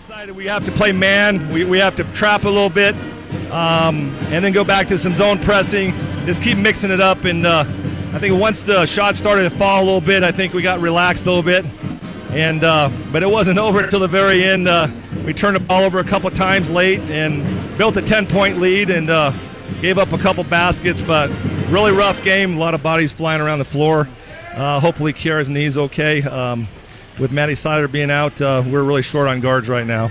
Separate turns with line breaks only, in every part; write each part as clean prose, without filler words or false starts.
decided we have to play man. We have to trap a little bit, and then go back to some zone pressing. Just keep mixing it up, and I think once the shot started to fall a little bit, I think we got relaxed a little bit. And but it wasn't over until the very end. We turned the ball over a couple times late and built a 10-point lead, and gave up a couple baskets. But really rough game. A lot of bodies flying around the floor. Hopefully Kiara's knee's okay. With Maddie Seiler being out, we're really short on guards right now.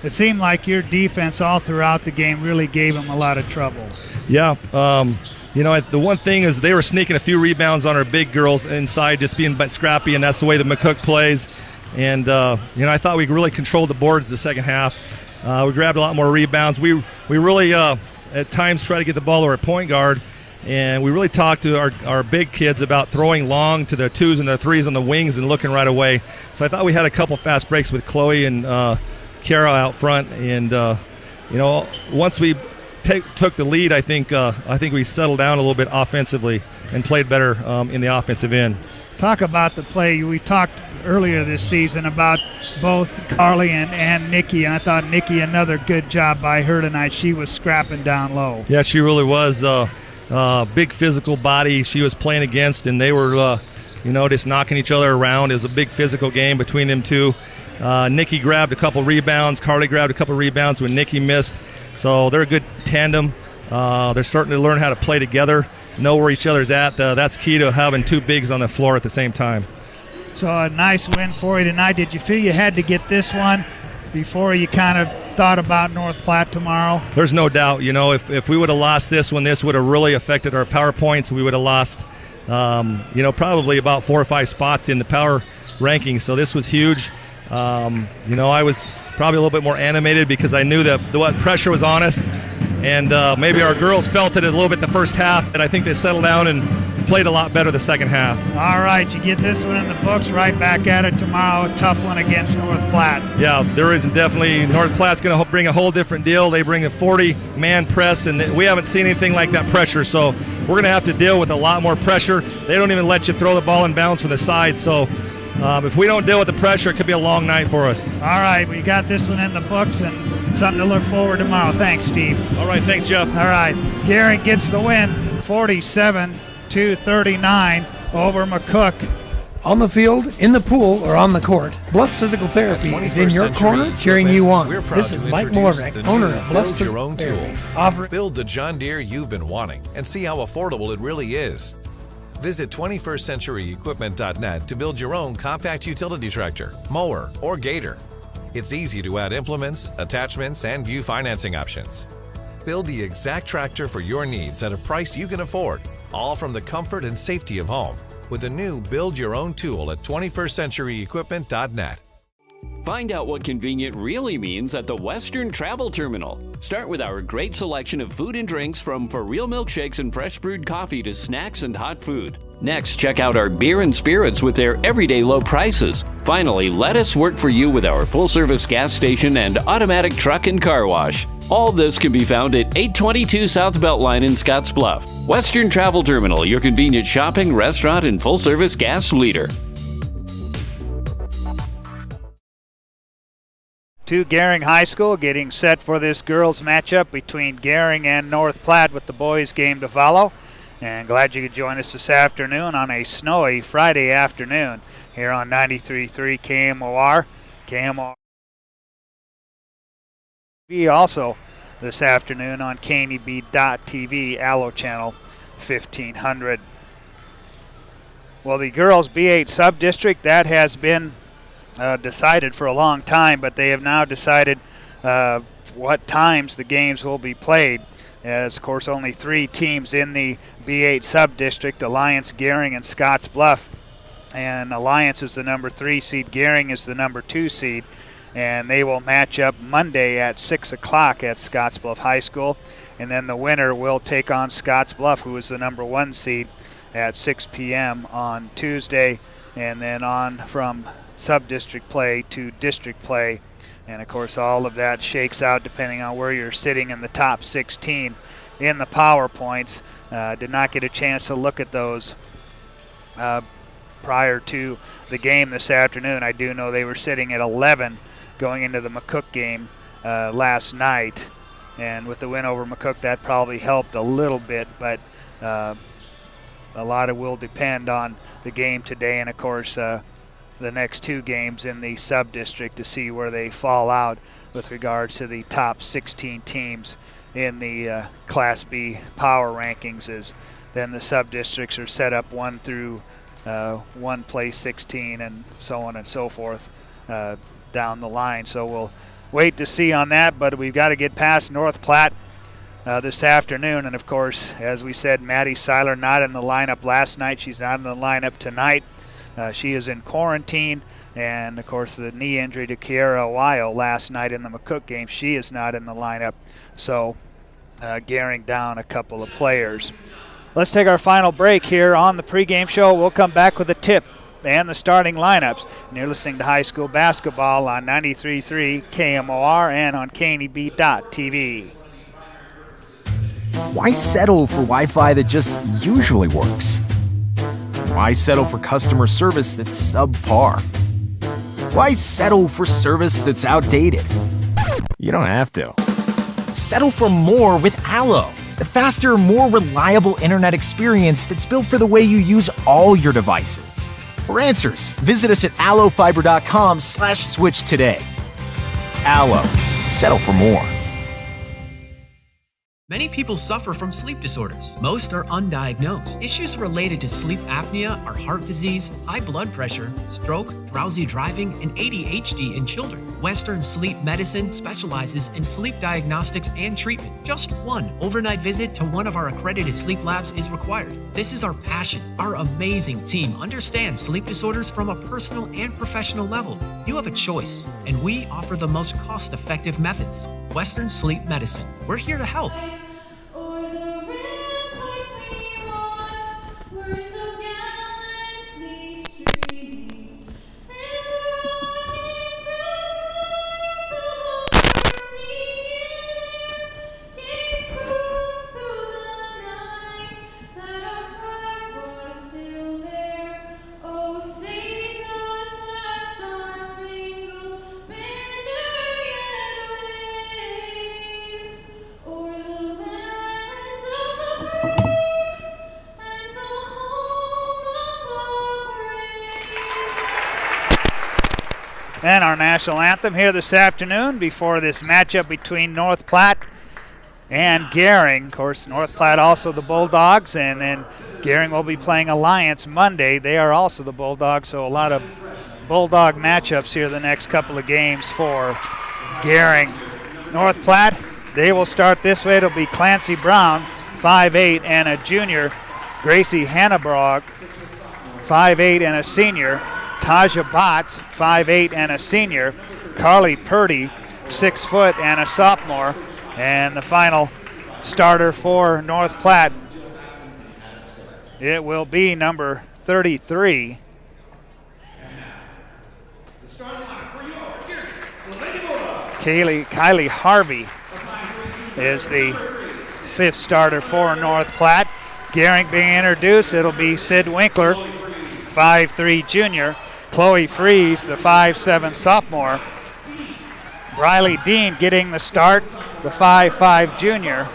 It seemed like your defense all throughout the game really gave them a lot of trouble.
Yeah. The one thing is they were sneaking a few rebounds on our big girls inside, just being scrappy, and that's the way the McCook plays. And, I thought we really controlled the boards the second half. We grabbed a lot more rebounds. We really, at times, try to get the ball to our point guard. And we really talked to our big kids about throwing long to the twos and the threes on the wings and looking right away. So I thought we had a couple fast breaks with Chloe and Kiara out front. And, once we took the lead, I think we settled down a little bit offensively and played better in the offensive end.
Talk about the play. We talked earlier this season about both Carly and Nikki, and I thought Nikki, another good job by her tonight. She was scrapping down low.
Yeah, she really was. Big physical body she was playing against, and they were, just knocking each other around. It was a big physical game between them two. Nikki grabbed a couple rebounds. Carly grabbed a couple rebounds when Nikki missed. So they're a good tandem. They're starting to learn how to play together, know where each other's at. That's key to having two bigs on the floor at the same time.
So a nice win for you tonight. Did you feel you had to get this one before you kind of thought about North Platte tomorrow?
There's no doubt. If we would have lost this one, this would have really affected our power points. We would have lost, probably about 4 or 5 spots in the power rankings. So this was huge. I was probably a little bit more animated because I knew that what pressure was on us. And maybe our girls felt it a little bit the first half, but I think they settled down and played a lot better the second half.
All right, you get this one in the books, right back at it tomorrow. A tough one against North Platte.
Yeah, there is definitely. North Platte's going to bring a whole different deal. They bring a 40-man press, and we haven't seen anything like that pressure. So we're going to have to deal with a lot more pressure. They don't even let you throw the ball and bounce from the side. So if we don't deal with the pressure, it could be a long night for us.
All right, we got this one in the books and something to look forward to tomorrow. Thanks, Steve.
All right, thanks, Jeff.
All right, Gering gets the win, 47-39 over McCook.
On the field, in the pool, or on the court, Bluffs Physical Therapy is in your corner, cheering you on. This is Mike Morvac, owner of Bluffs Physical Therapy.
Build the John Deere you've been wanting and see how affordable it really is. Visit 21stcenturyequipment.net to build your own compact utility tractor, mower, or gator. It's easy to add implements, attachments, and view financing options. Build the exact tractor for your needs at a price you can afford, all from the comfort and safety of home, with a new Build Your Own tool at 21stcenturyequipment.net.
Find out what convenient really means at the Western Travel Terminal. Start with our great selection of food and drinks, from for real milkshakes and fresh brewed coffee to snacks and hot food. Next, check out our beer and spirits with their everyday low prices. Finally, let us work for you with our full-service gas station and automatic truck and car wash. All this can be found at 822 South Beltline in Scottsbluff. Western Travel Terminal, your convenient shopping, restaurant, and full-service gas leader.
To Gering High School, getting set for this girls matchup between Gering and North Platte, with the boys game to follow. And glad you could join us this afternoon on a snowy Friday afternoon here on 93.3 KMOR. KMOR also this afternoon on KNEB.TV, Allo Channel 1500. Well, the girls B8 sub-district, that has been decided for a long time, but they have now decided what times the games will be played. As, of course, only 3 teams in the B8 sub-district, Alliance, Gering, and Scottsbluff. And Alliance is the number 3 seed, Gering is the number 2 seed, and they will match up Monday at 6 o'clock at Scottsbluff High School. And then the winner will take on Scottsbluff, who is the number 1 seed, at 6 p.m. on Tuesday, and then on from sub-district play to district play. And of course all of that shakes out depending on where you're sitting in the top 16 in the power points. Did not get a chance to look at those prior to the game this afternoon. I do know they were sitting at 11 going into the McCook game last night. And with the win over McCook, that probably helped a little bit, but a lot of will depend on the game today and, of course, the next 2 games in the sub-district to see where they fall out with regards to the top 16 teams in the Class B power rankings. As then the sub-districts are set up 1 through 1 place 16 and so on and so forth down the line. So we'll wait to see on that, but we've got to get past North Platte this afternoon. And of course, as we said, Maddie Seiler not in the lineup last night. She's not in the lineup tonight. She is in quarantine. And of course, the knee injury to Kiera Weil last night in the McCook game, she is not in the lineup. So Gering down a couple of players. Let's take our final break here on the pregame show. We'll come back with a tip and the starting lineups. And you're listening to high school basketball on 93.3 KMOR and on KNEB.TV.
Why settle for Wi-Fi that just usually works? Why settle for customer service that's subpar? Why settle for service that's outdated? You don't have to. Settle for more with Allo, the faster, more reliable internet experience that's built for the way you use all your devices. For answers, visit us at allofiber.com/switch today. Allo, settle for more.
Many people suffer from sleep disorders. Most are undiagnosed. Issues related to sleep apnea are heart disease, high blood pressure, stroke, drowsy driving, and ADHD in children. Western Sleep Medicine specializes in sleep diagnostics and treatment. Just one overnight visit to one of our accredited sleep labs is required. This is our passion. Our amazing team understands sleep disorders from a personal and professional level. You have a choice, and we offer the most cost-effective methods. Western Sleep Medicine. We're here to help.
And our national anthem here this afternoon before this matchup between North Platte and Gering. Of course, North Platte also the Bulldogs, and then Gering will be playing Alliance Monday. They are also the Bulldogs, so a lot of Bulldog matchups here the next couple of games for Gering. North Platte, they will start this way. It'll be Clancy Brown, 5'8", and a junior. Gracie Hannabrock, 5'8", and a senior. Taja Botts, 5'8", and a senior. Carly Purdy, 6 foot and a sophomore. And the final starter for North Platte, it will be number 33. Kylie Harvey is the 5th starter for North Platte. Gering being introduced, it'll be Sid Winkler, 5'3" junior. Chloe Fries, the 5'7" sophomore. Briley Dean getting the start, the 5'5" junior.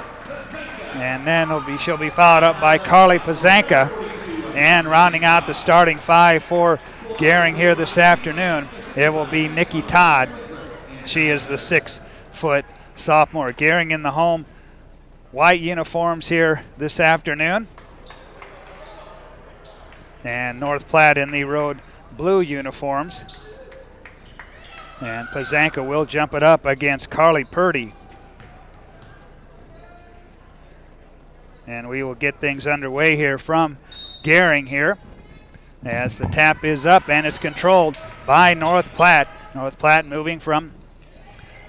And then she'll be followed up by Carly Pazanka. And rounding out the starting 5 for Gering here this afternoon, it will be Nikki Todd. She is the 6-foot sophomore. Gering in the home white uniforms here this afternoon. And North Platte in the road blue uniforms. And Pazanka will jump it up against Carly Purdy. And we will get things underway here from Gering here as the tap is up and it's controlled by North Platte. North Platte moving from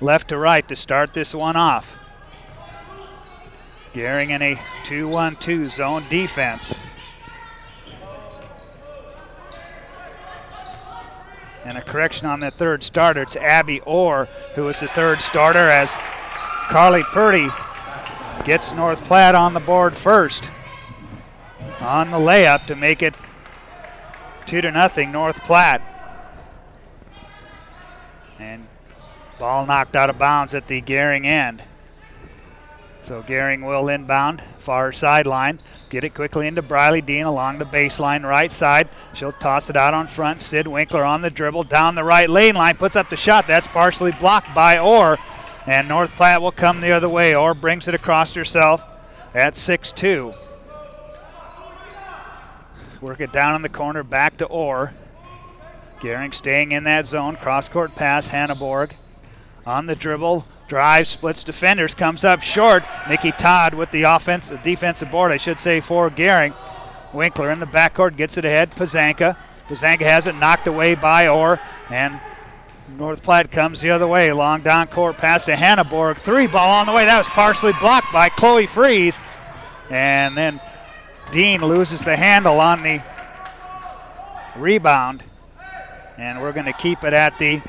left to right to start this one off. Gering in a 2-1-2 zone defense. And a correction on the third starter. It's Abby Orr who is the third starter as Carly Purdy gets North Platte on the board first on the layup to make it 2-0 North Platte. And Ball knocked out of bounds at the Gering end. So Gering will inbound, far sideline. Get it quickly into Briley Dean along the baseline right side. She'll toss it out on front. Sid Winkler on the dribble down the right lane line. Puts up the shot. That's partially blocked by Orr. And North Platte will come the other way. Orr brings it across herself at 6-2. Work it down in the corner, back to Orr. Gering staying in that zone. Cross-court pass, Hanneborg on the dribble. Drive, splits defenders, comes up short. Nikki Todd with the defensive board, I should say, for Gering. Winkler in the backcourt gets it ahead. Pazanka. Pazanka has it knocked away by Orr. And North Platte comes the other way. Long down court pass to Hanneborg. 3 ball on the way. That was partially blocked by Chloe Fries. And then Dean loses the handle on the rebound. And we're going to keep it at the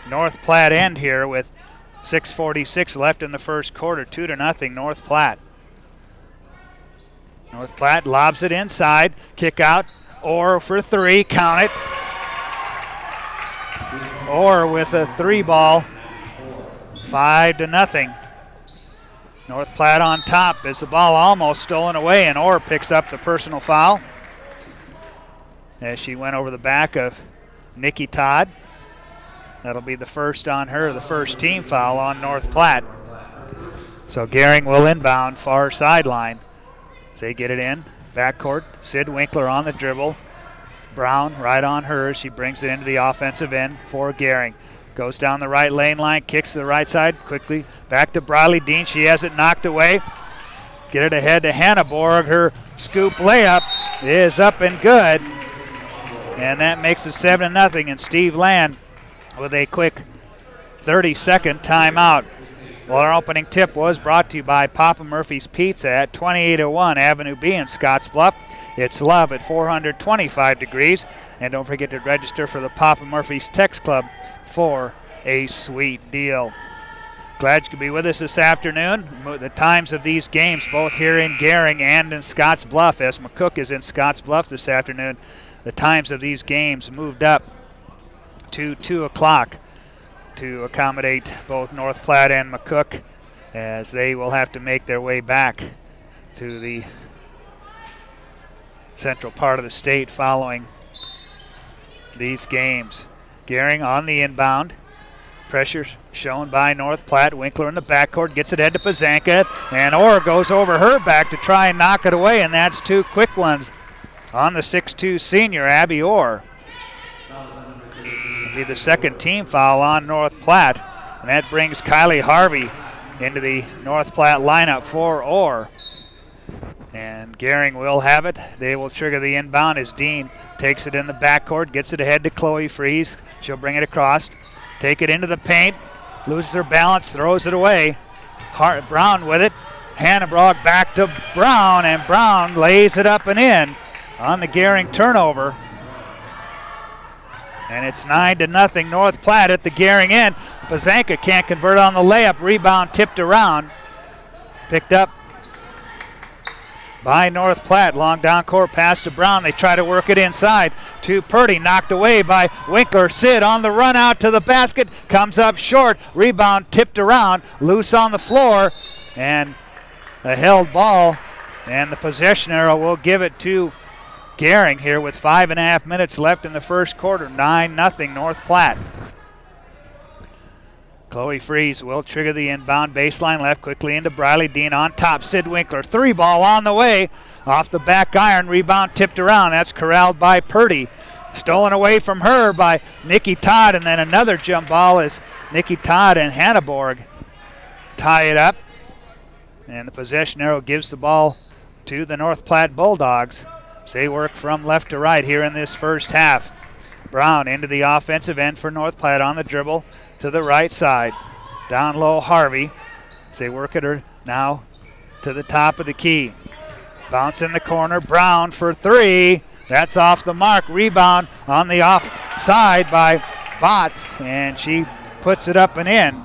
North Platte end here with 6:46 left in the first quarter. 2-0 North Platte. North Platte lobs it inside. Kick out. Orr for 3. Count it. Orr with a 3 ball. 5-0. North Platte on top as the ball almost stolen away, and Orr picks up the personal foul as she went over the back of Nikki Todd. That'll be the first on her, the first team foul on North Platte. So Gering will inbound far sideline. As they get it in, backcourt, Sid Winkler on the dribble. Brown right on her. She brings it into the offensive end for Gering. Goes down the right lane line, kicks to the right side, quickly back to Briley Dean. She has it knocked away. Get it ahead to Hanneborg. Her scoop layup is up and good. And that makes it 7-0, and Steve Land with a quick 30-second timeout. Well, our opening tip was brought to you by Papa Murphy's Pizza at 2801 Avenue B in Scottsbluff. It's love at 425 degrees. And don't forget to register for the Papa Murphy's Text Club for a sweet deal. Glad you could be with us this afternoon. The times of these games, both here in Gering and in Scottsbluff, as McCook is in Scottsbluff this afternoon, the times of these games moved up to 2 o'clock to accommodate both North Platte and McCook, as they will have to make their way back to the central part of the state following these games. Gering on the inbound. Pressure shown by North Platte. Winkler in the backcourt gets it head to Pazanka, and Orr goes over her back to try and knock it away, and that's 2 quick ones on the 6'2 senior, Abby Orr. It'll be the second team foul on North Platte, and that brings Kylie Harvey into the North Platte lineup for Orr. And Gering will have it. They will trigger the inbound as Dean takes it in the backcourt, gets it ahead to Chloe Fries. She'll bring it across, take it into the paint, loses her balance, throws it away. Brown with it. Hanneborg back to Brown, and Brown lays it up and in on the Gering turnover. And it's 9-0 North Platte at the Gering end. Pazanka can't convert on the layup. Rebound tipped around. Picked up by North Platte. Long down court pass to Brown. They try to work it inside to Purdy. Knocked away by Winkler. Sid on the run out to the basket. Comes up short. Rebound tipped around. Loose on the floor. And a held ball. And the possession arrow will give it to Gering here with 5.5 minutes left in the first quarter. 9-0 North Platte. Chloe Fries will trigger the inbound baseline left quickly into Briley Dean on top. Sid Winkler, 3 ball on the way. Off the back iron, rebound tipped around. That's corralled by Purdy. Stolen away from her by Nikki Todd, and then another jump ball as Nikki Todd and Hanneborg tie it up. And the possession arrow gives the ball to the North Platte Bulldogs. They work from left to right here in this first half. Brown into the offensive end for North Platte on the dribble to the right side. Down low, Harvey. They work at her now to the top of the key. Bounce in the corner. Brown for 3. That's off the mark. Rebound on the offside by Botts, and she puts it up and in.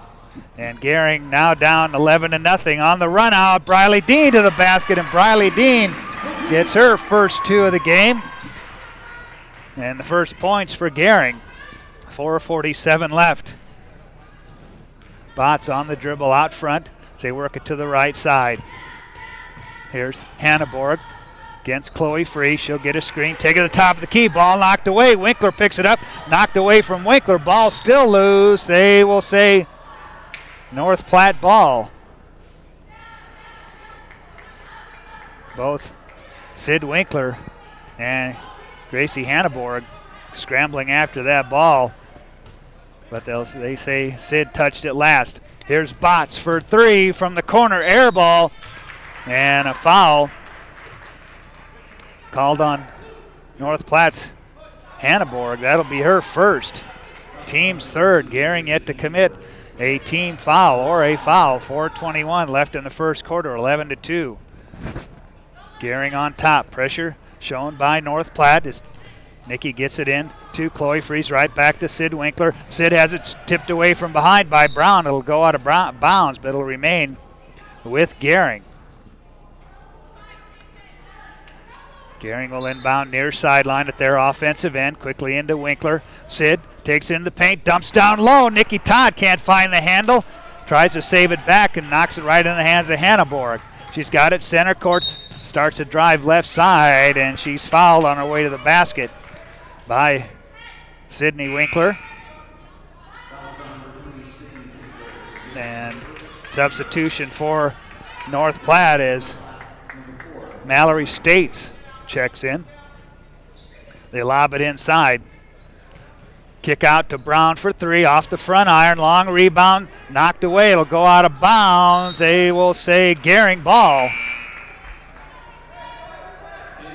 And Gering now down 11-0 on the run out. Briley Dean to the basket, and Briley Dean gets her first 2 of the game. And the first points for Gering. 4:47 left. Botts on the dribble out front. They work it to the right side. Here's Hanneborg against Chloe Free. She'll get a screen, take it to the top of the key. Ball knocked away. Winkler picks it up. Knocked away from Winkler. Ball still loose. They will say North Platte ball. Both Sid Winkler and Gracie Hanneborg scrambling after that ball. But they say Sid touched it last. Here's Botts for three from the corner. Air ball. And a foul called on North Platte's Hanneborg. That'll be her first. Team's third. Gering yet to commit a team foul or a foul. 4:21 left in the first quarter, 11-2. Gering on top. Pressure shown by North Platte as Nikki gets it in to Chloe Freeze, right back to Sid Winkler. Sid has it tipped away from behind by Brown. It'll go out of bounds, but it'll remain with Gering. Gering will inbound near sideline at their offensive end. Quickly into Winkler. Sid takes it into the paint, dumps down low. Nikki Todd can't find the handle. Tries to save it back and knocks it right in the hands of Hanneborg. She's got it center court. Starts to drive left side, and she's fouled on her way to the basket by Sydney Winkler. And substitution for North Platte is Mallory States checks in. They lob it inside. Kick out to Brown for three off the front iron. Long rebound knocked away. It'll go out of bounds. They will say Gering ball.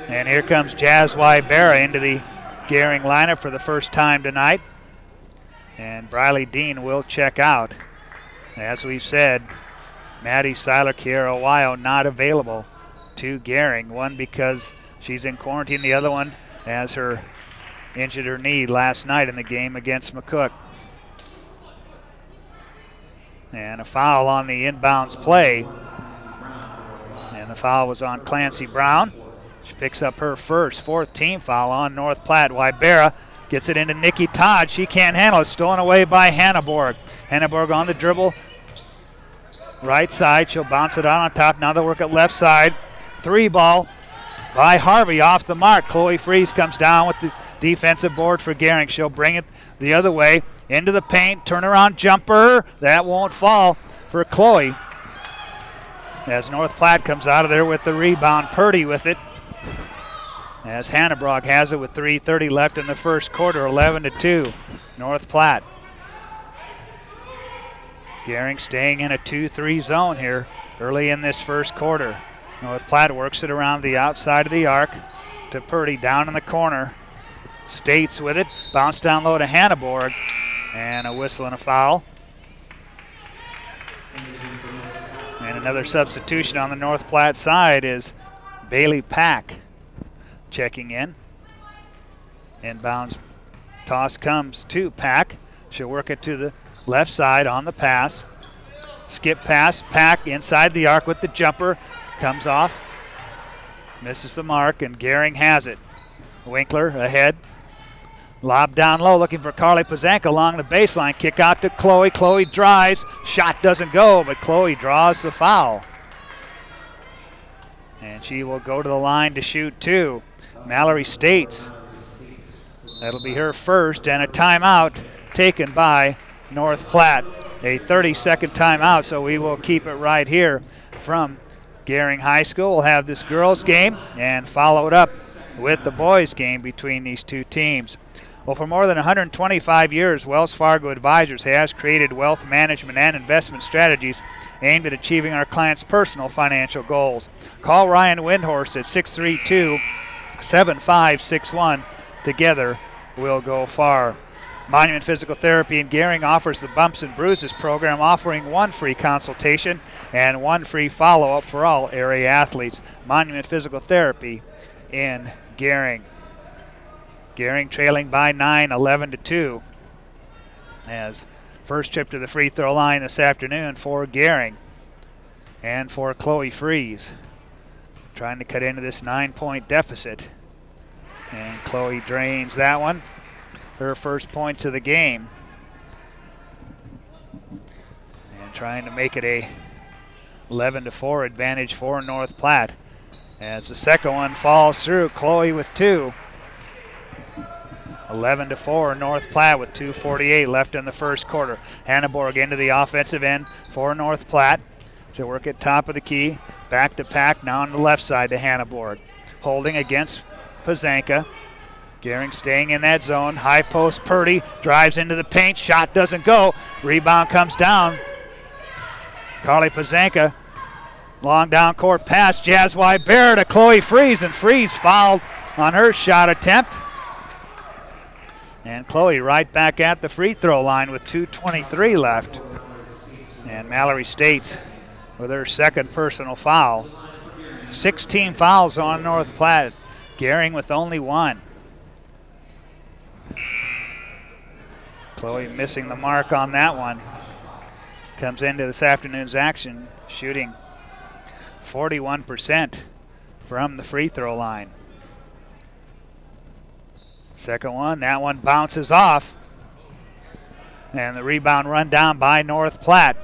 And here comes Jazz Wybera into the Gering lineup for the first time tonight. And Briley Dean will check out. As we've said, Maddie Seiler, Kiera Wyo not available to Gering. One because she's in quarantine, the other one as her injured her knee last night in the game against McCook. And a foul on the inbounds play. And the foul was on Clancy Brown. She picks up her first, fourth team foul on North Platte. Wybera gets it into Nikki Todd. She can't handle it. Stolen away by Hanneborg. Hanneborg on the dribble. Right side. She'll bounce it out on top. Now they work at left side. Three ball by Harvey off the mark. Chloe Freeze comes down with the defensive board for Gering. She'll bring it the other way into the paint. Turnaround jumper. That won't fall for Chloe. As North Platte comes out of there with the rebound. Purdy with it. As Hanneborg has it with 3:30 left in the first quarter, 11-2, North Platte. Gering staying in a 2-3 zone here early in this first quarter. North Platte works it around the outside of the arc to Purdy down in the corner. States with it, bounce down low to Hanneborg, and a whistle and a foul. And another substitution on the North Platte side is Bailey Pack checking in. Inbounds toss comes to Pack. She'll work it to the left side on the pass. Skip pass, Pack inside the arc with the jumper. Comes off, misses the mark, and Gering has it. Winkler ahead. Lob down low, looking for Carly Pazanka along the baseline. Kick out to Chloe. Chloe drives. Shot doesn't go, but Chloe draws the foul. And she will go to the line to shoot two. Mallory States. That'll be her first, and a timeout taken by North Platte. A 30-second timeout, so we will keep it right here from Gering High School. We'll have this girls game and follow it up with the boys game between these two teams. Well, for more than 125 years, Wells Fargo Advisors has created wealth management and investment strategies aimed at achieving our clients' personal financial goals. Call Ryan Windhorst at 632-7561. Together, we'll go far. Monument Physical Therapy in Gering offers the Bumps and Bruises program, offering one free consultation and one free follow-up for all area athletes. Monument Physical Therapy in Gering. Gering trailing by 9, 11-2. As first trip to the free throw line this afternoon for Gering and for Chloe Freeze. Trying to cut into this 9-point deficit. And Chloe drains that one. Her first points of the game. trying to make it a 11-4 advantage for North Platte. As the second one falls through, Chloe with 2. 11-4 North Platte with 2:48 left in the first quarter. Hanneborg into the offensive end for North Platte to work at top of the key. Back to Pack now on the left side to Hanneborg. Holding against Pazanka. Gering staying in that zone. High post Purdy drives into the paint. Shot doesn't go. Rebound comes down. Carly Pazanka. Long down court pass. Jazz Wybera to Chloe Freeze, and Freeze fouled on her shot attempt. And Chloe right back at the free throw line with 2:23 left. And Mallory States with her second personal foul. 16 fouls on North Platte. Gering with only 1. Chloe missing the mark on that one. Comes into this afternoon's action shooting 41% from the free throw line. Second one, that one bounces off. And the rebound run down by North Platte.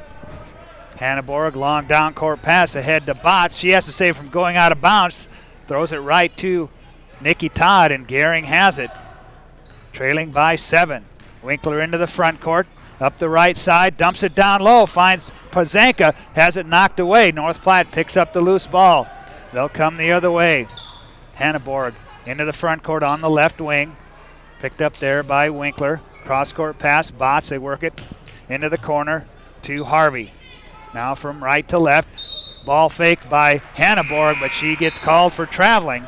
Hanneborg, long down court pass ahead to Botts. She has to save from going out of bounds. Throws it right to Nikki Todd, and Gering has it. Trailing by 7. Winkler into the front court. Up the right side, dumps it down low, finds Pazanka, has it knocked away. North Platte picks up the loose ball. They'll come the other way. Hanneborg into the front court on the left wing. Picked up there by Winkler. Cross court pass, Botts, they work it into the corner to Harvey. Now from right to left. Ball faked by Hanneborg, but she gets called for traveling.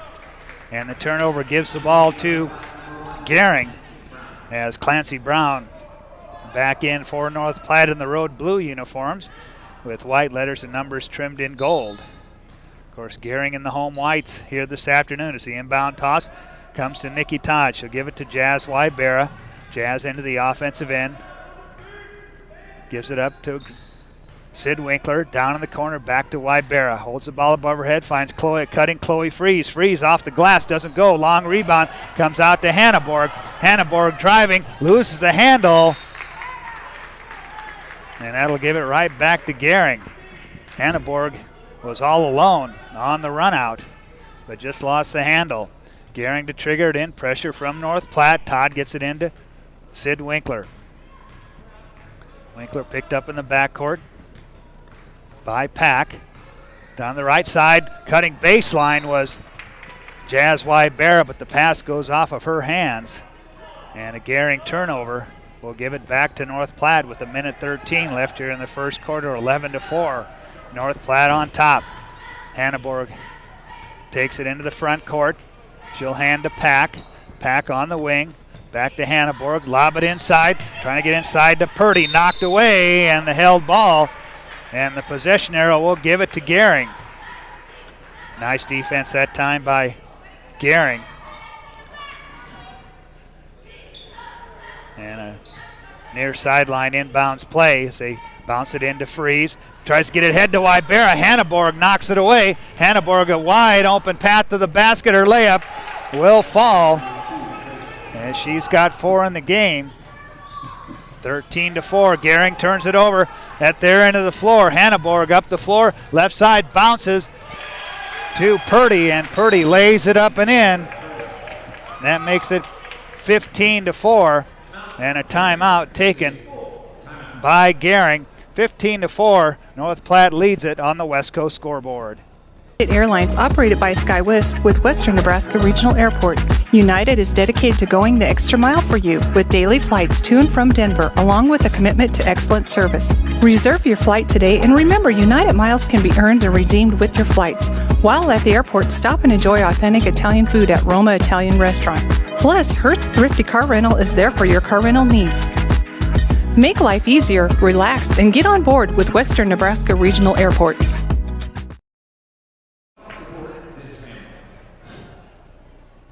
And the turnover gives the ball to Gering as Clancy Brown back in for North Platte in the road blue uniforms with white letters and numbers trimmed in gold. Of course, Gering in the home whites here this afternoon as the inbound toss comes to Nikki Todd. She'll give it to Jazz Wybera. Jazz into the offensive end. Gives it up to Sid Winkler. Down in the corner, back to Wybera. Holds the ball above her head, finds Chloe, cutting Chloe Freeze. Freeze off the glass, doesn't go. Long rebound, comes out to Hanneborg. Hanneborg driving, loses the handle. And that'll give it right back to Gering. Hanneborg was all alone on the run out, but just lost the handle. Gering to trigger it in, pressure from North Platte. Todd gets it into Sid Winkler. Winkler picked up in the backcourt by Pack. Down the right side, cutting baseline was Jazz Wybera, but the pass goes off of her hands. And a Gering turnover. We'll give it back to North Platte with 1:13 left here in the first quarter, 11-4. North Platte on top. Hanneborg takes it into the front court. She'll hand to Pack. Pack on the wing. Back to Hanneborg. Lob it inside. Trying to get inside to Purdy. Knocked away, and the held ball. And the possession arrow will give it to Gering. Nice defense that time by Gering. And a near sideline inbounds play as they bounce it into Freeze. Tries to get it head to Wybera. Hanneborg knocks it away. Hanneborg a wide open path to the basket. Her layup will fall. And she's got 4 in the game. 13-4. Gering turns it over at their end of the floor. Hanneborg up the floor. Left side bounces to Purdy, and Purdy lays it up and in. That makes it 15-4. And a timeout taken by Gering. 15-4. North Platte leads it on the West Coast scoreboard.
Airlines operated by SkyWest with Western Nebraska Regional Airport. United is dedicated to going the extra mile for you with daily flights to and from Denver, along with a commitment to excellent service. Reserve your flight today, and remember, United miles can be earned and redeemed with your flights. While at the airport, stop and enjoy authentic Italian food at Roma Italian Restaurant. Plus, Hertz Thrifty Car Rental is there for your car rental needs. Make life easier, relax, and get on board with Western Nebraska Regional Airport.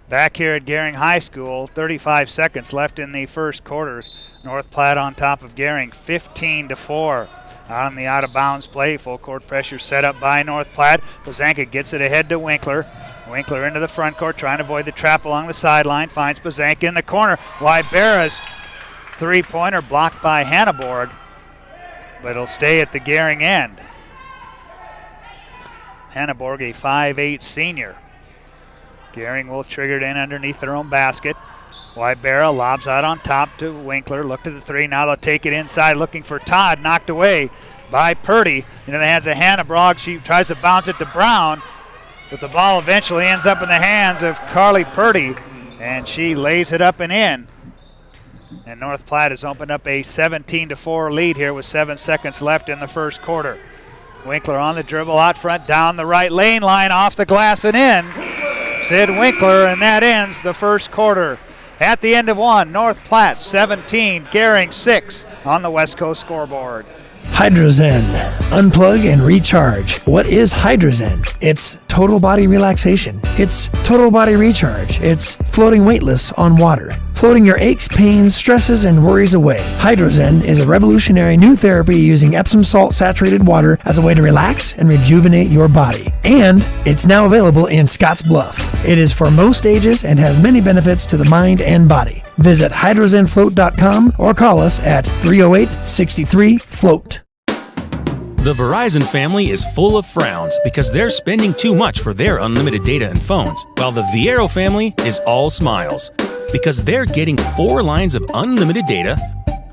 Back here at Gering High School, 35 seconds left in the first quarter. North Platte on top of Gering, 15-4. On the out-of-bounds play, full court pressure set up by North Platte. Pazanka gets it ahead to Winkler. Winkler into the front court, trying to avoid the trap along the sideline. Finds Pazanka in the corner. Wybera's three-pointer blocked by Hanneborg. but it'll stay at the Gering end. Hanneborg, a 5'8 senior. Gering will trigger it in underneath their own basket. Wybera lobs out on top to Winkler. Looked at the three. Now they'll take it inside looking for Todd. Knocked away by Purdy. Into the hands of Hanneborg. She tries to bounce it to Brown, but the ball eventually ends up in the hands of Carly Purdy, and she lays it up and in. And North Platte has opened up a 17-4 lead here with 7 seconds left in the first quarter. Winkler on the dribble out front, down the right lane line, off the glass and in. Sid Winkler, and that ends the first quarter. At the end of one, North Platte 17, Gering 6 on the West Coast scoreboard.
Hydrozen. Unplug and recharge. What is Hydrozen? It's total body relaxation. It's total body recharge. It's floating weightless on water. Floating your aches, pains, stresses, and worries away. Hydrozen is a revolutionary new therapy using Epsom salt saturated water as a way to relax and rejuvenate your body. And it's now available in Scottsbluff. It is for most ages and has many benefits to the mind and body. Visit hydrozenfloat.com or call us at 308-63-FLOAT.
The Verizon family is full of frowns because they're spending too much for their unlimited data and phones, while the Viero family is all smiles because they're getting 4 lines of unlimited data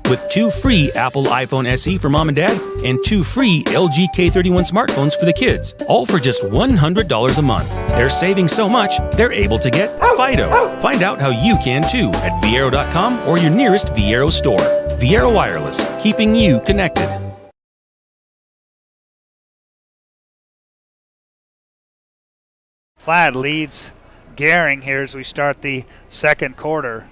with 2 free Apple iPhone SE for mom and dad and 2 free LG K31 smartphones for the kids, all for just $100 a month. They're saving so much, they're able to get Fido. Find out how you can too at Viero.com or your nearest Viero store. Viero Wireless, keeping you connected.
Platte leads Gering here as we start the second quarter.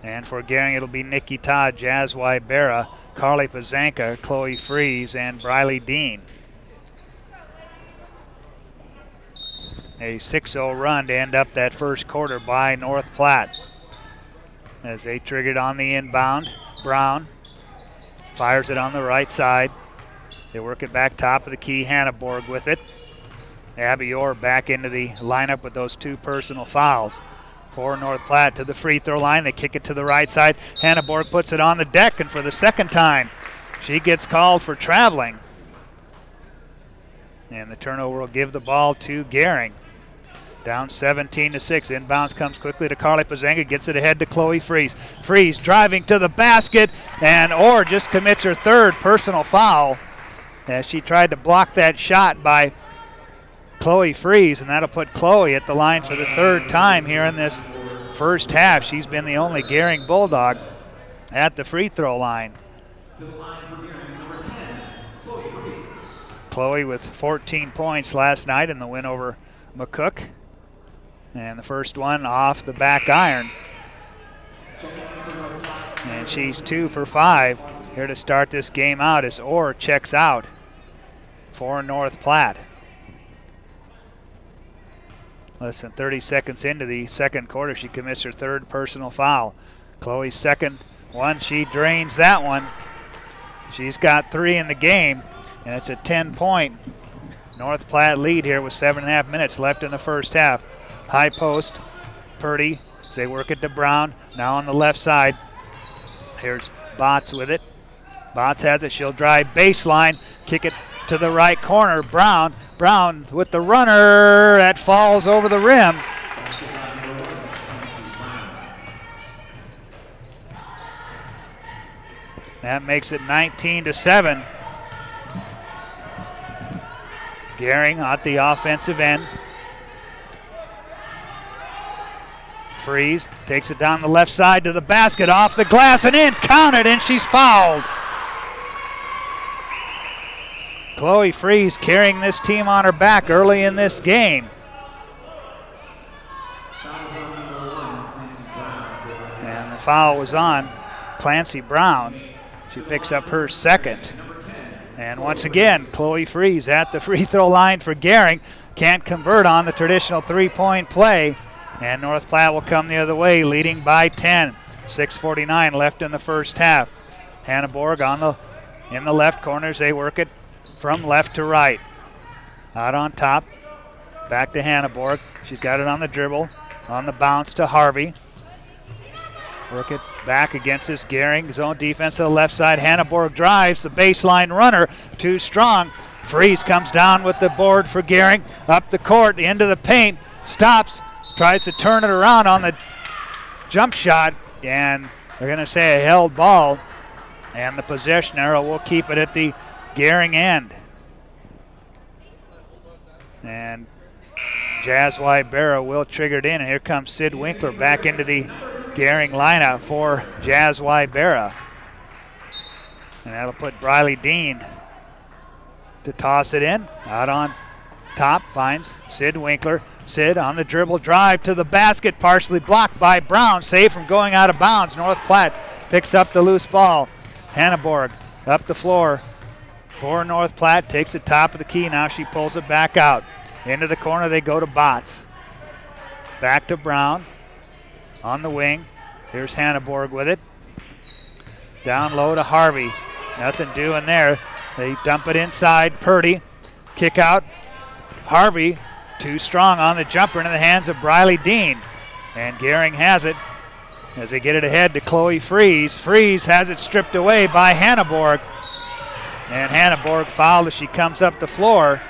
And for Gering, it'll be Nikki Todd, Jazz Wybera, Carly Pazanka, Chloe Fries, and Briley Dean. A 6-0 run to end up that first quarter by North Platte. As they triggered on the inbound, Brown fires it on the right side. They work it back top of the key, Hanneborg with it. Abby Orr back into the lineup with those 2 personal fouls. For North Platte to the free throw line. They kick it to the right side. Hanneborg puts it on the deck, and for the second time, she gets called for traveling. And the turnover will give the ball to Gering. Down 17-6. Inbounds comes quickly to Carly Pazanga. Gets it ahead to Chloe Fries. Fries driving to the basket, and Orr just commits her 3rd personal foul as she tried to block that shot by Chloe Fries, and that'll put Chloe at the line for the 3rd time here in this first half. She's been the only Gering Bulldog at the free throw line. Chloe with 14 points last night in the win over McCook. And the first one off the back iron. And she's 2 for 5 here to start this game out as Orr checks out for North Platte. Less than 30 seconds into the second quarter, she commits her 3rd personal foul. Chloe's second one, she drains that one. She's got 3 in the game, and it's a 10-point North Platte lead here with 7.5 minutes left in the first half. High post, Purdy, as they work it to Brown, now on the left side. Here's Botts with it. Botts has it, she'll drive baseline, kick it to the right corner. Brown with the runner that falls over the rim. That makes it 19-7. Gering at the offensive end. Fries takes it down the left side to the basket, off the glass and in, counted, and she's fouled. Chloe Fries carrying this team on her back early in this game. And the foul was on Clancy Brown. She picks up her 2nd. And once again, Chloe Fries at the free throw line for Gering. Can't convert on the traditional 3-point play. And North Platte will come the other way, leading by 10. 6:49 left in the first half. Hanneborg in the left corners. They work it from left to right. Out on top, back to Hanneborg. She's got it on the dribble, on the bounce to Harvey. Work it back against this Gering zone defense to the left side. Hanneborg drives the baseline runner, too strong. Freeze comes down with the board for Gering. Up the court, into the paint, stops, tries to turn it around on the jump shot, and they're going to say a held ball, and the possession arrow will keep it at the Gering end. And Jazz Wybera will trigger it in, and here comes Sid Winkler back into the Gering lineup for Jazz Wybera. And that'll put Briley Dean to toss it in. Out on top, finds Sid Winkler. Sid on the dribble drive to the basket, partially blocked by Brown, saved from going out of bounds. North Platte picks up the loose ball. Hanneborg up the floor for North Platte, takes it top of the key. Now she pulls it back out. Into the corner they go to Botts. Back to Brown on the wing. Here's Hanneborg with it. Down low to Harvey. Nothing doing there. They dump it inside. Purdy. Kick out. Harvey, too strong on the jumper into the hands of Briley Dean. And Gering has it as they get it ahead to Chloe Freeze. Freeze has it stripped away by Hanneborg. And Hanneborg fouled as she comes up the floor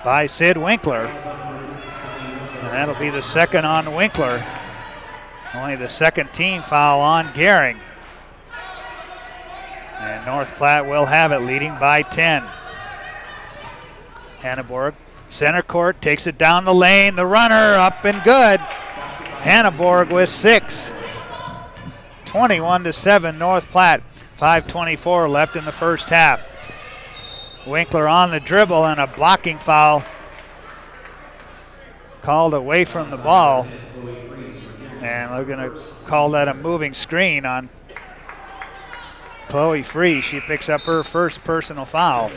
by Sid Winkler. And that'll be the second on Winkler. Only the second team foul on Gering. And North Platte will have it, leading by 10. Hanneborg, center court, takes it down the lane. The runner up and good. Hanneborg with 6. 21-7 North Platte. 5:24 left in the first half. Winkler on the dribble and a blocking foul called away from the ball. And we're going to call that a moving screen on Chloe Freeze. She picks up her first personal foul.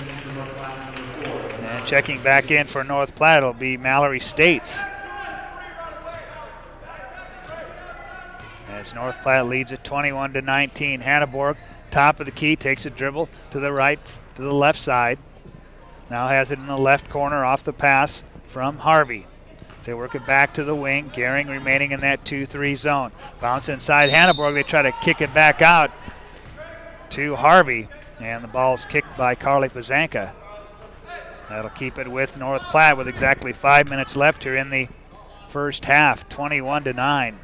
And checking back in for North Platte will be Mallory States. As North Platte leads at 21-19. Hanneborg, top of the key, takes a dribble to the right, to the left side. Now has it in the left corner off the pass from Harvey. They work it back to the wing. Gering remaining in that 2-3 zone. Bounce inside Hanneborg. They try to kick it back out to Harvey. And the ball's kicked by Carly Pazanka. That'll keep it with North Platte with exactly 5 minutes left here in the first half. 21-9.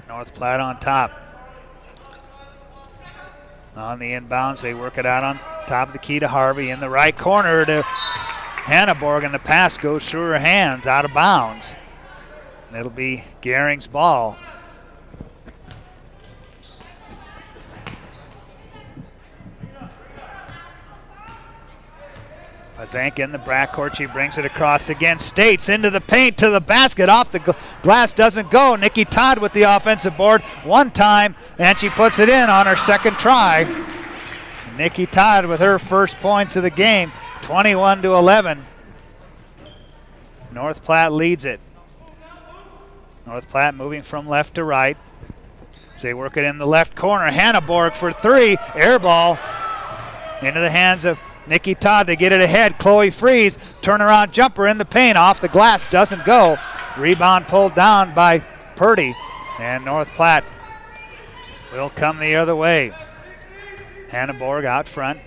North Platte on top. On the inbounds, they work it out on top of the key to Harvey. In the right corner to Hanneborg, and the pass goes through her hands, out of bounds. And it'll be Gering's ball. Pazanka in the backcourt, she brings it across again. States into the paint, to the basket, off the glass, doesn't go. Nikki Todd with the offensive board one time, and she puts it in on her second try. Nikki Todd with her first points of the game, 21-11. North Platte leads it. North Platte moving from left to right. As they work it in the left corner. Hanneborg for 3, air ball into the hands of Nikki Todd. They get it ahead. Chloe Freeze, turnaround jumper in the paint, off the glass, doesn't go. Rebound pulled down by Purdy, and North Platte will come the other way. Hanneborg out front.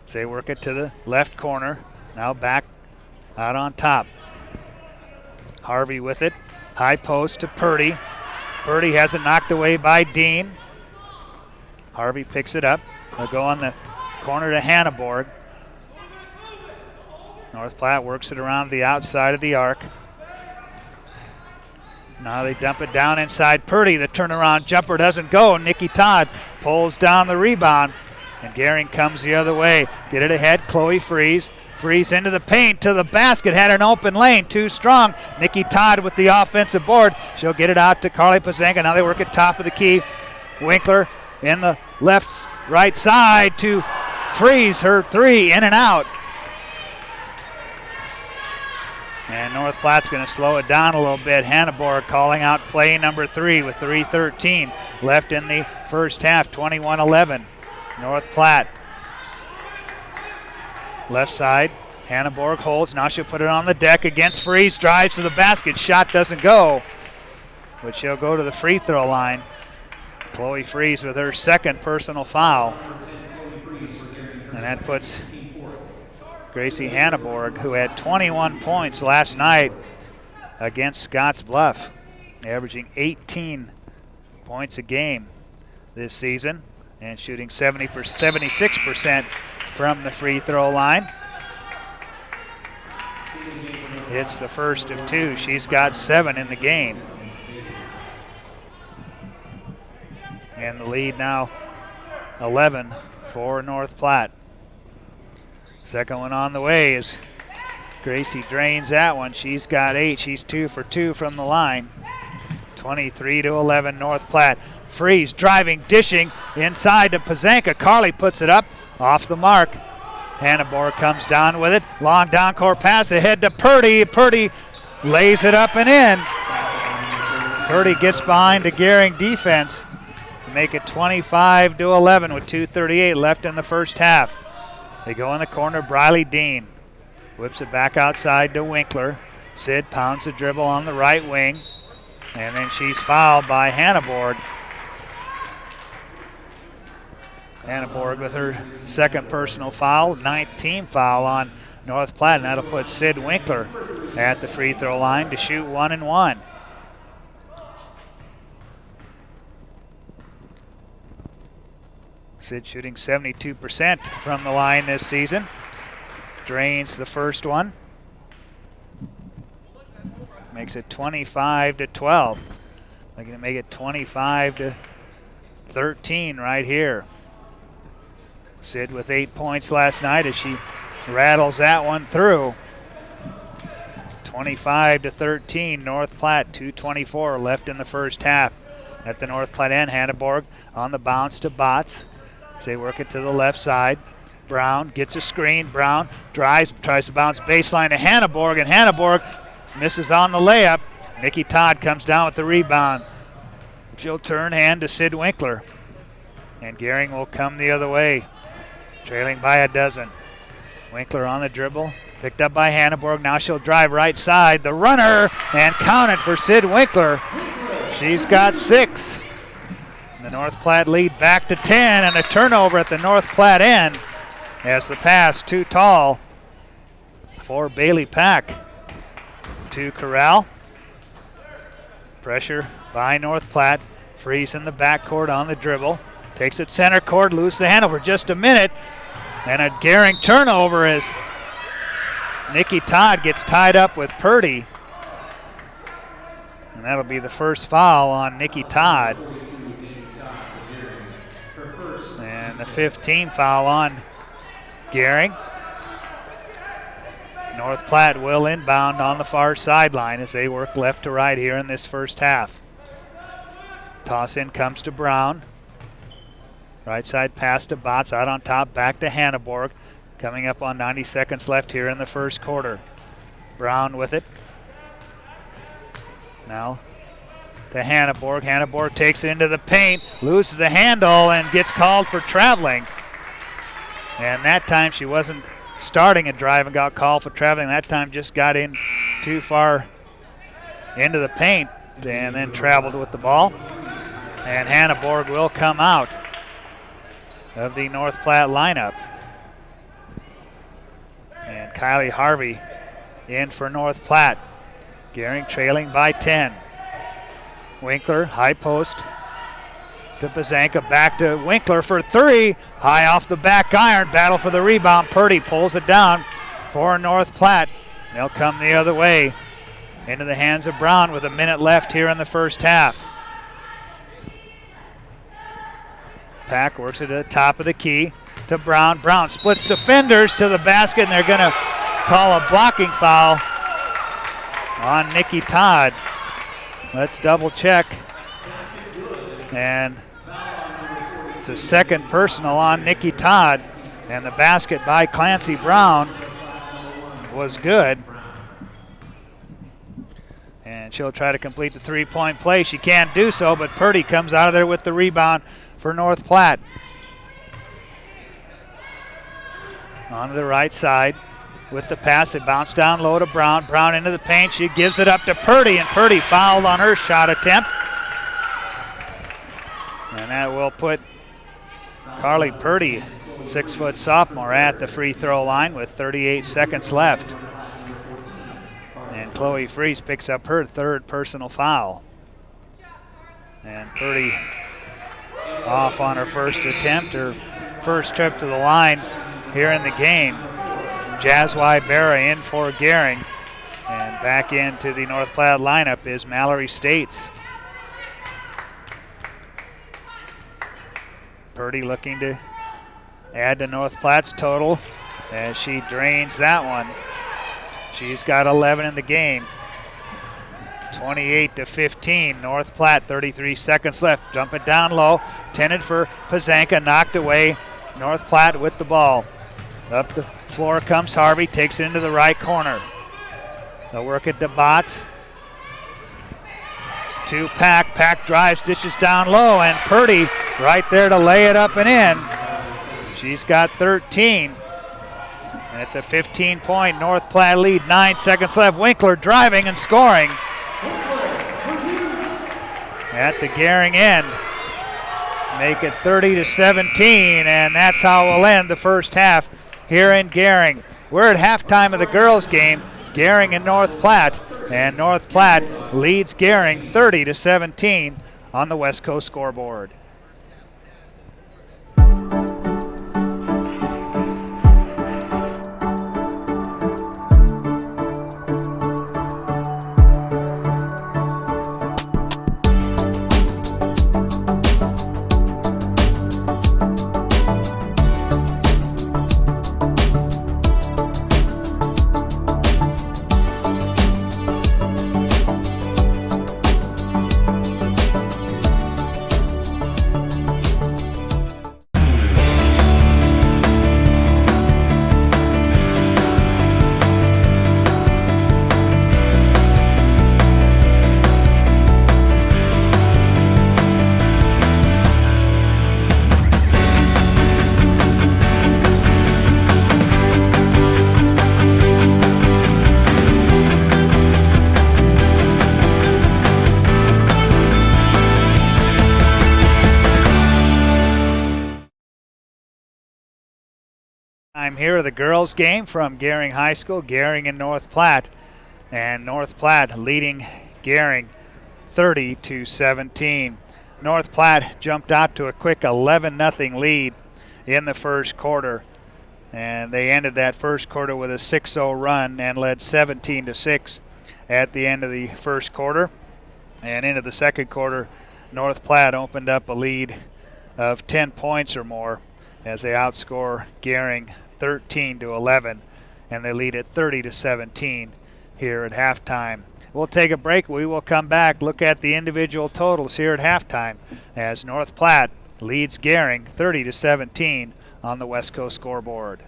So they work it to the left corner. Now back out on top. Harvey with it. High post to Purdy. Purdy has it knocked away by Dean. Harvey picks it up. They'll go on the corner to Hanneborg. North Platte works it around the outside of the arc. Now they dump it down inside Purdy. The turnaround jumper doesn't go. Nikki Todd pulls down the rebound, and Gering comes the other way. Get it ahead, Chloe Freeze. Freeze into the paint, to the basket, had an open lane, too strong. Nikki Todd with the offensive board. She'll get it out to Carly Pazanka. Now they work at top of the key. Winkler in the left, right side to Freeze, her 3, in and out. And North Platte's going to slow it down a little bit. Hanneborg calling out play number 3 with 3:13 left in the first half, 21-11. North Platte. Left side, Hanneborg holds. Now she'll put it on the deck against Freeze. Drives to the basket. Shot doesn't go. but she'll go to the free throw line. Chloe Freeze with her second personal foul. And that puts Gracie Hanneborg, who had 21 points last night against Scotts Bluff, averaging 18 points a game this season and shooting 76% from the free throw line. It's the first of two. She's got 7 in the game. And the lead now 11 for North Platte. Second one on the way as Gracie drains that one. She's got 8. She's 2 for 2 from the line. 23-11 North Platte. Freeze driving, dishing inside to Pazanka. Carly puts it up off the mark. Hanneborg comes down with it. Long down court pass ahead to Purdy. Purdy lays it up and in. Purdy gets behind the Gering defense to make it 25-11 with 2:38 left in the first half. They go in the corner. Briley Dean whips it back outside to Winkler. Sid pounds the dribble on the right wing. And then she's fouled by Hanneborg. Hanneborg with her second personal foul, 9th team foul on North Platte, and that'll put Sid Winkler at the free throw line to shoot 1 and 1. Sid shooting 72% from the line this season. Drains the first one. Makes it 25-12. They're going to make it 25-13 right here. Sid with 8 points last night as she rattles that one through. 25-13 North Platte, 2:24 left in the first half. At the North Platte end, Hanneborg on the bounce to Botts. They work it to the left side. Brown gets a screen. Brown drives, tries to bounce baseline to Hanneborg, and Hanneborg misses on the layup. Nikki Todd comes down with the rebound. She'll turn hand to Sid Winkler. And Gering will come the other way, trailing by a dozen. Winkler on the dribble, picked up by Hanneborg. Now she'll drive right side. The runner, and counted for Sid Winkler. She's got 6. The North Platte lead back to 10, and a turnover at the North Platte end as the pass too tall for Bailey Pack to Corral. Pressure by North Platte. Freeze in the backcourt on the dribble. Takes it center court, lose the handle for just a minute. And a Gering turnover as Nikki Todd gets tied up with Purdy. And that'll be the first foul on Nikki Todd. And the 15th foul on Gering. North Platte will inbound on the far sideline as they work left to right here in this first half. Toss in comes to Brown. Right side pass to Botts, out on top, back to Hanneborg. Coming up on 90 seconds left here in the first quarter. Brown with it. Now to Hanneborg. Hanneborg takes it into the paint, loses the handle, and gets called for traveling. And that time she wasn't starting a drive and got called for traveling. That time just got in too far into the paint and then traveled with the ball. And Hanneborg will come out of the North Platte lineup. And Kylie Harvey in for North Platte. Gering trailing by 10. Winkler, high post to Pazanka, back to Winkler for 3. High off the back iron, battle for the rebound. Purdy pulls it down for North Platte. They'll come the other way into the hands of Brown with a minute left here in the first half. Pack works it at the top of the key to Brown. Brown splits defenders to the basket, and they're going to call a blocking foul on Nikki Todd. Let's double check. And it's a second personal on Nikki Todd, and the basket by Clancy Brown was good. And she'll try to complete the three-point play. She can't do so, but Purdy comes out of there with the rebound for North Platte. On to the right side. with the pass. It bounced down low to Brown. Brown into the paint. She gives it up to Purdy, and Purdy fouled on her shot attempt. And that will put Carly Purdy, 6-foot sophomore, at the free throw line with 38 seconds left. And Chloe Fries picks up her third personal foul. And Purdy off on her first attempt, her first trip to the line here in the game. Jazwy Berra in for Gering. And back into the North Platte lineup is Mallory States. Purdy looking to add to North Platte's total as she drains that one. She's got 11 in the game. 28-15, North Platte, 33 seconds left. Dump it down low, intended for Pazanka, knocked away. North Platte with the ball. Up the floor comes Harvey, takes it into the right corner. They'll work it to Botts. To Pack. Pack drives, dishes down low, and Purdy right there to lay it up and in. She's got 13. And it's a 15-point North Platte lead. 9 seconds left. Winkler driving and scoring at the Gering end. Make it 30-17, and that's how we'll end the first half here in Gering. We're at halftime of the girls' game, Gering and North Platte, and North Platte leads Gering 30-17 on the West Coast scoreboard. Here the girls game from Gering High School, Gering and North Platte, and North Platte leading Gering 30-17. North Platte jumped out to a quick 11-0 lead in the first quarter, and they ended that first quarter with a 6-0 run and led 17-6 at the end of the first quarter. And into the second quarter, North Platte opened up a lead of 10 points or more as they outscore Gering 13-11, and they lead at 30-17 here at halftime. We'll take a break. We will come back, look at the individual totals here at halftime as North Platte leads Gering 30-17 on the West Coast scoreboard.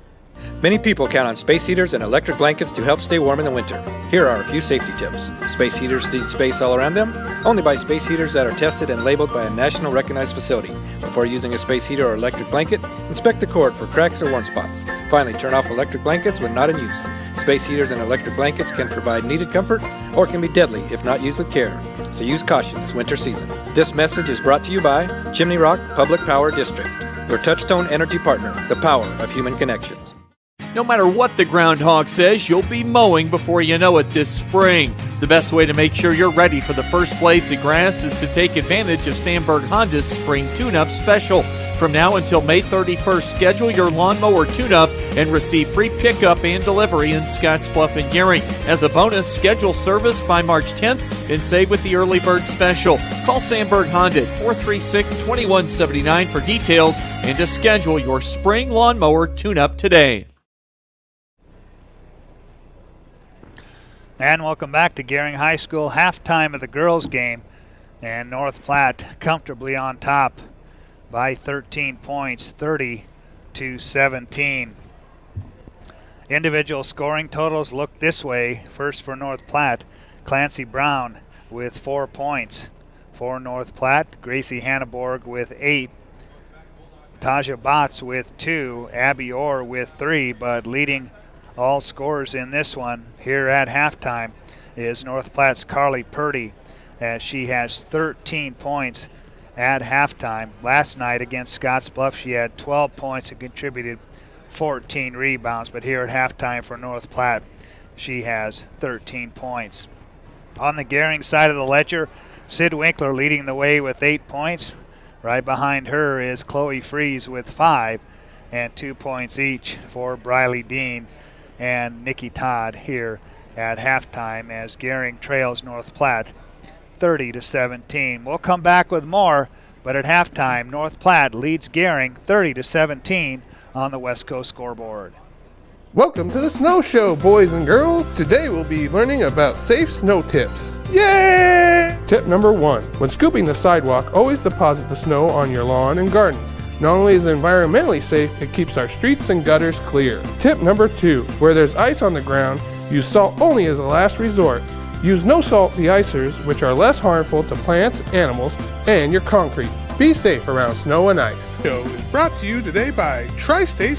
Many people count on space heaters and electric blankets to help stay warm in the winter. Here are a few safety tips. Space heaters need space all around them. Only buy space heaters that are tested and labeled by a national recognized facility. Before using a space heater or electric blanket, inspect the cord for cracks or warm spots. Finally, turn off electric blankets when not in use. Space heaters and electric blankets can provide needed comfort or can be deadly if not used with care. So use caution this winter season. This message is brought to you by Chimney Rock Public Power District, your touchstone energy partner, the power of human connections.
No matter what the groundhog says, you'll be mowing before you know it this spring. The best way to make sure you're ready for the first blades of grass is to take advantage of Sandberg Honda's Spring Tune-Up Special. From now until May 31st, schedule your lawnmower tune-up and receive free pickup and delivery in Scottsbluff and Gering. As a bonus, schedule service by March 10th and save with the Early Bird Special. Call Sandberg Honda at 436-2179 for details and to schedule your spring lawnmower tune-up today.
And welcome back to Gering High School, halftime of the girls' game. And North Platte comfortably on top by 13 points, 30-17. Individual scoring totals look this way. First for North Platte, Clancy Brown with 4 points. For North Platte, Gracie Hanneborg with 8. Taja Botts with 2. Abby Orr with 3, but leading All scorers in this one here at halftime is North Platte's Carly Purdy, as she has 13 points at halftime. Last night against Scotts Bluff, she had 12 points and contributed 14 rebounds, but here at halftime for North Platte, she has 13 points. On the Gering side of the ledger, Sid Winkler leading the way with 8 points. Right behind her is Chloe Fries with 5, and 2 points each for Briley Dean and Nikki Todd here at halftime, as Gering trails North Platte 30-17. We'll come back with more, but at halftime, North Platte leads Gering 30-17 on the West Coast scoreboard.
Welcome to the Snow Show, boys and girls. Today we'll be learning about safe snow tips. Yay! Tip number 1. When scooping the sidewalk, always deposit the snow on your lawn and gardens. Not only is it environmentally safe, it keeps our streets and gutters clear. Tip number 2. Where there's ice on the ground, use salt only as a last resort. Use no-salt de-icers, which are less harmful to plants, animals, and your concrete. Be safe around snow and ice. Show is brought to you today by Tri-State.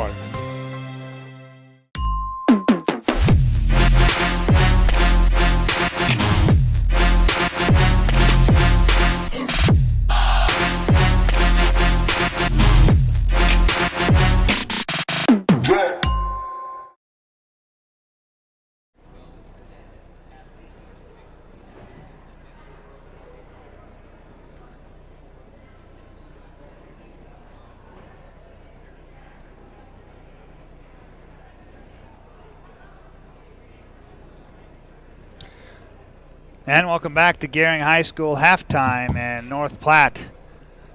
And welcome back to Gering High School halftime, and North Platte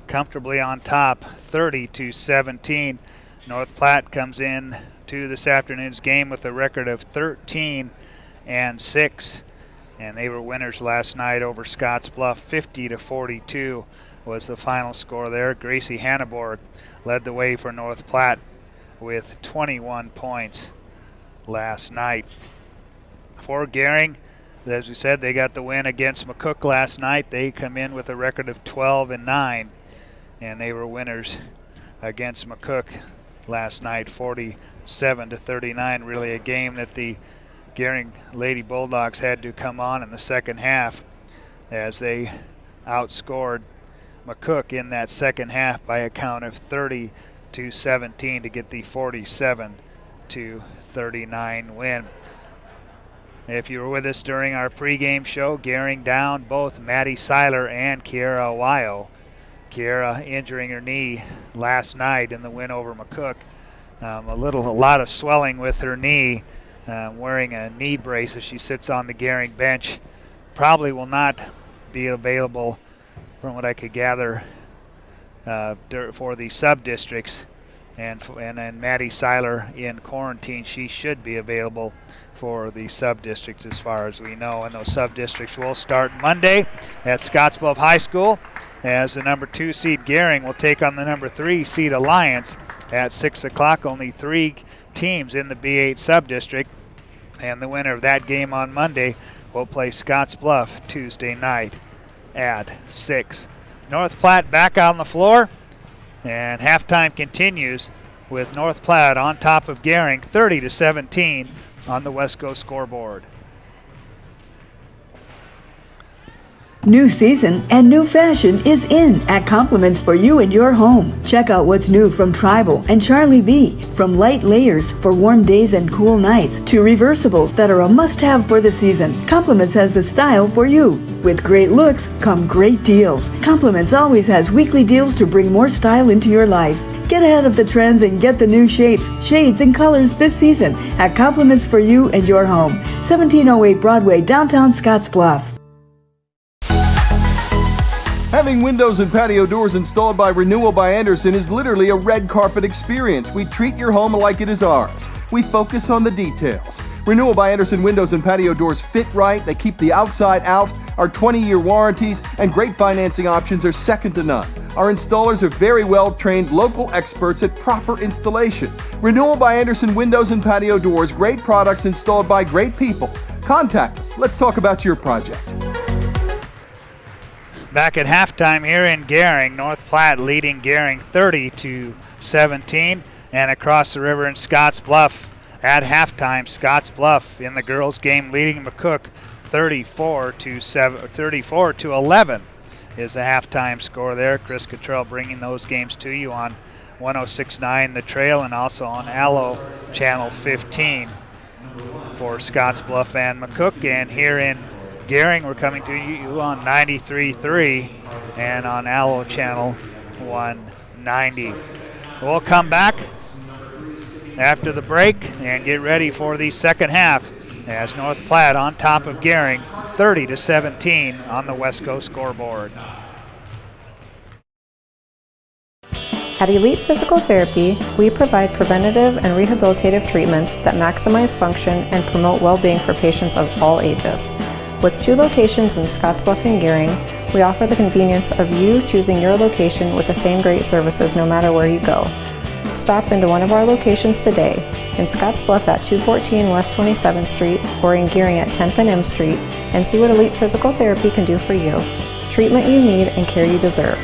comfortably on top, 30-17. North Platte comes in to this afternoon's game with a record of 13-6, and they were winners last night over Scotts Bluff. 50-42 was the final score there. Gracie Hanneborg led the way for North Platte with 21 points last night. For Gering, as we said, they got the win against McCook last night. They come in with a record of 12-9, and they were winners against McCook last night, 47-39. Really a game that the Gering Lady Bulldogs had to come on in the second half, as they outscored McCook in that second half by a count of 30-17 to get the 47-39 win. If you were with us during our pregame show, Gering down both Maddie Seiler and Kiara Awayo. Kiara injuring her knee last night in the win over McCook. A lot of swelling with her knee, wearing a knee brace as she sits on the Gering bench. Probably will not be available, from what I could gather, for the sub-districts. And then Maddie Seiler in quarantine. She should be available for the sub-districts as far as we know. And those sub-districts will start Monday at Scottsbluff High School, as the number 2 seed Gering will take on the number 3 seed Alliance at 6 o'clock. Only 3 teams in the B8 sub-district, and the winner of that game on Monday will play Scottsbluff Tuesday night at 6. North Platte back on the floor, and halftime continues with North Platte on top of Gering 30-17 on the West Coast scoreboard.
New season and new fashion is in at Compliments for you and your home. Check out what's new from Tribal and Charlie B. From light layers for warm days and cool nights to reversibles that are a must-have for the season, Compliments has the style for you. With great looks come great deals. Compliments always has weekly deals to bring more style into your life. Get ahead of the trends and get the new shapes, shades, and colors this season at Compliments for you and your home. 1708 Broadway, downtown Scottsbluff.
Having windows and patio doors installed by Renewal by Andersen is literally a red carpet experience. We treat your home like it is ours. We focus on the details. Renewal by Andersen windows and patio doors fit right, they keep the outside out, our 20-year warranties and great financing options are second to none. Our installers are very well-trained local experts at proper installation. Renewal by Andersen windows and patio doors, great products installed by great people. Contact us. Let's talk about your project.
Back at halftime here in Gering, North Platte leading Gering 30-17, and across the river in Scottsbluff At halftime, Scotts Bluff in the girls' game leading McCook 34-11 is the halftime score there. Chris Cottrell bringing those games to you on 106.9 The Trail and also on Allo Channel 15 for Scotts Bluff and McCook. And here in Gering, we're coming to you on 93.3 and on Allo Channel 190. We'll come back after the break and get ready for the second half as North Platte on top of Gering 30-17 on the Wesco scoreboard.
At Elite Physical Therapy, we provide preventative and rehabilitative treatments that maximize function and promote well-being for patients of all ages. With 2 locations in Scottsbluff and Gering, we offer the convenience of you choosing your location with the same great services no matter where you go. Stop into one of our locations today, in Scottsbluff at 214 West 27th Street or in Gering at 10th and M Street, and see what Elite Physical Therapy can do for you. Treatment you need and care you deserve.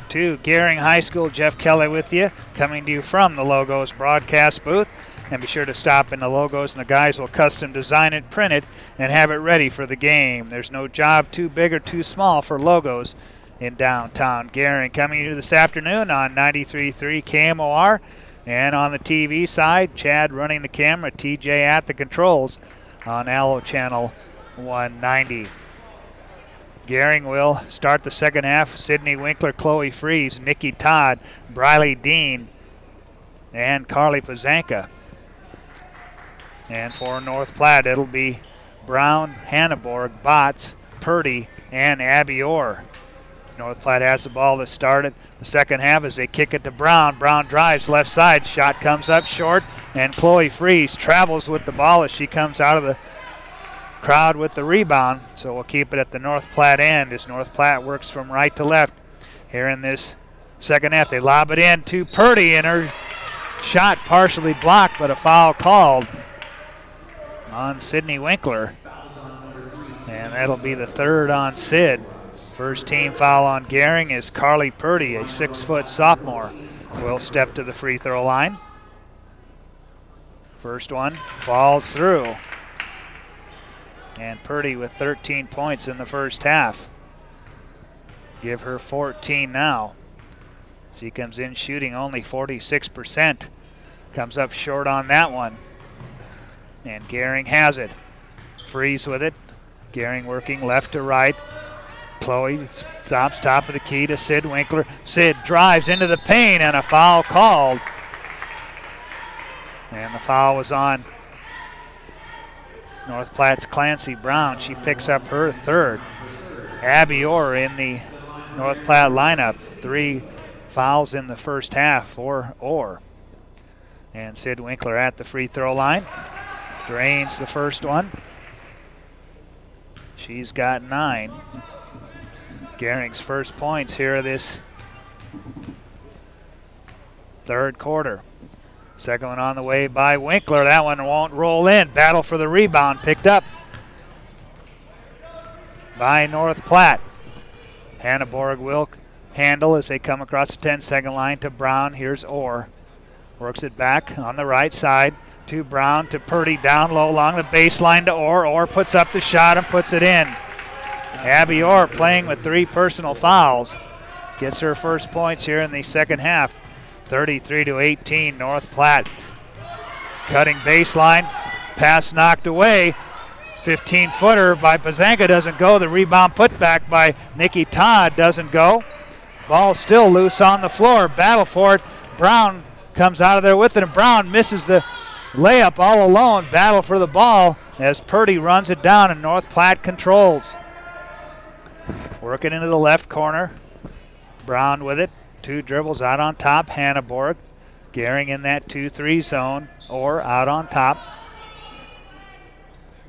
To Gering High School, Jeff Kelly with you, coming to you from the Logos broadcast booth. And be sure to stop in the Logos, and the guys will custom design it, print it, and have it ready for the game. There's no job too big or too small for Logos in downtown Gering. Coming to you this afternoon on 93.3 KMOR. And on the TV side, Chad running the camera, TJ at the controls on Allo Channel 190. Gering will start the second half. Sydney Winkler, Chloe Fries, Nikki Todd, Briley Dean, and Carly Pazanka. And for North Platte, it'll be Brown, Hanneborg, Botts, Purdy, and Abby Orr. North Platte has the ball to start it. The second half as they kick it to Brown. Brown drives left side. Shot comes up short, and Chloe Fries travels with the ball as she comes out of the crowd with the rebound. So we'll keep it at the North Platte end as North Platte works from right to left here in this second half. They lob it in to Purdy, and her shot partially blocked, but a foul called on Sydney Winkler. And that'll be the third on Sid. First team foul on Gering is Carly Purdy, a 6-foot sophomore, will step to the free throw line. First one falls through. And Purdy with 13 points in the first half. Give her 14 now. She comes in shooting only 46%. Comes up short on that one. And Gering has it. Freeze with it. Gering working left to right. Chloe stops top of the key to Sid Winkler. Sid drives into the paint and a foul called. And the foul was on North Platte's Clancy Brown. She picks up her third. Abby Orr in the North Platte lineup. 3 fouls in the first half for Orr. And Sid Winkler at the free throw line. Drains the first one. She's got 9. Gering's first points here this third quarter. Second one on the way by Winkler. That one won't roll in. Battle for the rebound picked up by North Platte. Hanneborg will handle as they come across the 10-second line to Brown. Here's Orr. Works it back on the right side to Brown, to Purdy, down low along the baseline to Orr. Orr puts up the shot and puts it in. Abby Orr playing with 3 personal fouls. Gets her first points here in the second half. 33-18, North Platte. Cutting baseline, pass knocked away. 15-footer by Pazanka doesn't go. The rebound put back by Nikki Todd doesn't go. Ball still loose on the floor. Battle for it. Brown comes out of there with it, and Brown misses the layup all alone. Battle for the ball as Purdy runs it down, and North Platte controls. Working into the left corner. Brown with it. 2 dribbles out on top, Hanneborg. Gering in that 2-3 zone, or out on top.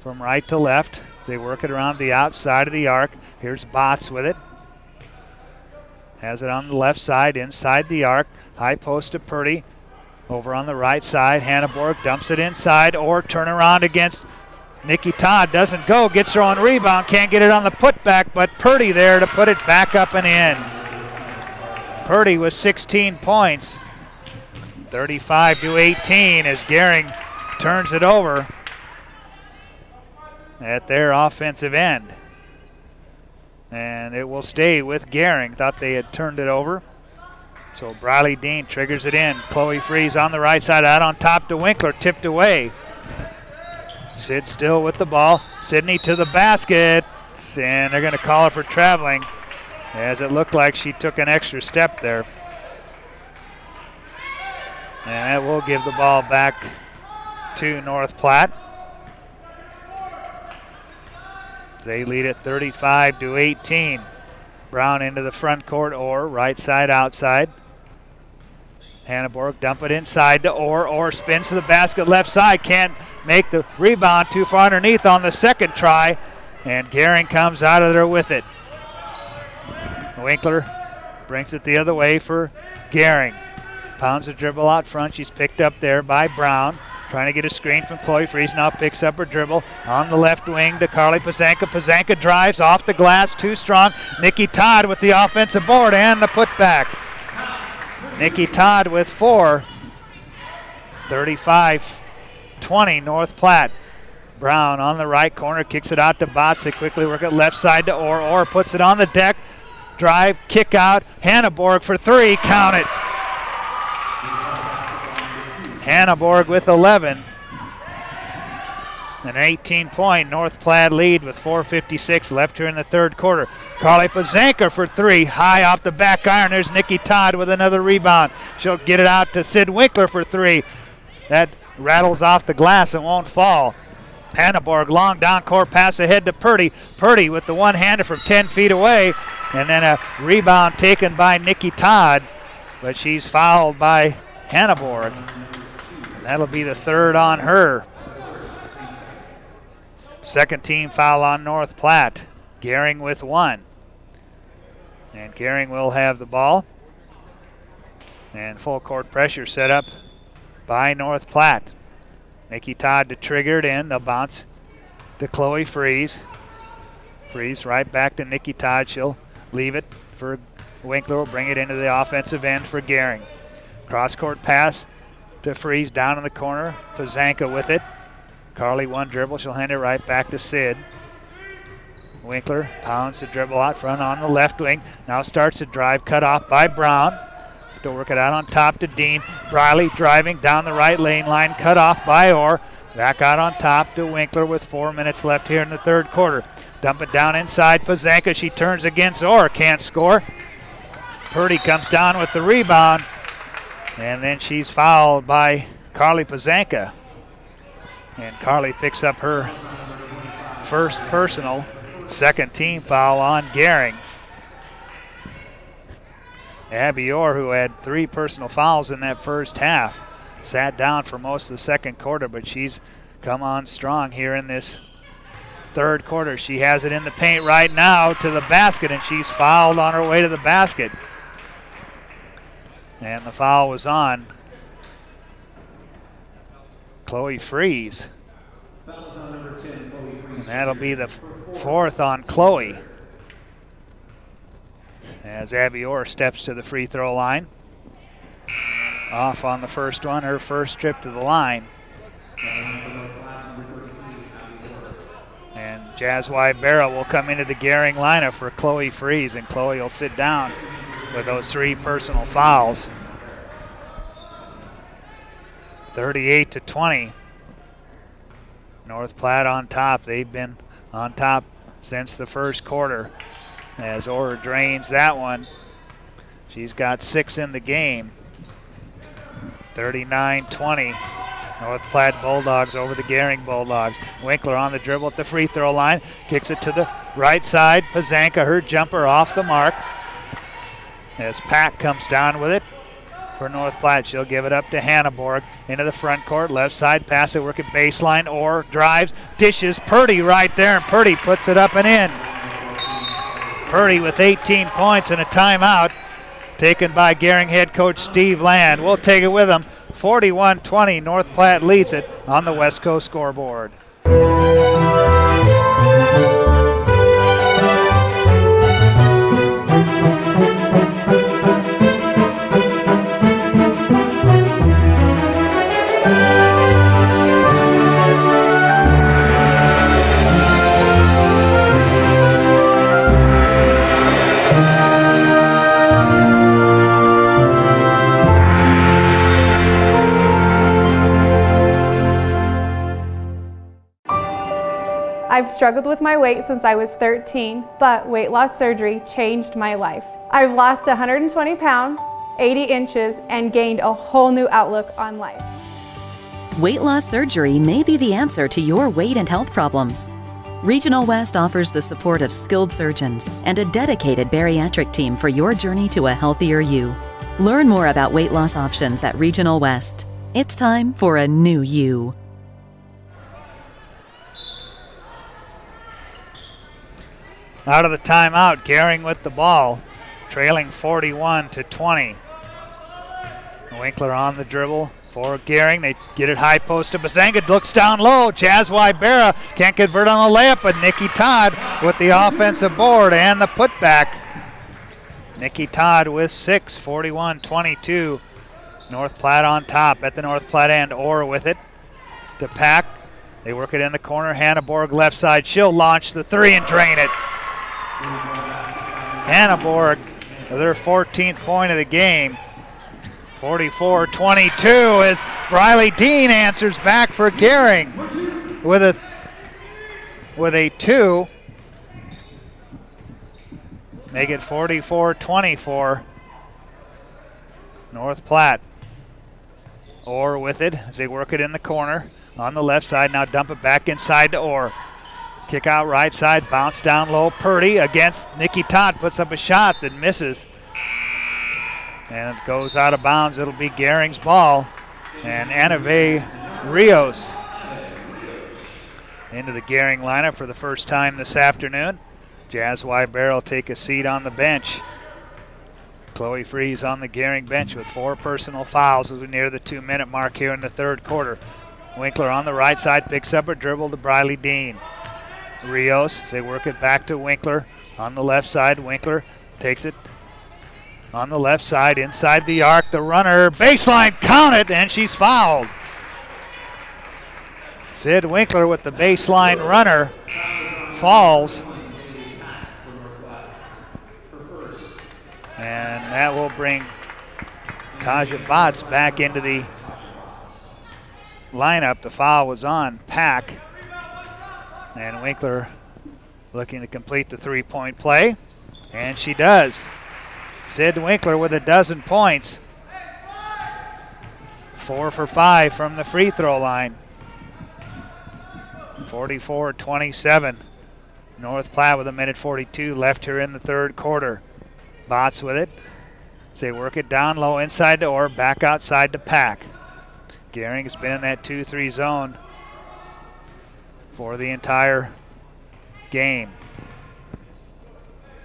From right to left, they work it around the outside of the arc. Here's Botts with it. Has it on the left side, inside the arc. High post to Purdy. Over on the right side, Hanneborg dumps it inside, or turn around against Nikki Todd. Doesn't go, gets her on rebound, can't get it on the putback, but Purdy there to put it back up and in. Purdy with 16 points. 35-18 as Gering turns it over at their offensive end. And it will stay with Gering. Thought they had turned it over. So Briley Dean triggers it in. Chloe Freeze on the right side, out on top to Winkler, tipped away. Sid still with the ball. Sydney to the basket, and they're going to call her for traveling, as it looked like she took an extra step there. And that will give the ball back to North Platte. They lead it 35-18. Brown into the front court, Orr, right side, outside. Hanneborg dump it inside to Orr. Orr spins to the basket, left side, can't make the rebound, too far underneath on the second try, and Gering comes out of there with it. Winkler brings it the other way for Gering. Pounds a dribble out front. She's picked up there by Brown. Trying to get a screen from Chloe Freeze. Now picks up her dribble on the left wing to Carly Pazanka. Pazanka drives off the glass, too strong. Nikki Todd with the offensive board and the putback. Nikki Todd with 4. 35-20 North Platte. Brown on the right corner, kicks it out to Botts. They quickly work it left side to Orr. Orr puts it on the deck. Drive, kick out. Hanneborg for 3. Count it. Hanneborg with 11. An 18-point North Platte lead with 4:56 left here in the third quarter. Carly Pazanka for 3. High off the back iron. There's Nikki Todd with another rebound. She'll get it out to Sid Winkler for 3. That rattles off the glass and won't fall. Hanneborg, long down court pass ahead to Purdy. Purdy with the one-hander from 10 feet away. And then a rebound taken by Nikki Todd. But she's fouled by Hanneborg. That'll be the third on her. Second team foul on North Platte. Gering with 1. And Gering will have the ball. And full court pressure set up by North Platte. Nikki Todd to trigger it in. They'll bounce to Chloe Freeze. Freeze right back to Nikki Todd. She'll leave it for Winkler. Will bring it into the offensive end for Gering. Cross court pass to Freeze down in the corner. Pazanka with it. Carly one dribble. She'll hand it right back to Sid. Winkler pounds the dribble out front on the left wing. Now starts to drive, cut off by Brown. To work it out on top to Dean. Briley driving down the right lane line, cut off by Orr. Back out on top to Winkler with 4 minutes left here in the third quarter. Dump it down inside Pazanka. She turns against Orr, can't score. Purdy comes down with the rebound. And then she's fouled by Carly Pazanka. And Carly picks up her first personal. Second team foul on Gering. Abby Orr, who had 3 personal fouls in that first half, sat down for most of the second quarter, but she's come on strong here in this third quarter. She has it in the paint right now to the basket, and she's fouled on her way to the basket. And the foul was Chloe Freeze. And that'll be the 4th on Chloe. As Abby Orr steps to the free throw line. Off on the first one, her first trip to the line. And Jazwy Barrow will come into the Gering lineup for Chloe Freeze, and Chloe will sit down with those 3 personal fouls. 38-20. North Platte on top. They've been on top since the first quarter. As Orr drains that one. She's got 6 in the game. 39-20. North Platte Bulldogs over the Gering Bulldogs. Winkler on the dribble at the free throw line. Kicks it to the right side. Pazanka, her jumper off the mark. as Pack comes down with it for North Platte. She'll give it up to Hanneborg into the front court. Left side pass, they work at baseline. Orr drives, dishes. Purdy right there, and Purdy puts it up and in. Purdy with 18 points and a timeout taken by Gering head coach Steve Land. We'll take it with him. 41-20, North Platte leads it on the West Coast scoreboard.
I've struggled with my weight since I was 13, but weight loss surgery changed my life. I've lost 120 pounds, 80 inches, and gained a whole new outlook on life.
Weight loss surgery may be the answer to your weight and health problems. Regional West offers the support of skilled surgeons and a dedicated bariatric team for your journey to a healthier you. Learn more about weight loss options at Regional West. It's time for a new you.
Out of the timeout, Gering with the ball, trailing 41-20. Winkler on the dribble for Gering. They get it high post to Bazanga, looks down low. Jazz Wybera can't convert on the layup, but Nikki Todd with the offensive board and the putback. Nikki Todd with 6, 41-22. North Platte on top at the North Platte end. Orr with it to Pack. They work it in the corner. Hanneborg left side. She'll launch the three and drain it. Hanneborg with her 14th point of the game. 44-22 as Briley Dean answers back for Gering with a 2. Make it 44-24. North Platte. Orr with it as they work it in the corner on the left side. Now dump it back inside to Orr. Kick out right side, bounce down low. Purdy against Nikki Todd, puts up a shot that misses. And it goes out of bounds. It'll be Gering's ball. And Anave Rios into the Gering lineup for the first time this afternoon. Jazz Wybera will take a seat on the bench. Chloe Freeze on the Gering bench with 4 personal fouls as we near the 2-minute mark here in the third quarter. Winkler on the right side picks up a dribble to Briley Dean. Rios, they work it back to Winkler on the left side. Winkler takes it on the left side inside the arc. The runner, baseline, count it, and she's fouled. Sid Winkler with the baseline runner falls. And that will bring Taja Botts back into the lineup. The foul was on Pack. And Winkler looking to complete the 3-point play. And she does. Sid Winkler with a dozen points. 4 for 5 from the free throw line. 44-27. North Platte with 1:42 left here in the third quarter. Botts with it. They work it down low inside to Orr, back outside to Pack. Gering has been in that 2-3 zone for the entire game.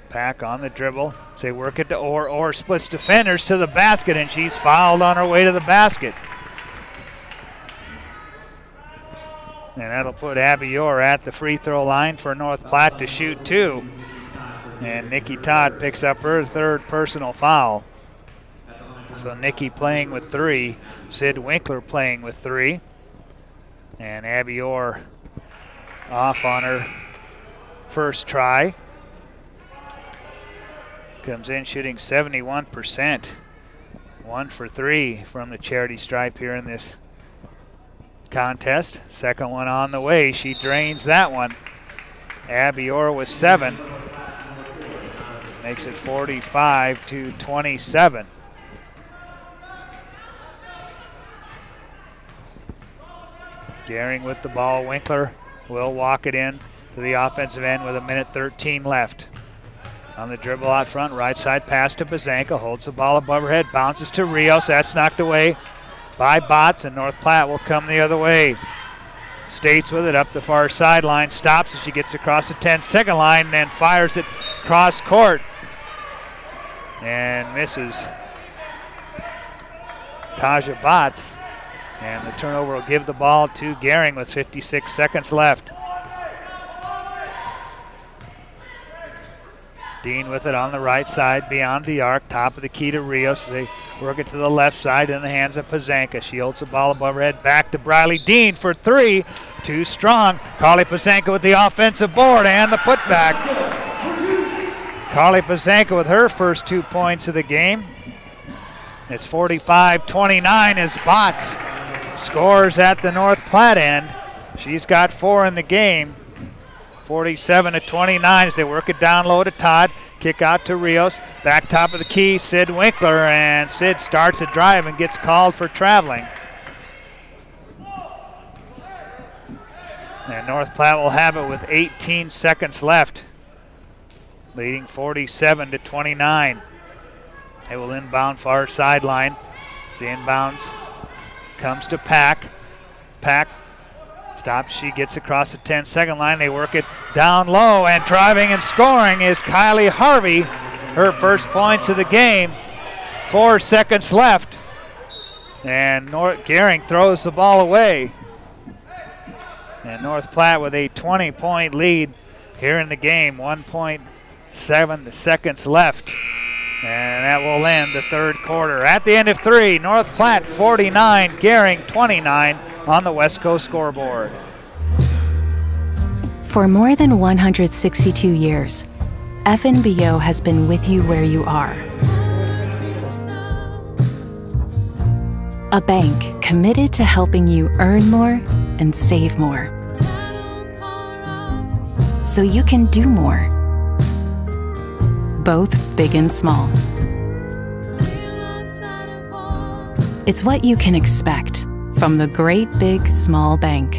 Pack on the dribble. They work it to Orr. Orr splits defenders to the basket, and she's fouled on her way to the basket. And that'll put Abby Orr at the free throw line for North Platte to shoot 2. And Nikki Todd picks up her third personal foul. So Nikki playing with 3. Sid Winkler playing with 3. And Abby Orr off on her first try. Comes in shooting 71%. 1 for 3 from the charity stripe here in this contest. Second one on the way. She drains that one. Abby Orr with 7. Makes it 45-27. Gering with the ball. Winkler will walk it in to the offensive end with 1:13 left. On the dribble out front, right side pass to Pazanka, holds the ball above her head, bounces to Rios. That's knocked away by Botts, and North Platte will come the other way. States with it up the far sideline, stops as she gets across the 10-second line, and then fires it cross court and misses Taja Botts. And the turnover will give the ball to Gering with 56 seconds left. Dean with it on the right side, beyond the arc, top of the key to Rios. They work it to the left side in the hands of Pazanka. She holds the ball above her head, back to Briley Dean for three. Too strong. Carly Pazanka with the offensive board and the putback. Carly Pazanka with her first 2 points of the game. It's 45-29 as Botts scores at the North Platte end. She's got 4 in the game. 47-29 as they work it down low to Todd. Kick out to Rios. Back top of the key, Sid Winkler, and Sid starts a drive and gets called for traveling. And North Platte will have it with 18 seconds left, leading 47-29. They will inbound far sideline. The inbounds comes to Pack. Pack stops, she gets across the 10-second line. They work it down low, and driving and scoring is Kylie Harvey. Her first points of the game. 4 seconds left. And Gering throws the ball away. And North Platte with a 20-point lead here in the game. 1.7 seconds left. And that will end the third quarter. At the end of 3, North Platte 49, Gering 29 on the West Coast scoreboard.
For more than 162 years, FNBO has been with you where you are. A bank committed to helping you earn more and save more, so you can do more, both big and small. It's what you can expect from the great big small bank.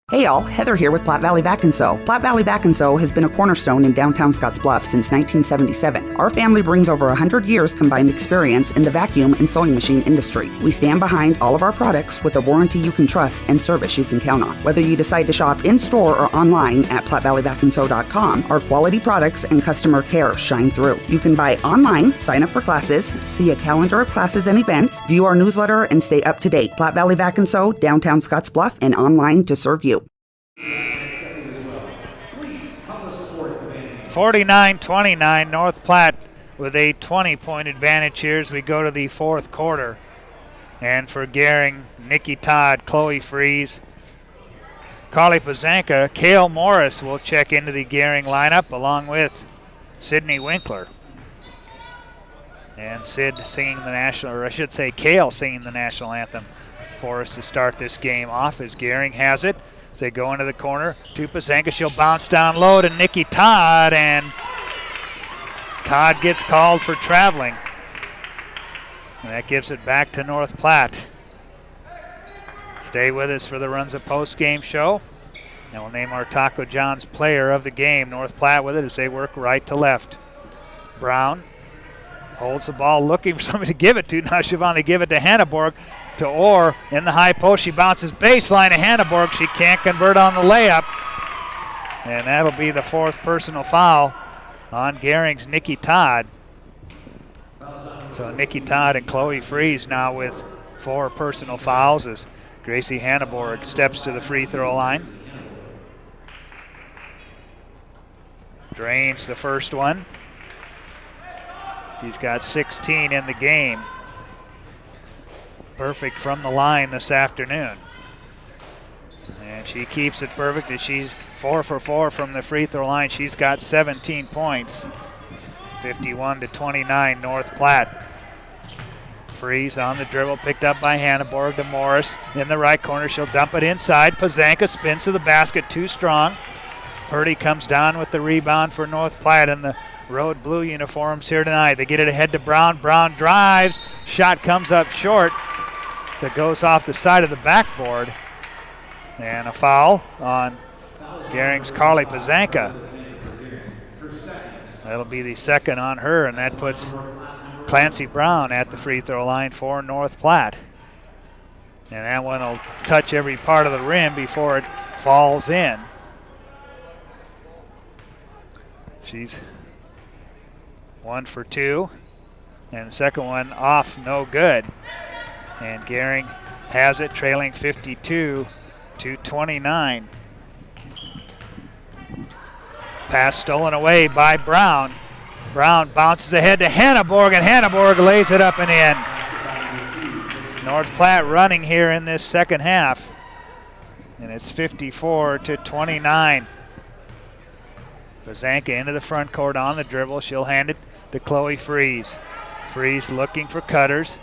Hey y'all, Heather here with Platte Valley Back & Sew. Platte Valley Back & Sew has been a cornerstone in downtown Scottsbluff since 1977. Our family brings over 100 years combined experience in the vacuum and sewing machine industry. We stand behind all of our products with a warranty you can trust and service you can count on. Whether you decide to shop in-store or online at PlatteValleyBackandSew.com, our quality products and customer care shine through. You can buy online, sign up for classes, see a calendar of classes and events, view our newsletter, and stay up to date. Platte Valley Back & Sew, downtown Scottsbluff, and online to serve you.
49-29, North Platte with a 20-point advantage here as we go to the fourth quarter. And for Gering, Nikki Todd, Chloe Freeze, Carly Pazanka, Kale Morris will check into the Gering lineup along with Sydney Winkler. And Sid singing the national, or I should say Kale singing the national anthem for us to start this game off as Gering has it. They go into the corner to Pazanka. She'll bounce down low to Nikki Todd, and Todd gets called for traveling. And that gives it back to North Platte. Stay with us for the Runza post-game show. And we'll name our Taco John's player of the game. North Platte with it as they work right to left. Brown holds the ball looking for somebody to give it to. Now Siobhan, they give it to Hanneborg. To Orr in the high post. She bounces baseline to Hanneborg. She can't convert on the layup. And that'll be the fourth personal foul on Gering's Nikki Todd. So Nikki Todd and Chloe Freeze now with 4 personal fouls as Gracie Hanneborg steps to the free throw line. Drains the first one. He's got 16 in the game. Perfect from the line this afternoon. And she keeps it perfect as she's 4 for 4 from the free throw line. She's got 17 points. 51-29 North Platte. Freeze on the dribble, picked up by Hanneborg to Morris. In the right corner, she'll dump it inside. Pazanka spins to the basket, too strong. Purdy comes down with the rebound for North Platte in the road blue uniforms here tonight. They get it ahead to Brown. Brown drives. Shot comes up short. So it goes off the side of the backboard. And a foul on Gering's Carly Pazanka. That'll be the second on her, and that puts Clancy Brown at the free throw line for North Platte. And that one will touch every part of the rim before it falls in. She's 1 for 2, and the second one off, no good. And Gering has it, trailing 52-29. Pass stolen away by Brown. Brown bounces ahead to Hanneborg, and Hanneborg lays it up and in. North Platte running here in this second half, and it's 54-29. Bozanka into the front court on the dribble. She'll hand it to Chloe Freeze. Freeze looking for cutters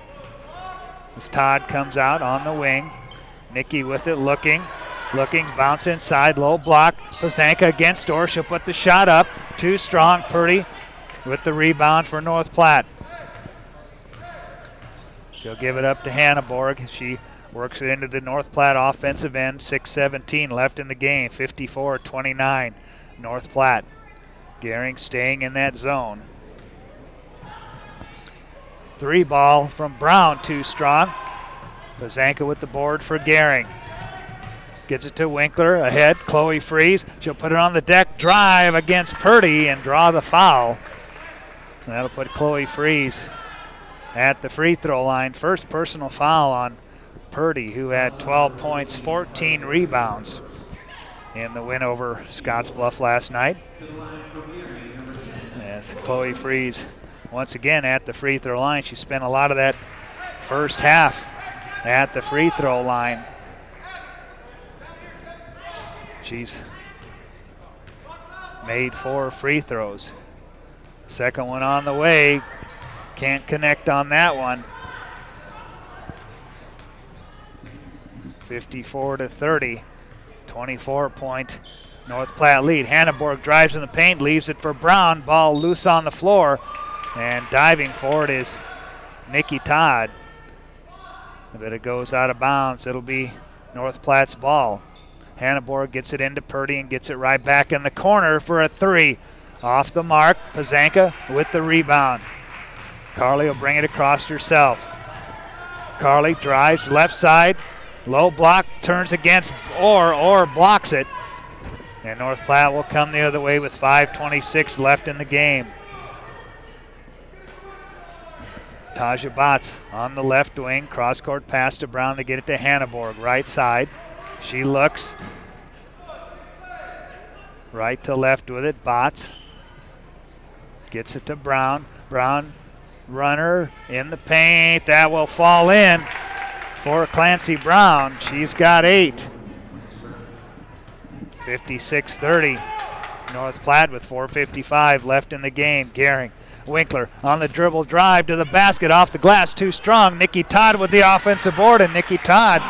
as Todd comes out on the wing. Nikki with it, looking, bounce inside, low block. Bozanka against door. She'll put the shot up. Too strong. Purdy with the rebound for North Platte. She'll give it up to Hanneborg. She works it into the North Platte offensive end. 6:17 left in the game. 54-29 North Platte. Gering staying in that zone. 3 ball from Brown, too strong. Bozanka with the board for Gering. Gets it to Winkler, ahead, Chloe Freeze. She'll put it on the deck, drive against Purdy and draw the foul. And that'll put Chloe Freeze at the free throw line. First personal foul on Purdy, who had 12 points, 14 rebounds in the win over Scottsbluff last night. As Chloe Freeze once again at the free throw line. She spent a lot of that first half at the free throw line. She's made 4 free throws. Second one on the way. Can't connect on that one. 54-30. 24-point North Platte lead. Hanneborg drives in the paint, leaves it for Brown. Ball loose on the floor. And diving for it is Nikki Todd. But it goes out of bounds. It'll be North Platte's ball. Hanneborg gets it into Purdy and gets it right back in the corner for a 3. Off the mark, Bozanka with the rebound. Carly will bring it across herself. Carly drives left side, low block, turns against Orr blocks it. And North Platte will come the other way with 5:26 left in the game. Taja Botts on the left wing, cross-court pass to Brown to get it to Hanneborg, right side. She looks right to left with it. Botts gets it to Brown. Brown, runner in the paint. That will fall in for Clancy Brown. She's got 8. 56-30. North Platte with 4:55 left in the game. Gering, Winkler on the dribble drive to the basket, off the glass, too strong. Nikki Todd with the offensive board, and Nikki Todd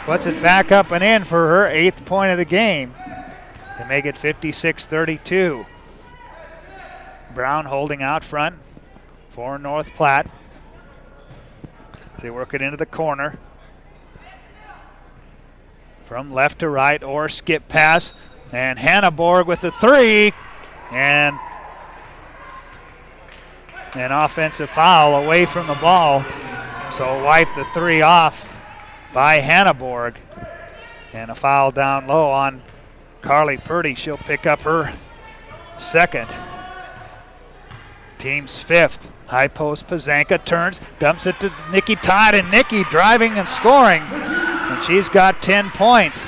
puts it back up and in for her 8th point of the game to make it 56-32. Brown holding out front for North Platte. They work it into the corner. From left to right, or skip pass, and Hanneborg with the 3, and an offensive foul away from the ball. So wipe the 3 off by Hanneborg, and a foul down low on Carly Purdy. She'll pick up her 2nd. Team's 5th. High post, Bozanka turns, dumps it to Nikki Todd, and Nikki driving and scoring, and she's got 10 points.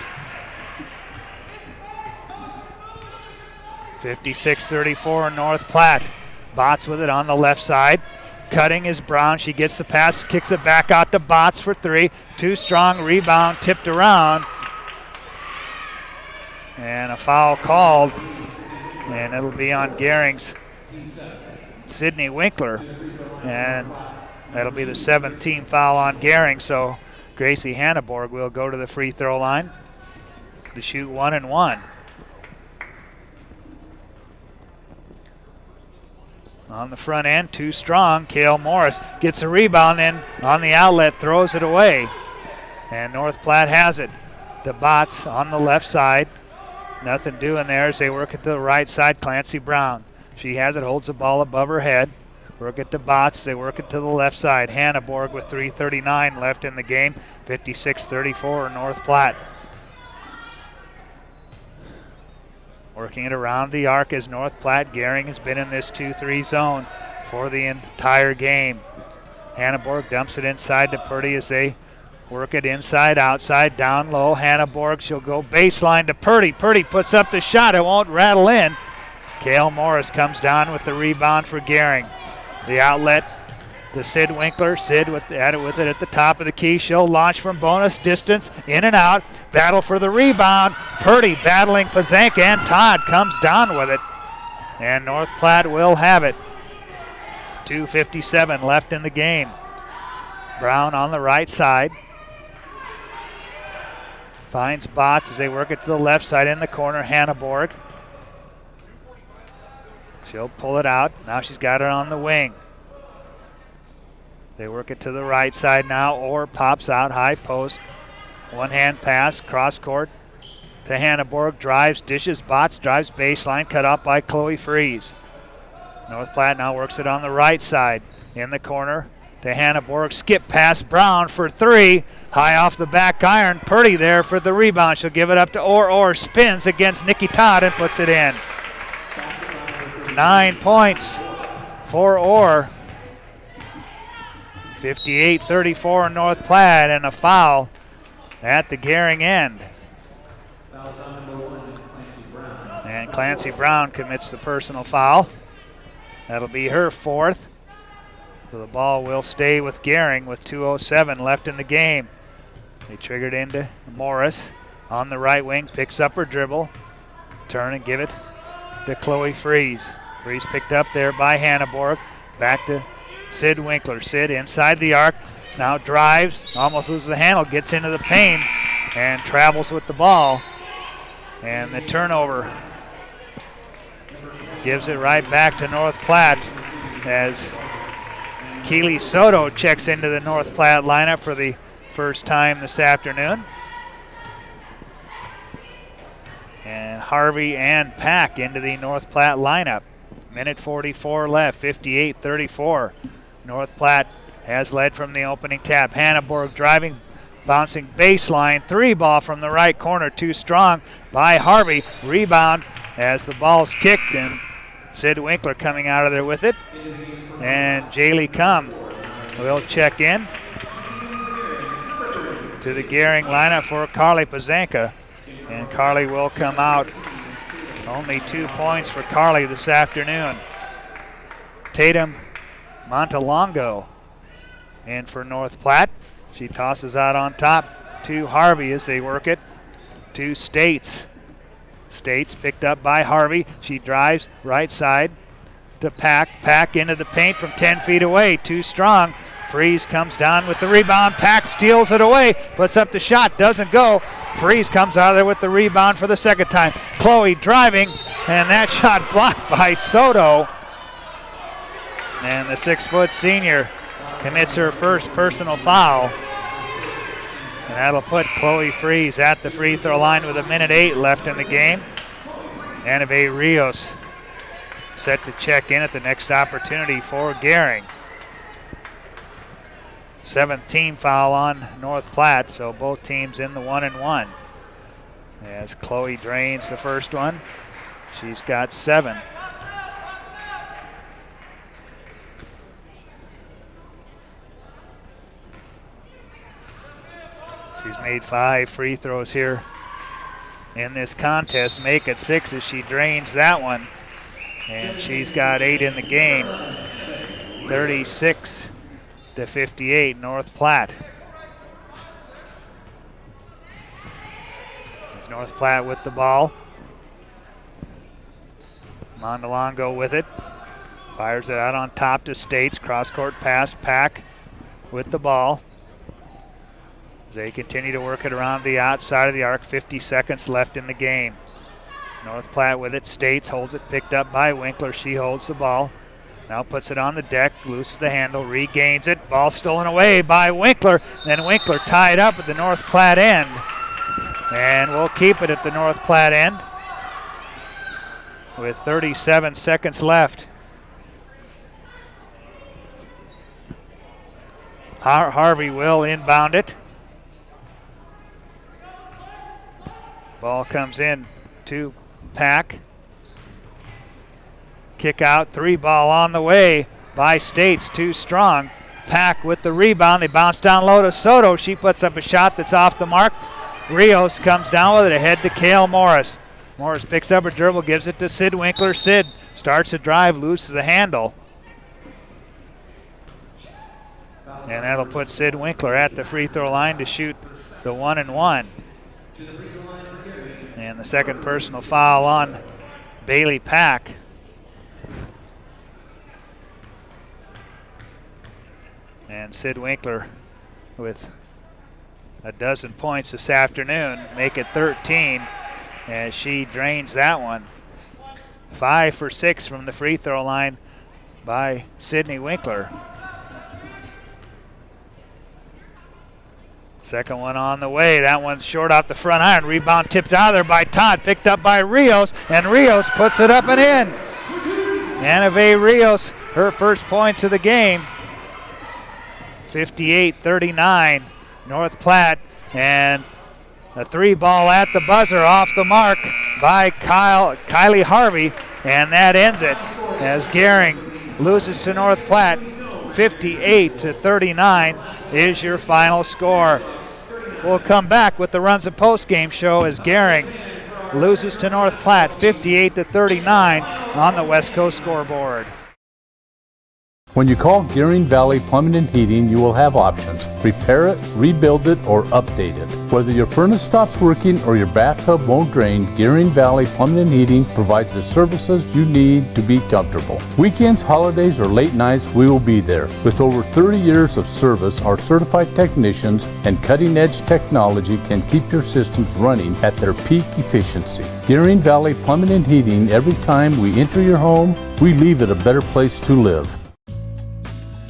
56-34 North Platte. Botts with it on the left side. Cutting is Brown. She gets the pass, kicks it back out to Botts for 3. Too strong, rebound, tipped around. And a foul called. And it'll be on Gering's Sydney Winkler. And that'll be the 17th foul on Gering. So Gracie Hanneborg will go to the free throw line to shoot 1 and 1. On the front end, too strong. Kale Morris gets a rebound, and on the outlet throws it away. And North Platte has it. The Botts on the left side. Nothing doing there as they work at the right side. Clancy Brown She has it, holds the ball above her head. Work it to Botts. They work it to the left side. Hanneborg with 3:39 left in the game. 56-34 North Platte. Working it around the arc is North Platte. Gering has been in this 2-3 zone for the entire game. Hanneborg dumps it inside to Purdy as they work it inside, outside, down low. Hanneborg, she'll go baseline to Purdy. Purdy puts up the shot. It won't rattle in. Kale Morris comes down with the rebound for Gering. The outlet to Sid Winkler. Sid with it at the top of the key. She'll launch from bonus distance, in and out. Battle for the rebound. Purdy battling Pazanka, and Todd comes down with it. And North Platte will have it. 2:57 left in the game. Brown on the right side. Finds Botts as they work it to the left side in the corner. Hanneborg. She'll pull it out. Now she's got it on the wing. They work it to the right side now. Orr pops out, high post. One-hand pass, cross court to Hanneborg. Drives, dishes, Botts, drives baseline, cut off by Chloe Fries. North Platte now works it on the right side. In the corner to Hanneborg. Skip pass, Brown for three. High off the back iron. Purdy there for the rebound. She'll give it up to Orr. Orr spins against Nikki Todd and puts it in. 9 points for Orr. 58-34 North Platte, and a foul at the Gering end. And Clancy Brown commits the personal foul. That'll be her fourth. So the ball will stay with Gering with 2:07 left in the game. They triggered into Morris on the right wing, picks up her dribble. Turn and give it to Chloe Fries. Fries picked up there by Hanneborg. Back to Sid Winkler. Sid inside the arc. Now drives, almost loses the handle, gets into the paint and travels with the ball. And the turnover gives it right back to North Platte as Keely Soto checks into the North Platte lineup for the first time this afternoon. And Harvey and Pack into the North Platte lineup. Minute 44 left, 58-34. North Platte has led from the opening tap. Hanneborg driving, bouncing baseline. Three ball from the right corner, too strong by Harvey. Rebound as the ball's kicked, and Sid Winkler coming out of there with it. And Jaylee Cum will check in to the Gering lineup for Carly Pazanka. And Carly will come out. Only 2 points for Carly this afternoon. Tatum Montalongo in for North Platte. She tosses out on top to Harvey as they work it to States. States picked up by Harvey. She drives right side to Pack. Pack into the paint from 10 feet away. Too strong. Fries comes down with the rebound. Pack steals it away. Puts up the shot. Doesn't go. Fries comes out of there with the rebound for the second time. Chloe driving, and that shot blocked by Soto. And the 6-foot senior commits her first personal foul. And that'll put Chloe Fries at the free throw line with 1:08 left in the game. Anave Rios set to check in at the next opportunity for Gering. 7th team foul on North Platte, so both teams in the 1-1. As Chloe drains the first one, she's got 7. She's made 5 free throws here in this contest, make it 6 as she drains that one. And she's got 8 in the game. 36-58 North Platte. It's North Platte with the ball. Montalongo with it. Fires it out on top to States. Cross-court pass. Pack with the ball. They continue to work it around the outside of the arc. 50 seconds left in the game. North Platte with it. States holds it, picked up by Winkler. She holds the ball. Now puts it on the deck, looses the handle, regains it. Ball stolen away by Winkler. Then Winkler tied up at the North Platte end. And we'll keep it at the North Platte end. with 37 seconds left. Harvey will inbound it. Ball comes in to Pack. Kick out, 3-ball on the way by States, too strong. Pack with the rebound. They bounce down low to Soto. She puts up a shot that's off the mark. Rios comes down with it ahead to Kale Morris. Morris picks up her dribble, gives it to Sid Winkler. Sid starts a drive, loses the handle. And that'll put Sid Winkler at the free throw line to shoot the 1-and-1. And the second personal foul on Bailey Pack. And Sid Winkler with a dozen points this afternoon, make it 13 as she drains that one. 5 for 6 from the free throw line by Sydney Winkler. Second one on the way. That one's short off the front iron. Rebound tipped out of there by Todd, picked up by Rios, and Rios puts it up and in. Anave Rios, her first points of the game. 58-39, North Platte, and a 3-ball at the buzzer off the mark by Kylie Harvey, and that ends it as Gering loses to North Platte. 58-39 is your final score. We'll come back with the Runs and Post Game show as Gering loses to North Platte 58-39 on the West Coast scoreboard.
When you call Gering Valley Plumbing and Heating, you will have options. Repair it, rebuild it, or update it. Whether your furnace stops working or your bathtub won't drain, Gering Valley Plumbing and Heating provides the services you need to be comfortable. Weekends, holidays, or late nights, we will be there. With over 30 years of service, our certified technicians and cutting-edge technology can keep your systems running at their peak efficiency. Gering Valley Plumbing and Heating, every time we enter your home, we leave it a better place to live.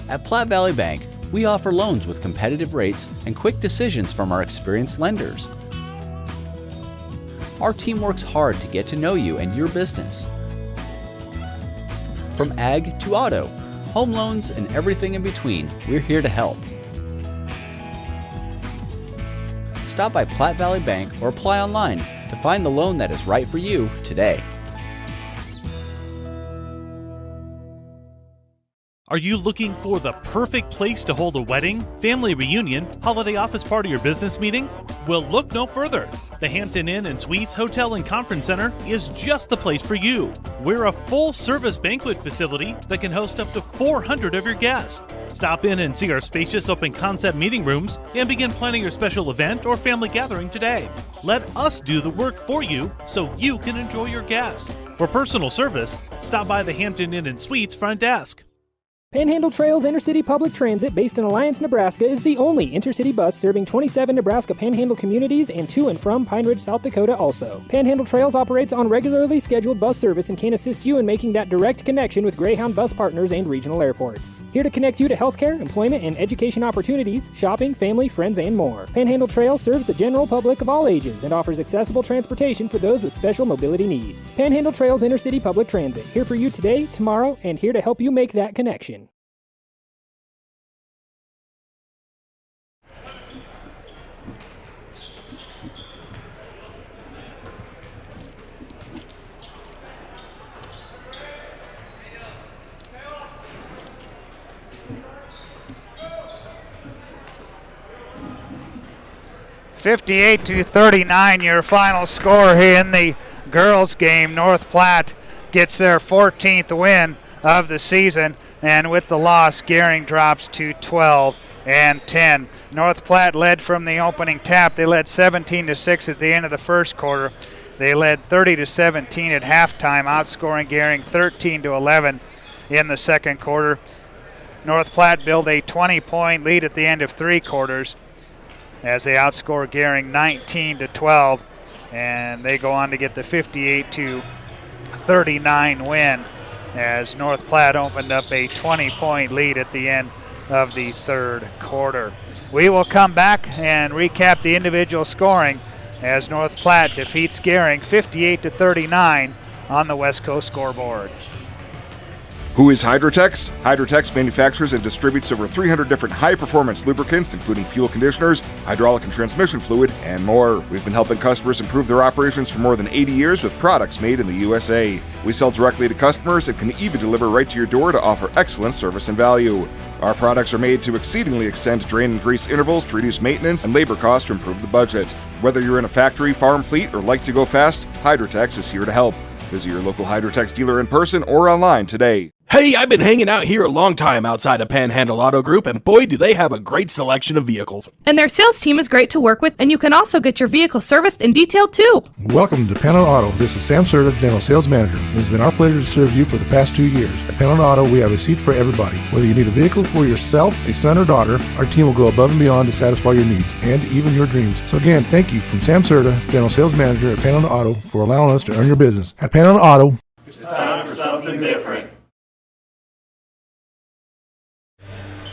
At Platte Valley Bank, we offer loans with competitive rates and quick decisions from our experienced lenders. Our team works hard to get to know you and your business. From ag to auto, home loans, and everything in between, we're here to help. Stop by Platte Valley Bank or apply online to find the loan that is right for you today.
Are you looking for the perfect place to hold a wedding, family reunion, holiday office party, or business meeting? Well, look no further. The Hampton Inn and Suites Hotel and Conference Center is just the place for you. We're a full-service banquet facility that can host up to 400 of your guests. Stop in and see our spacious open-concept meeting rooms and begin planning your special event or family gathering today. Let us do the work for you so you can enjoy your guests. For personal service, stop by the Hampton Inn and Suites front desk.
Panhandle Trails Intercity Public Transit, based in Alliance, Nebraska, is the only intercity bus serving 27 Nebraska Panhandle communities and to and from Pine Ridge, South Dakota also. Panhandle Trails operates on regularly scheduled bus service and can assist you in making that direct connection with Greyhound bus partners and regional airports. Here to connect you to healthcare, employment, and education opportunities, shopping, family, friends, and more. Panhandle Trails serves the general public of all ages and offers accessible transportation for those with special mobility needs. Panhandle Trails Intercity Public Transit, here for you today, tomorrow, and here to help you make that connection.
(58-39) your final score here in the girls game. North Platte gets their 14th win of the season, and with the loss, Gering drops to 12-10. North Platte led from the opening tap. They led 17-6 at the end of the first quarter. They led 30-17 at halftime, outscoring Gering 13-11 in the second quarter. North Platte built a 20-point lead at the end of 3 quarters as they outscore Gering 19-12, and they go on to get the 58-39 win as North Platte opened up a 20-point lead at the end of the third quarter. We will come back and recap the individual scoring as North Platte defeats Gering 58-39 on the West Coast scoreboard.
Who is Hydrotex? Hydrotex manufactures and distributes over 300 different high-performance lubricants, including fuel conditioners, hydraulic and transmission fluid, and more. We've been helping customers improve their operations for more than 80 years with products made in the USA. We sell directly to customers and can even deliver right to your door to offer excellent service and value. Our products are made to exceedingly extend drain and grease intervals to reduce maintenance and labor costs to improve the budget. Whether you're in a factory, farm fleet, or like to go fast, Hydrotex is here to help. Visit your local Hydrotex dealer in person or online today.
Hey, I've been hanging out here a long time outside of Panhandle Auto Group, and boy, do they have a great selection of vehicles.
And their sales team is great to work with, and you can also get your vehicle serviced and detailed too.
Welcome to Panhandle Auto. This is Sam Serta, General Sales Manager. It's been our pleasure to serve you for the past 2 years. At Panhandle Auto, we have a seat for everybody. Whether you need a vehicle for yourself, a son, or daughter, our team will go above and beyond to satisfy your needs and even your dreams. So again, thank you from Sam Serta, General Sales Manager at Panhandle Auto, for allowing us to earn your business. At Panhandle Auto,
it's time for something different.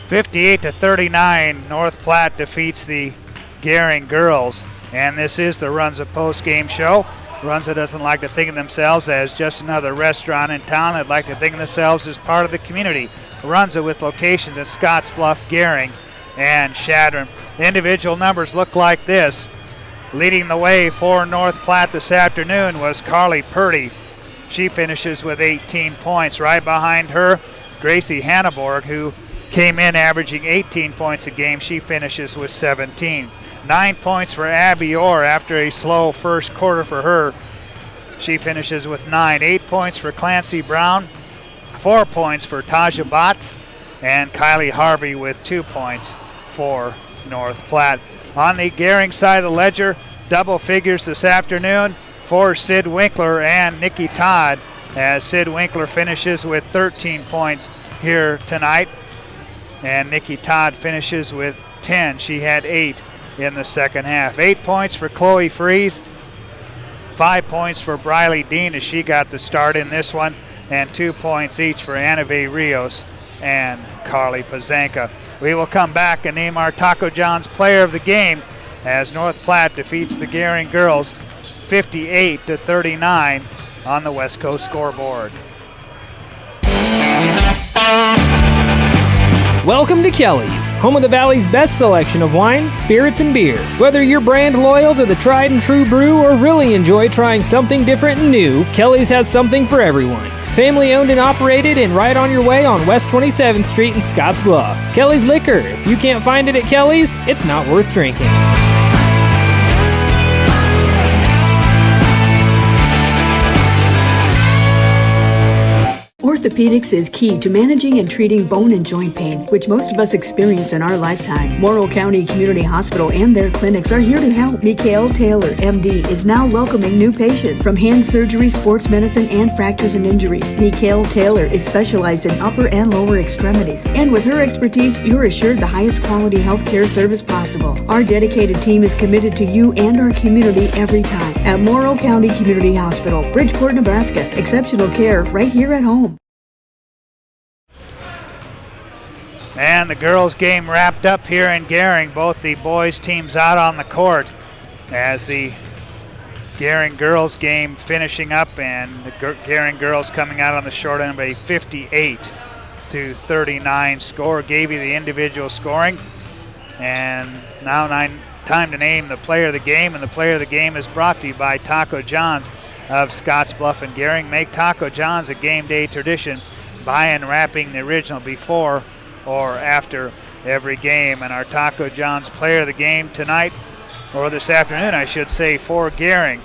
58-39, North Platte defeats the Gering girls, and this is the Runza post-game show. Runza doesn't like to think of themselves as just another restaurant in town. They'd like to think of themselves as part of the community. Runza with locations in Scottsbluff, Gering, and Chadron. The individual numbers look like this. Leading the way for North Platte this afternoon was Carly Purdy. She finishes with 18 points. Right behind her, Gracie Hanneborg, who came in averaging 18 points a game. She finishes with 17. 9 points for Abby Orr after a slow first quarter for her. She finishes with 9. 8 points for Clancy Brown. 4 points for Taja Botts. And Kylie Harvey with 2 points for North Platte. On the Gering side of the ledger, double figures this afternoon for Sid Winkler and Nikki Todd, as Sid Winkler finishes with 13 points here tonight. And Nikki Todd finishes with 10. She had 8 in the second half. 8 points for Chloe Fries. 5 points for Briley Dean as she got the start in this one. And 2 points each for Anave Rios and Carly Pazanka. We will come back and name our Taco John's player of the game as North Platte defeats the Gering girls 58-39 on the West Coast scoreboard.
Welcome to Kelly's, home of the Valley's best selection of wine, spirits, and beer. Whether you're brand loyal to the tried and true brew or really enjoy trying something different and new, Kelly's has something for everyone. Family owned and operated and right on your way on West 27th Street in Scottsbluff. Kelly's Liquor. If you can't find it at Kelly's, it's not worth drinking.
Orthopedics is key to managing and treating bone and joint pain, which most of us experience in our lifetime. Morrill County Community Hospital and their clinics are here to help. Mikhail Taylor, MD, is now welcoming new patients from hand surgery, sports medicine, and fractures and injuries. Mikhail Taylor is specialized in upper and lower extremities, and with her expertise, you're assured the highest quality health care service possible. Our dedicated team is committed to you and our community every time. At Morrill County Community Hospital, Bridgeport, Nebraska. Exceptional care right here at home.
And the girls' game wrapped up here in Gering. Both the boys' teams out on the court as the Gering girls' game finishing up, and the Gering girls coming out on the short end of a 58-39 score. Gave you the individual scoring. And now time to name the player of the game, and the player of the game is brought to you by Taco John's of Scottsbluff and Gering. Make Taco John's a game day tradition by unwrapping the original before or after every game. And our Taco John's player of the game tonight, or this afternoon I should say, for Gering,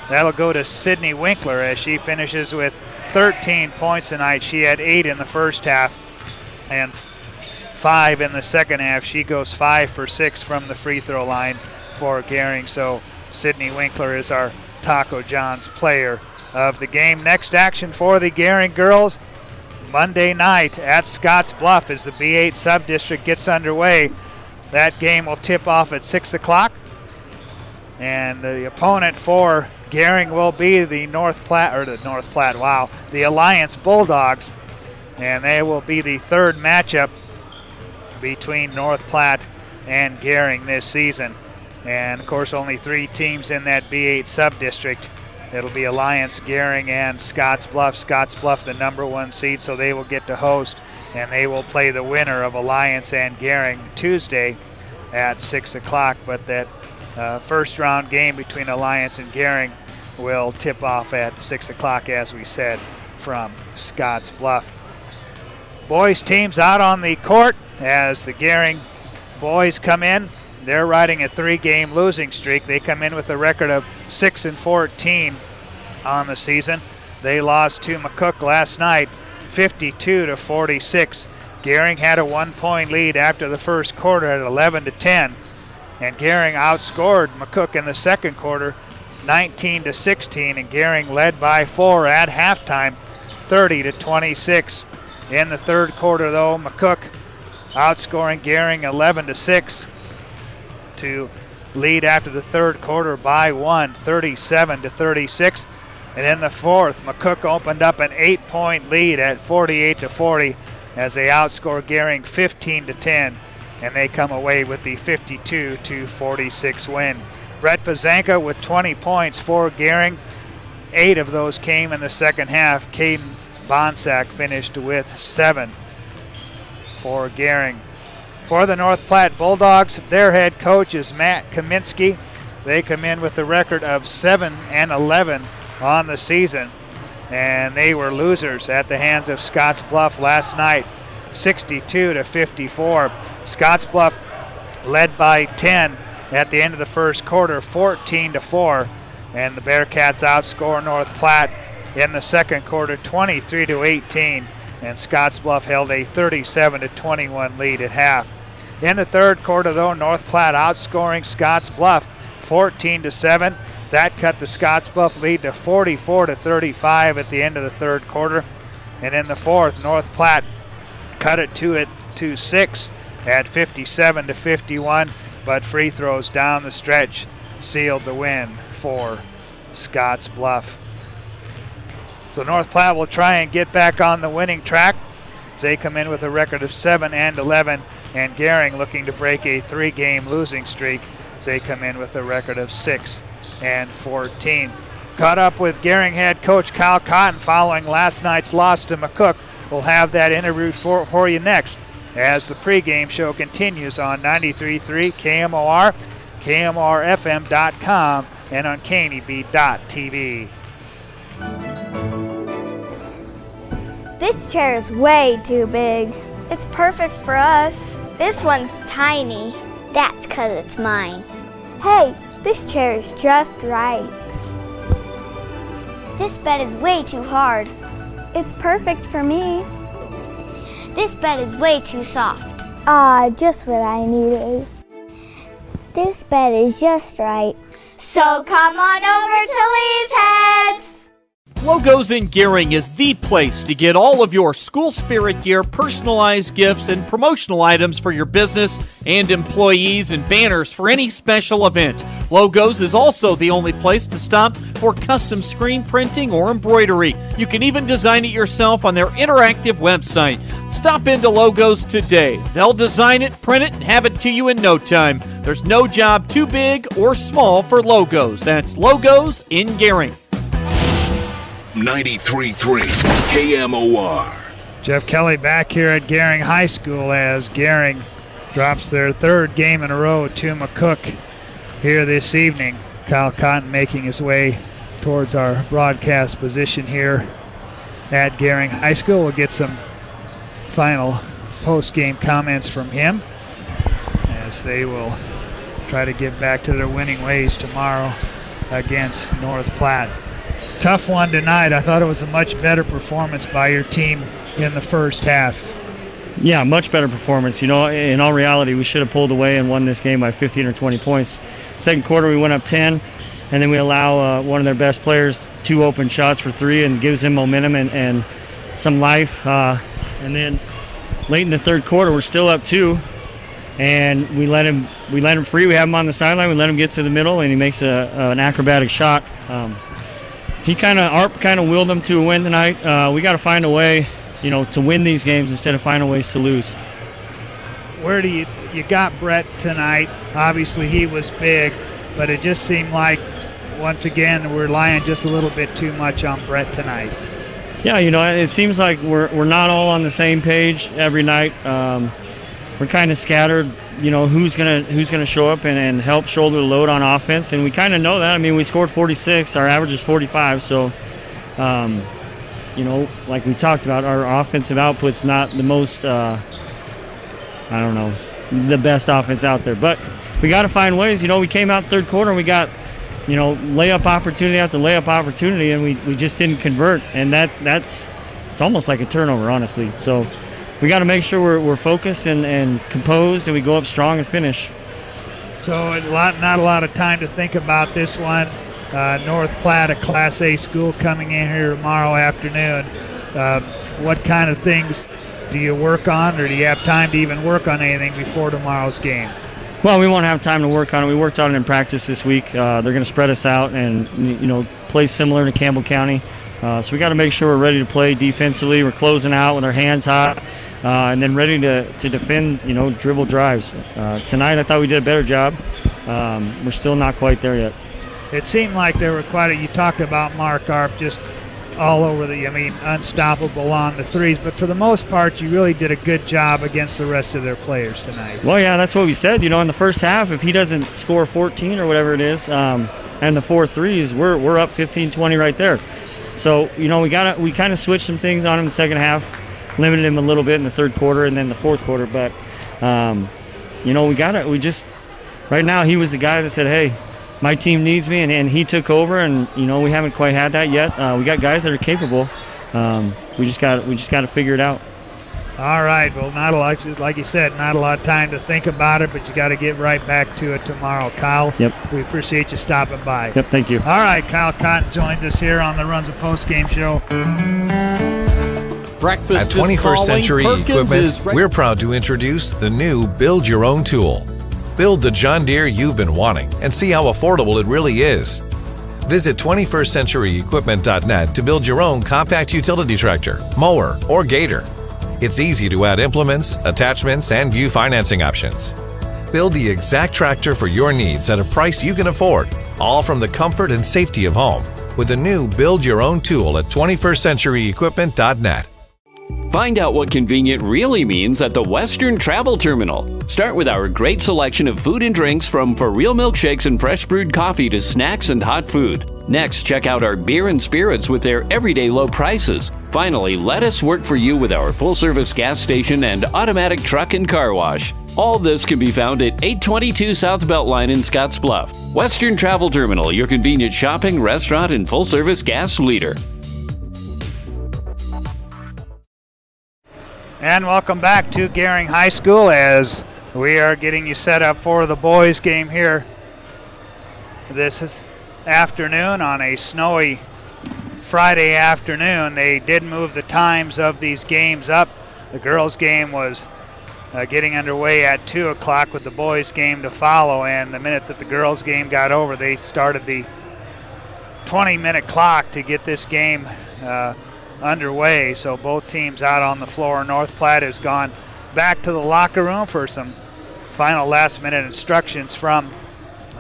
that'll go to Sydney Winkler as she finishes with 13 points tonight. She had 8 in the first half and 5 in the second half. She goes 5 for 6 from the free throw line for Gering. So Sydney Winkler is our Taco John's player of the game. Next action for the Gering girls Monday night at Scottsbluff as the B8 sub-district gets underway. That game will tip off at 6 o'clock. And the opponent for Gering will be the the Alliance Bulldogs. And they will be the third matchup between North Platte and Gering this season. And of course only 3 teams in that B8 sub-district It'll be Alliance, Gering, and Scottsbluff. Scottsbluff, the number 1 seed, so they will get to host, and they will play the winner of Alliance and Gering Tuesday at 6 o'clock. But that first round game between Alliance and Gering will tip off at 6 o'clock, as we said, from Scottsbluff. Boys teams out on the court as the Gering boys come in. They're riding a 3-game losing streak. They come in with a record of 6-14 on the season. They lost to McCook last night, 52-46. Gering had a 1-point lead after the first quarter at 11-10, and Gering outscored McCook in the second quarter, 19-16, and Gering led by 4 at halftime, 30-26. In the third quarter, though, McCook outscoring Gering 11-6 to lead after the third quarter by 1, 37-36. And in the fourth, McCook opened up an 8-point lead at 48-40 as they outscore Gering 15-10, and they come away with the 52-46 win. Brett Pazanka with 20 points for Gering. 8 of those came in the second half. Caden Bonsack finished with 7 for Gering. For the North Platte Bulldogs, their head coach is Matt Kaminsky. They come in with a record of 7-11 on the season, and they were losers at the hands of Scottsbluff last night, 62-54. Scottsbluff led by 10 at the end of the first quarter, 14-4, and the Bearcats outscore North Platte in the second quarter, 23-18, and Scottsbluff held a 37-21 lead at half. In the third quarter, though, North Platte outscoring Scottsbluff 14-7. That cut the Scottsbluff lead to 44-35 at the end of the third quarter. And in the fourth, North Platte cut it to 6 at 57-51, but free throws down the stretch sealed the win for Scottsbluff. So North Platte will try and get back on the winning track. They come in with a record of 7-11, and Gering looking to break a 3-game losing streak. They come in with a record of 6-14. Caught up with Gering head coach Kyle Cotton following last night's loss to McCook. We'll have that interview for you next as the pregame show continues on 93.3 KMOR, KMORFM.com, and on KNEB.TV.
This chair is way too big. It's perfect for us. This one's tiny. That's 'cause it's mine. Hey, this chair is just right. This bed is way too hard. It's perfect for me. This bed is way too soft. Just what I needed. This bed is just right. So come on over to Leeds Heads.
Logos in Gering is the place to get all of your school spirit gear, personalized gifts, and promotional items for your business and employees, and banners for any special event. Logos is also the only place to stop for custom screen printing or embroidery. You can even design it yourself on their interactive website. Stop into Logos today. They'll design it, print it, and have it to you in no time. There's no job too big or small for Logos. That's Logos in Gering.
93.3 KMOR.
Jeff Kelly back here at Gering High School as Gering drops their third game in a row to McCook here this evening. Kyle Cotton making his way towards our broadcast position here at Gering High School. We'll get some final post-game comments from him as they will try to get back to their winning ways tomorrow against North Platte. Tough one tonight. I thought it was a much better performance by your team in the first half.
Yeah, much better performance. You know, in all reality, we should have pulled away and won this game by 15 or 20 points. Second quarter, we went up 10, and then we allow one of their best players 2 open shots for 3 and gives him momentum and some life. And then late in the third quarter, we're still up 2, and we let him free. We have him on the sideline. We let him get to the middle, and he makes an acrobatic shot. Arp kind of willed them to a win tonight. We got to find a way, to win these games instead of finding ways to lose.
Where do you got Brett tonight? Obviously he was big, but it just seemed like once again, we're relying just a little bit too much on Brett tonight.
Yeah, it seems like we're not all on the same page every night. We're kind of scattered, who's gonna show up and help shoulder the load on offense, and we kind of know that. I mean, we scored 46, our average is 45, so like we talked about, our offensive output's not the most, the best offense out there, but we got to find ways. We came out third quarter and we got, layup opportunity after layup opportunity, and we just didn't convert, and it's almost like a turnover, honestly. So we got to make sure we're focused and composed, and we go up strong and finish.
So not a lot of time to think about this one. North Platte, a Class A school, coming in here tomorrow afternoon. What kind of things do you work on, or do you have time to even work on anything before tomorrow's game?
Well, we won't have time to work on it. We worked on it in practice this week. They're going to spread us out and play similar to Campbell County. So we got to make sure we're ready to play defensively. We're closing out with our hands hot, and then ready to defend. Dribble drives. Tonight, I thought we did a better job. We're still not quite there yet.
It seemed like there were you talked about Mark Arp just all over unstoppable on the threes, but for the most part, you really did a good job against the rest of their players tonight.
Well, yeah, that's what we said. In the first half, if he doesn't score 14 or whatever it is, and the 4 threes, we're up 15-20 right there. So, we kind of switched some things on him in the second half, limited him a little bit in the third quarter and then the fourth quarter, but, right now he was the guy that said, hey, my team needs me, and he took over, and we haven't quite had that yet. We got guys that are capable. We just got to figure it out.
All right. Well, not a lot, like you said, not a lot of time to think about it, but you got to get right back to it tomorrow, Kyle.
Yep.
We appreciate you stopping by.
Yep. Thank you.
All right. Kyle Cotton joins us here on the Runs a Post-Game Show.
Breakfast
at 21st Century
Perkins
Equipment, we're proud to introduce the new Build Your Own tool. Build the John Deere you've been wanting and see how affordable it really is. Visit 21stcenturyequipment.net to build your own compact utility tractor, mower, or gator. It's easy to add implements, attachments, and view financing options. Build the exact tractor for your needs at a price you can afford, all from the comfort and safety of home, with the new Build Your Own tool at 21stcenturyequipment.net.
Find out what convenient really means at the Western Travel Terminal. Start with our great selection of food and drinks, from for real milkshakes and fresh brewed coffee to snacks and hot food. Next, check out our beer and spirits with their everyday low prices. Finally, let us work for you with our full-service gas station and automatic truck and car wash. All this can be found at 822 South Beltline in Scottsbluff. Western Travel Terminal, your convenient shopping, restaurant, and full-service gas leader.
And welcome back to Gering High School as we are getting you set up for the boys game here this afternoon on a snowy Friday afternoon. They did move the times of these games up. The girls game was getting underway at 2 o'clock with the boys game to follow, and the minute that the girls game got over, they started the 20-minute clock to get this game underway. So both teams out on the floor. North Platte has gone back to the locker room for some final last-minute instructions from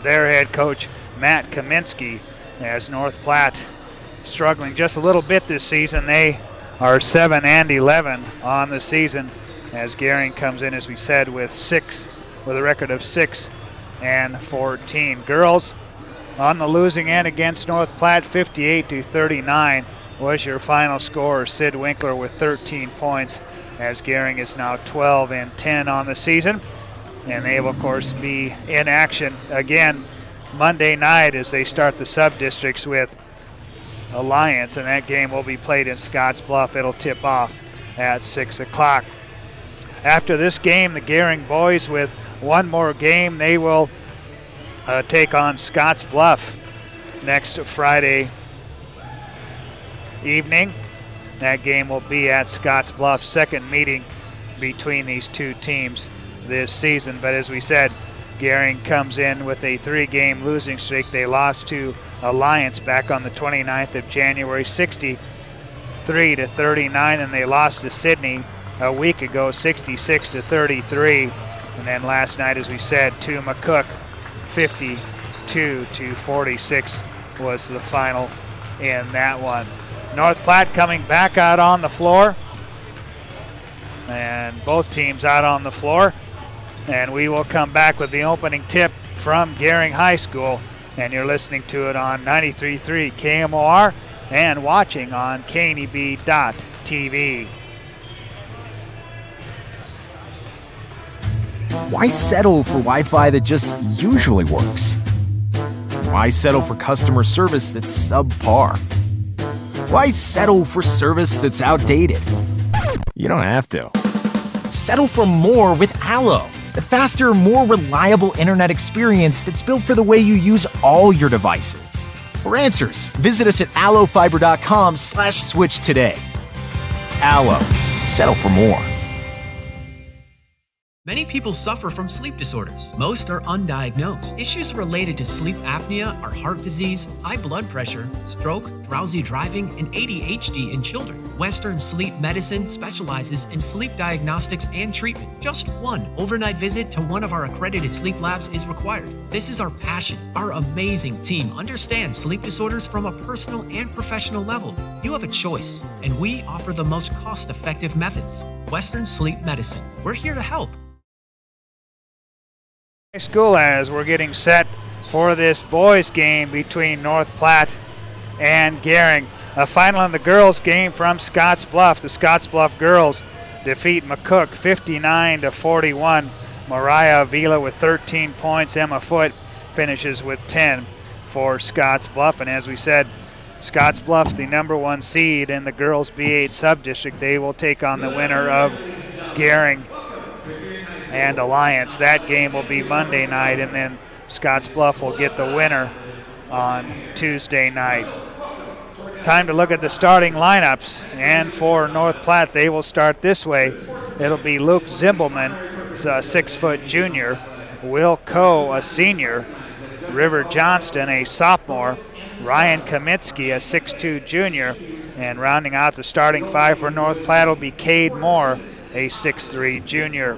their head coach, Matt Kaminsky, as North Platte struggling just a little bit this season. They are 7-11 on the season, as Gering comes in, as we said, with a record of 6-14. Girls on the losing end against North Platte, 58-39 was your final score. Sid Winkler with 13 points, as Gering is now 12-10 on the season. And they will, of course, be in action again Monday night as they start the sub-districts with Alliance, and that game will be played in Scottsbluff. It'll tip off at 6 o'clock. After this game, the Gering boys, with one more game, they will take on Scottsbluff next Friday evening. That game will be at Scottsbluff, second meeting between these two teams this season. But as we said, Gering comes in with a 3-game losing streak. They lost to Alliance back on the 29th of January, 63-39, and they lost to Sydney a week ago, 66-33. And then last night, as we said, to McCook, 52-46 was the final in that one. North Platte coming back out on the floor. And both teams out on the floor. And we will come back with the opening tip from Gering High School. And you're listening to it on 93.3 KMOR and watching on kneb.tv.
Why settle for Wi-Fi that just usually works? Why settle for customer service that's subpar? Why settle for service that's outdated? You don't have to. Settle for more with Allo, the faster, more reliable internet experience that's built for the way you use all your devices. For answers, visit us at allofiber.com/switch today. Allo, settle for more.
Many people suffer from sleep disorders. Most are undiagnosed. Issues related to sleep apnea are heart disease, high blood pressure, stroke, drowsy driving, and ADHD in children. Western Sleep Medicine specializes in sleep diagnostics and treatment. Just one overnight visit to one of our accredited sleep labs is required. This is our passion. Our amazing team understands sleep disorders from a personal and professional level. You have a choice, and we offer the most cost-effective methods. Western Sleep Medicine. We're here to help.
High school as we're getting set for this boys game between North Platte and Gering. A final in the girls game from Scotts Bluff. The Scotts Bluff girls defeat McCook 59-41. Mariah Avila with 13 points. Emma Foote finishes with 10 for Scotts Bluff. And as we said, Scotts Bluff, the number 1 seed in the girls B8 sub-district. They will take on the winner of Gering and Alliance. That game will be Monday night, and then Scotts Bluff will get the winner on Tuesday night. Time to look at the starting lineups, and for North Platte, they will start this way. It'll be Luke Zimbelman, a 6-foot junior, Will Coe, a senior, River Johnston, a sophomore, Ryan Kaminsky, a 6'2 junior, and rounding out the starting 5 for North Platte will be Cade Moore, a 6'3 junior.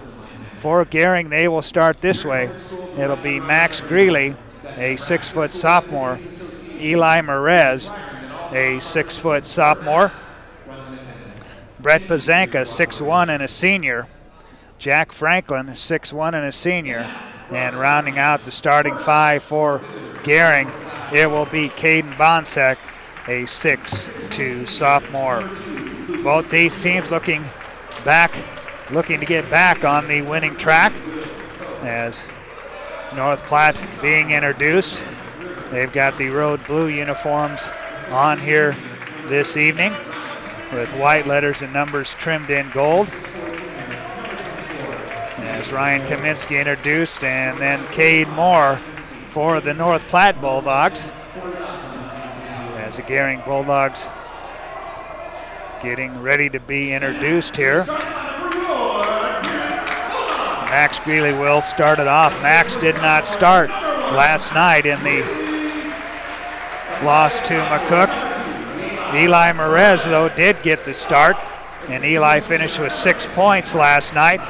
For Gering, they will start this way. It'll be Max Greeley, a 6-foot sophomore, Eli Merez, a 6-foot sophomore, Brett Pazanka, 6'1 and a senior, Jack Franklin, 6'1 and a senior, and rounding out the starting 5 for Gering, it will be Caden Bonsek, a 6'2 sophomore. Both these teams looking to get back on the winning track as North Platte being introduced. They've got the road blue uniforms on here this evening with white letters and numbers trimmed in gold. As Ryan Kaminsky introduced, and then Cade Moore for the North Platte Bulldogs. As the Gering Bulldogs getting ready to be introduced here. Max Greeley will start it off. Max did not start last night in the loss to McCook. Eli Merez, though, did get the start, and Eli finished with 6 points last night.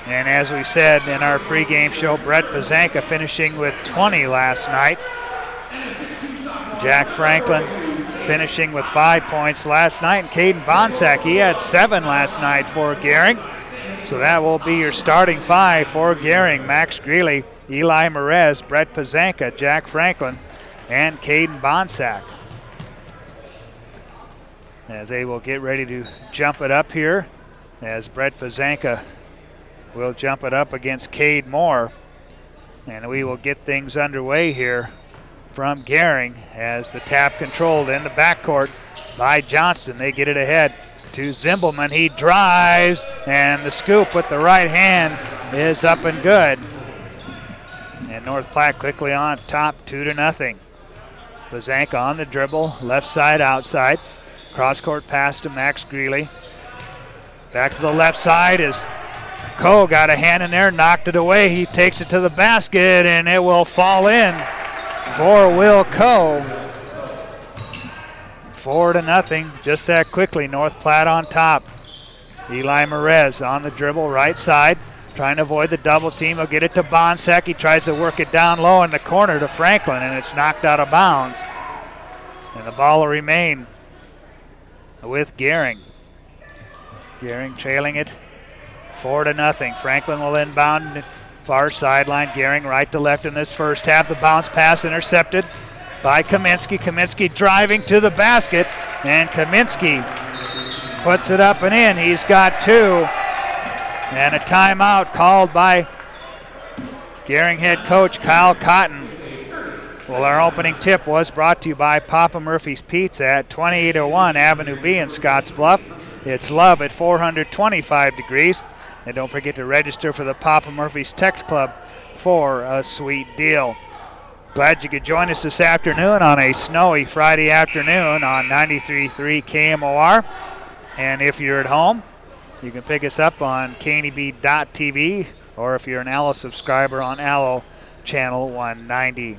And as we said in our pregame show, Brett Pazanka finishing with 20 last night. Jack Franklin finishing with 5 points last night, and Caden Bonsack, he had 7 last night for Gering. So that will be your starting 5 for Gering. Max Greeley, Eli Merez, Brett Pazanka, Jack Franklin, and Caden Bonsack. As they will get ready to jump it up here, as Brett Pazanka will jump it up against Cade Moore. And we will get things underway here from Gering as the tap controlled in the backcourt by Johnston. They get it ahead to Zimbelman. He drives, and the scoop with the right hand is up and good. And North Platte quickly on top, 2-0. Pazanka on the dribble, left side, outside. Cross-court pass to Max Greeley. Back to the left side as Coe got a hand in there, knocked it away. He takes it to the basket, and it will fall in for Will Coe. 4-0, just that quickly. North Platte on top. Eli Merez on the dribble, right side, trying to avoid the double team. He'll get it to Bonsack. He tries to work it down low in the corner to Franklin, and it's knocked out of bounds. And the ball will remain with Gering. Gering trailing it 4-0. Franklin will inbound far sideline. Gering right to left in this first half. The bounce pass intercepted by Kaminsky. Kaminsky driving to the basket, and Kaminsky puts it up and in. He's got 2. And a timeout called by Gering head coach Kyle Cotton. Well, our opening tip was brought to you by Papa Murphy's Pizza at 2801 Avenue B in Scottsbluff. It's love at 425 degrees. And don't forget to register for the Papa Murphy's Text Club for a sweet deal. Glad you could join us this afternoon on a snowy Friday afternoon on 93.3 KMOR. And if you're at home, you can pick us up on KNEB.TV, or if you're an Allo subscriber on Allo Channel 190.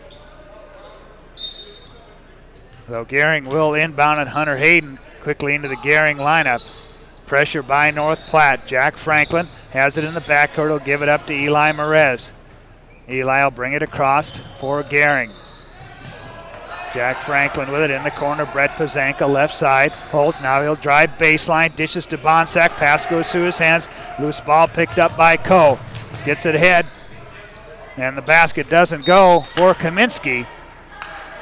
So Gering will inbound at Hunter Hayden quickly into the Gering lineup. Pressure by North Platte. Jack Franklin has it in the backcourt. He'll give it up to Eli Merez. Eli will bring it across for Gering. Jack Franklin with it in the corner. Brett Pazanka left side. Holds now. He'll drive baseline. Dishes to Bonsack. Pass goes through his hands. Loose ball picked up by Coe. Gets it ahead. And the basket doesn't go for Kaminsky.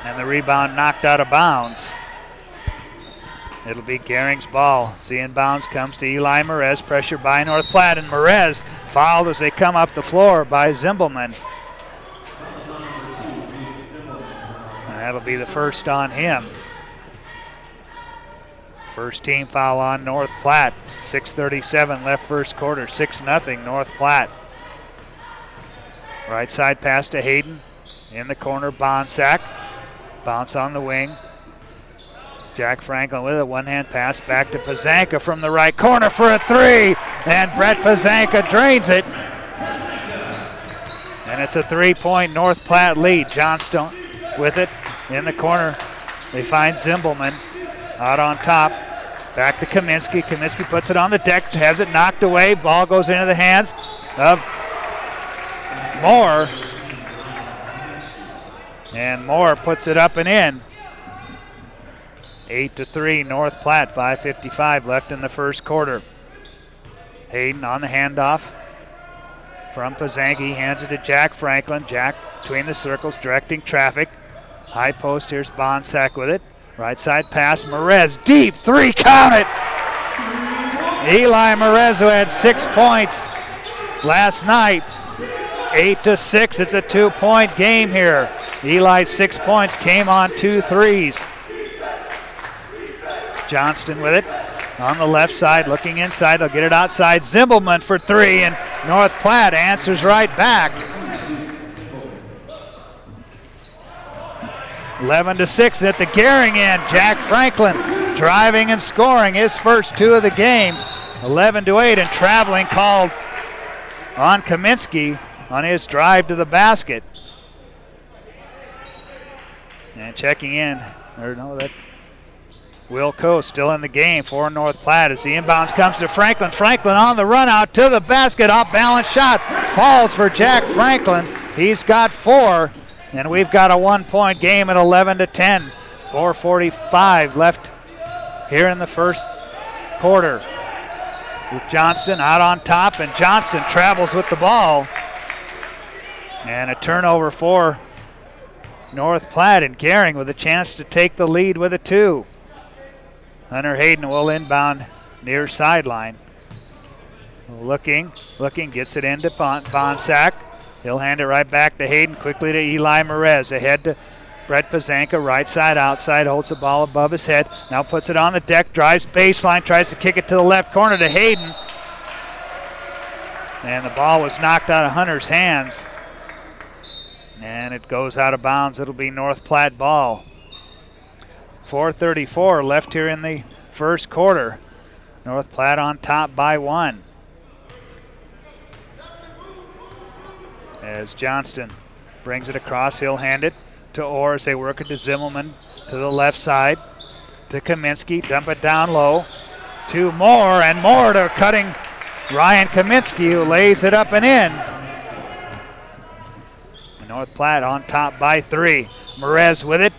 And the rebound knocked out of bounds. It'll be Gering's ball. The inbounds comes to Eli Merez. Pressure by North Platte. And Merez fouled as they come up the floor by Zimbelman. And that'll be the first on him. First team foul on North Platte. 6:37 left first quarter. 6-0 North Platte. Right side pass to Hayden. In the corner, Bonsack. Bounce on the wing. Jack Franklin with a one-hand pass back to Pazanka from the right corner for a 3. And Brett Pazanka drains it. And it's a 3-point North Platte lead. Johnstone with it in the corner. They find Zimbelman out on top. Back to Kaminsky. Kaminsky puts it on the deck, has it knocked away. Ball goes into the hands of Moore. And Moore puts it up and in. 8-3 North Platte, 5:55 left in the first quarter. Hayden on the handoff from Pazanki, hands it to Jack Franklin. Jack between the circles, directing traffic. High post, here's Bonsack with it. Right side pass, Merez, deep 3, count it! Eli Merez, who had 6 points last night. 8-6, it's a 2-point game here. Eli's 6 points came on 2 threes. Johnston with it on the left side, looking inside. They'll get it outside. Zimbelman for 3, and North Platte answers right back. 11-6 at the Gering end. Jack Franklin driving and scoring his first 2 of the game. 11-8, and traveling called on Kaminsky on his drive to the basket. And checking in, or no, that Will Coe still in the game for North Platte as the inbounds comes to Franklin. Franklin on the run out to the basket. Off balance shot. Falls for Jack Franklin. He's got 4. And we've got a 1-point game at 11-10. 4:45 left here in the first quarter. Johnston out on top, and Johnston travels with the ball. And a turnover for North Platte, and Gering with a chance to take the lead with a 2. Hunter Hayden will inbound near sideline. Looking, gets it into Bonsack. He'll hand it right back to Hayden, quickly to Eli Merez. Ahead to Brett Pazanka, right side, outside, holds the ball above his head. Now puts it on the deck, drives baseline, tries to kick it to the left corner to Hayden. And the ball was knocked out of Hunter's hands. And it goes out of bounds. It'll be North Platte ball. 4:34 left here in the first quarter. North Platte on top by 1. As Johnston brings it across, he'll hand it to Orr as they work it to Zimmelman to the left side. To Kaminsky, dump it down low. To Moore, and Moore to cutting Ryan Kaminsky, who lays it up and in. North Platte on top by 3. Merez with it.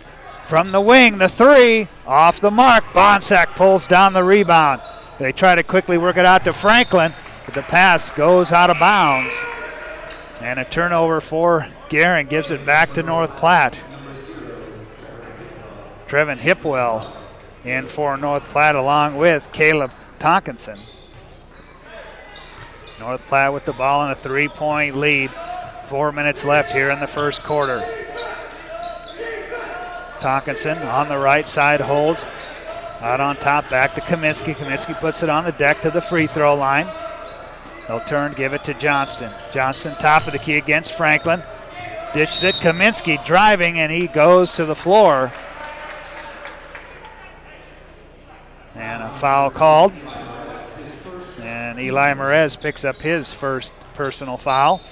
From the wing, the three, off the mark. Bonsack pulls down the rebound. They try to quickly work it out to Franklin, but the pass goes out of bounds. And a turnover for Gering, gives it back to North Platte. Trevin Hipwell in for North Platte along with Caleb Tonkinson. North Platte with the ball in a 3-point lead. 4 minutes left here in the first quarter. Tonkinson on the right side holds. Out on top, back to Kaminsky. Kaminsky puts it on the deck to the free throw line. They'll turn, give it to Johnston. Johnston top of the key against Franklin. Dishes it, Kaminsky driving, and he goes to the floor. And a foul called. And Eli Merez picks up his first personal foul.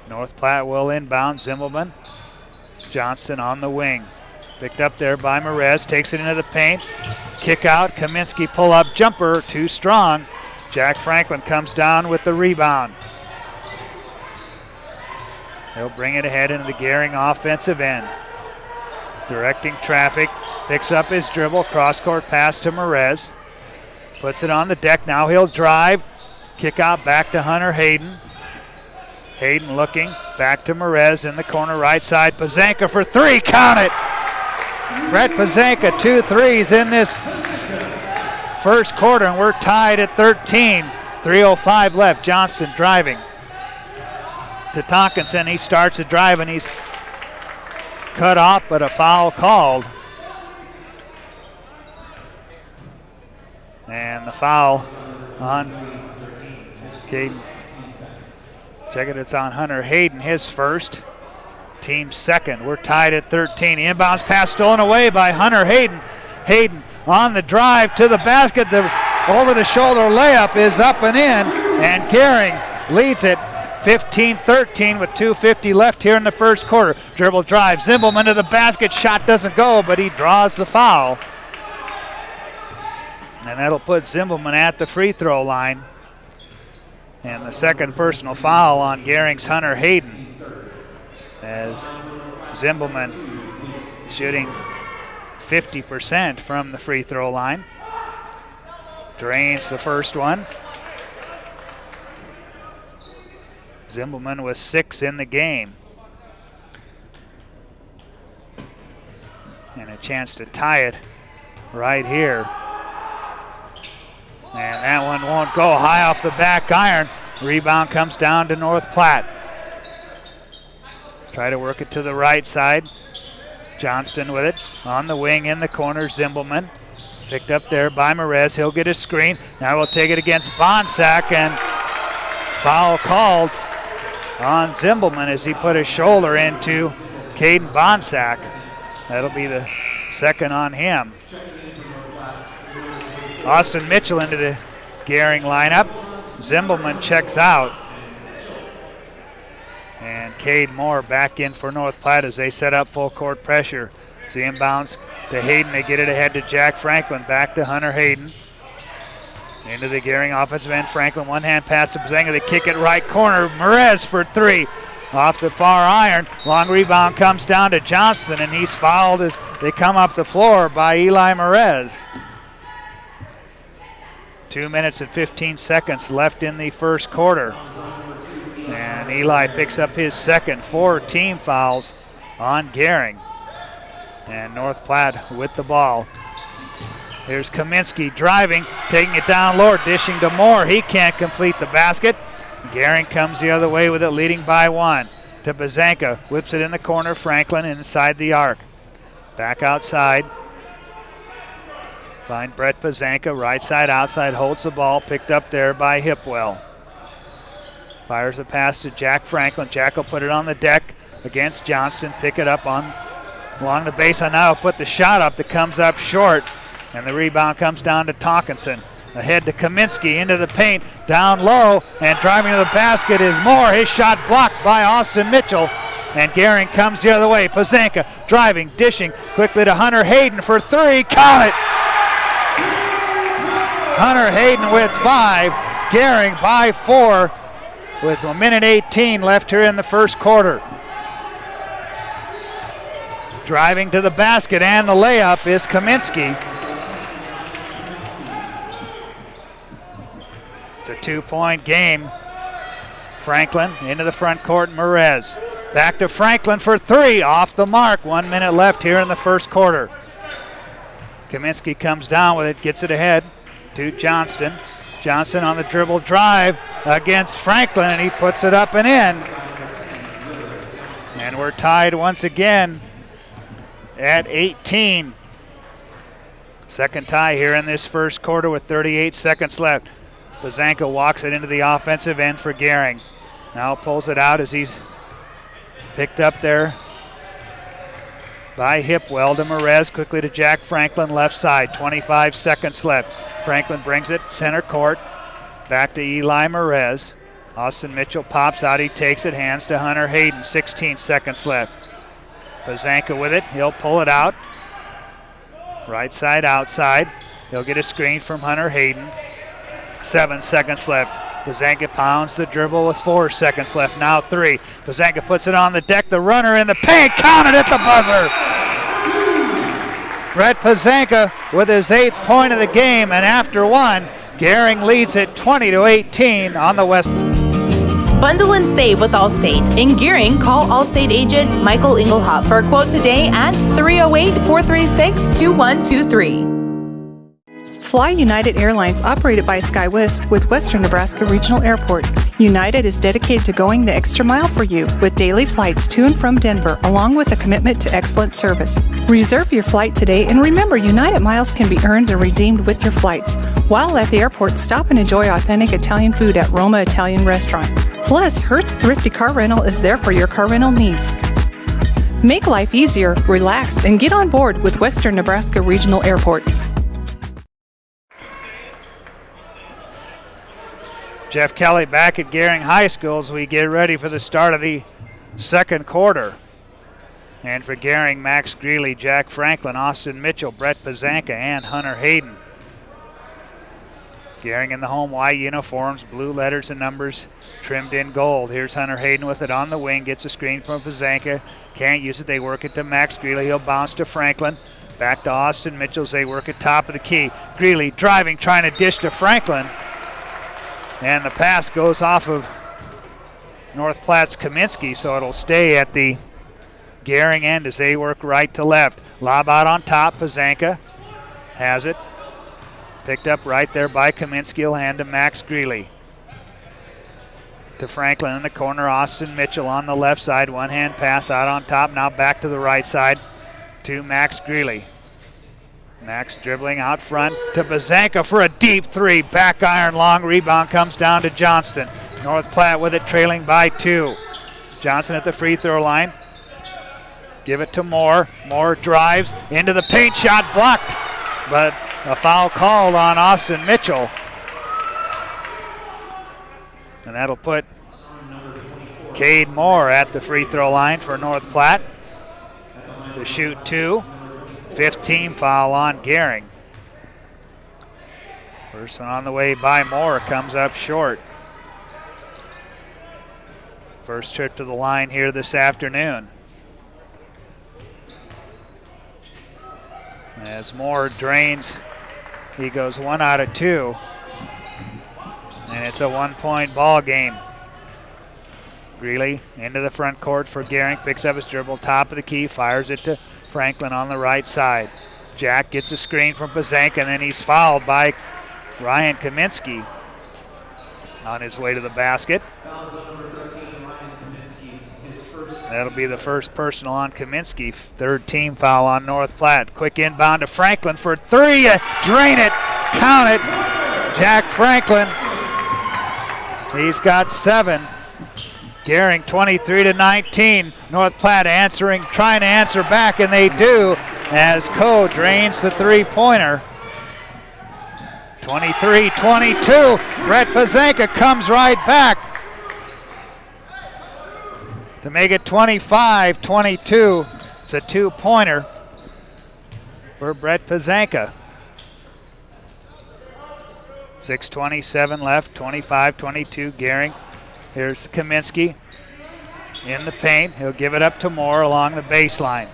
North Platte will inbound. Zimmelman. Johnston on the wing. Picked up there by Merez. Takes it into the paint. Kick out. Kaminsky pull up jumper. Too strong. Jack Franklin comes down with the rebound. He'll bring it ahead into the Gering offensive end. Directing traffic. Picks up his dribble. Cross-court pass to Merez. Puts it on the deck. Now he'll drive. Kick out back to Hunter Hayden. Hayden looking. Back to Merez in the corner right side. Pazanka for three. Count it! Brett Pazanka, 2 threes in this first quarter, and we're tied at 13. 3:05 left. Johnston driving to Tonkinson. He starts to drive, and he's cut off, but a foul called. And the foul on Caden. Check it, it's on Hunter Hayden, his first. Team second. We're tied at 13. Inbounds pass stolen away by Hunter Hayden. Hayden on the drive to the basket. The over-the-shoulder layup is up and in, and Gering leads it 15-13 with 2:50 left here in the first quarter. Dribble drive. Zimbelman to the basket. Shot doesn't go, but he draws the foul. And that'll put Zimbelman at the free throw line. And the second personal foul on Gering's Hunter Hayden, as Zimbelman shooting 50% from the free throw line. Drains the first one. Zimbelman was 6 in the game. And a chance to tie it right here. And that one won't go. High off the back iron. Rebound comes down to North Platte. Try to work it to the right side. Johnston with it. On the wing in the corner, Zimbelman. Picked up there by Merez. He'll get his screen. Now we'll take it against Bonsack, and foul called on Zimbelman as he put his shoulder into Caden Bonsack. That'll be the second on him. Austin Mitchell into the Gering lineup. Zimbelman checks out. And Cade Moore back in for North Platte as they set up full court pressure. So inbounds to Hayden. They get it ahead to Jack Franklin. Back to Hunter Hayden. Into the Gering offensive end. Franklin one-hand pass to Pazanga. They kick it right corner. Merez for three. Off the far iron. Long rebound comes down to Johnson, and he's fouled as they come up the floor by Eli Merez. 2 minutes and 15 seconds left in the first quarter. And Eli picks up his second. 4 team fouls on Gering. And North Platte with the ball. Here's Kaminsky driving, taking it down low, dishing to Moore. He can't complete the basket. Gering comes the other way with it, leading by 1. To Bazanka, whips it in the corner. Franklin inside the arc. Back outside. Find Brett Bazanka, right side, outside, holds the ball, picked up there by Hipwell. Fires a pass to Jack Franklin. Jack will put it on the deck against Johnston, pick it up along the baseline. Now he'll put the shot up that comes up short, and the rebound comes down to Tonkinson. Ahead to Kaminsky, into the paint, down low, and driving to the basket is Moore. His shot blocked by Austin Mitchell, and Gering comes the other way. Pazanka driving, dishing quickly to Hunter Hayden for three. Count it! Hunter Hayden with 5. Gering by 4 with 1:18 left here in the first quarter. Driving to the basket, and the layup is Kaminsky. It's a 2-point game. Franklin into the front court, Merez. Back to Franklin for three, off the mark. 1 minute left here in the first quarter. Kaminsky comes down with it, gets it ahead to Johnston. Johnston on the dribble drive against Franklin, and he puts it up and in. And we're tied once again at 18. Second tie here in this first quarter with 38 seconds left. Pazanka walks it into the offensive end for Gering. Now pulls it out as he's picked up there by Hipwell to Merez, quickly to Jack Franklin, left side, 25 seconds left. Franklin brings it center court, back to Eli Merez. Austin Mitchell pops out, he takes it, hands to Hunter Hayden, 16 seconds left. Pazanka with it, he'll pull it out. Right side, outside. He'll get a screen from Hunter Hayden. 7 seconds left. Pazanka pounds the dribble with 4 seconds left, now 3. Pazanka puts it on the deck, the runner in the paint, counted at the buzzer. Brett Pazanka with his 8th point of the game, and after one, Gering leads it 20-18 on the West.
Bundle and save with Allstate. In Gering, call Allstate agent Michael Inglehop for a quote today at 308-436-2123.
Fly United Airlines, operated by SkyWest with Western Nebraska Regional Airport. United is dedicated to going the extra mile for you with daily flights to and from Denver, along with a commitment to excellent service. Reserve your flight today, and remember, United miles can be earned and redeemed with your flights. While at the airport, stop and enjoy authentic Italian food at Roma Italian Restaurant. Plus, Hertz Thrifty Car Rental is there for your car rental needs. Make life easier, relax, and get on board with Western Nebraska Regional Airport.
Jeff Kelly back at Gering High School as we get ready for the start of the second quarter. And for Gering, Max Greeley, Jack Franklin, Austin Mitchell, Brett Pazanka, and Hunter Hayden. Gering in the home white uniforms, blue letters and numbers trimmed in gold. Here's Hunter Hayden with it on the wing, gets a screen from Pazanka. Can't use it, they work it to Max Greeley. He'll bounce to Franklin. Back to Austin Mitchell as they work at top of the key. Greeley driving, trying to dish to Franklin. And the pass goes off of North Platte's Kaminsky, so it'll stay at the Gering end as they work right to left. Lob out on top, Pazanka has it. Picked up right there by Kaminsky, he'll hand to Max Greeley. To Franklin in the corner, Austin Mitchell on the left side. One hand pass out on top, now back to the right side to Max Greeley. Max dribbling out front to Pazanka for a deep three. Back iron, long rebound comes down to Johnston. North Platte with it, trailing by 2. Johnson at the free throw line. Give it to Moore. Moore drives into the paint, shot blocked, but a foul called on Austin Mitchell. And that'll put Cade Moore at the free throw line for North Platte to shoot 2. 15 foul on Gering. First one on the way by Moore comes up short. First trip to the line here this afternoon. As Moore drains, he goes 1 out of 2. And it's a 1-point ball game. Greeley into the front court for Gering, picks up his dribble, top of the key, fires it to Franklin on the right side. Jack gets a screen from Pazanka, and then he's fouled by Ryan Kaminsky on his way to the basket. That'll be the first personal on Kaminsky. 3rd team foul on North Platte. Quick inbound to Franklin for 3. Drain it, count it. Jack Franklin, he's got 7. Gering 23-19. North Platte answering, trying to answer back, and they do as Coe drains the three-pointer. 23-22. Brett Pazanka comes right back to make it 25-22. It's a 2-pointer for Brett Pazanka. 6:27 left, 25-22 Gering. Here's Kaminsky in the paint. He'll give it up to Moore along the baseline.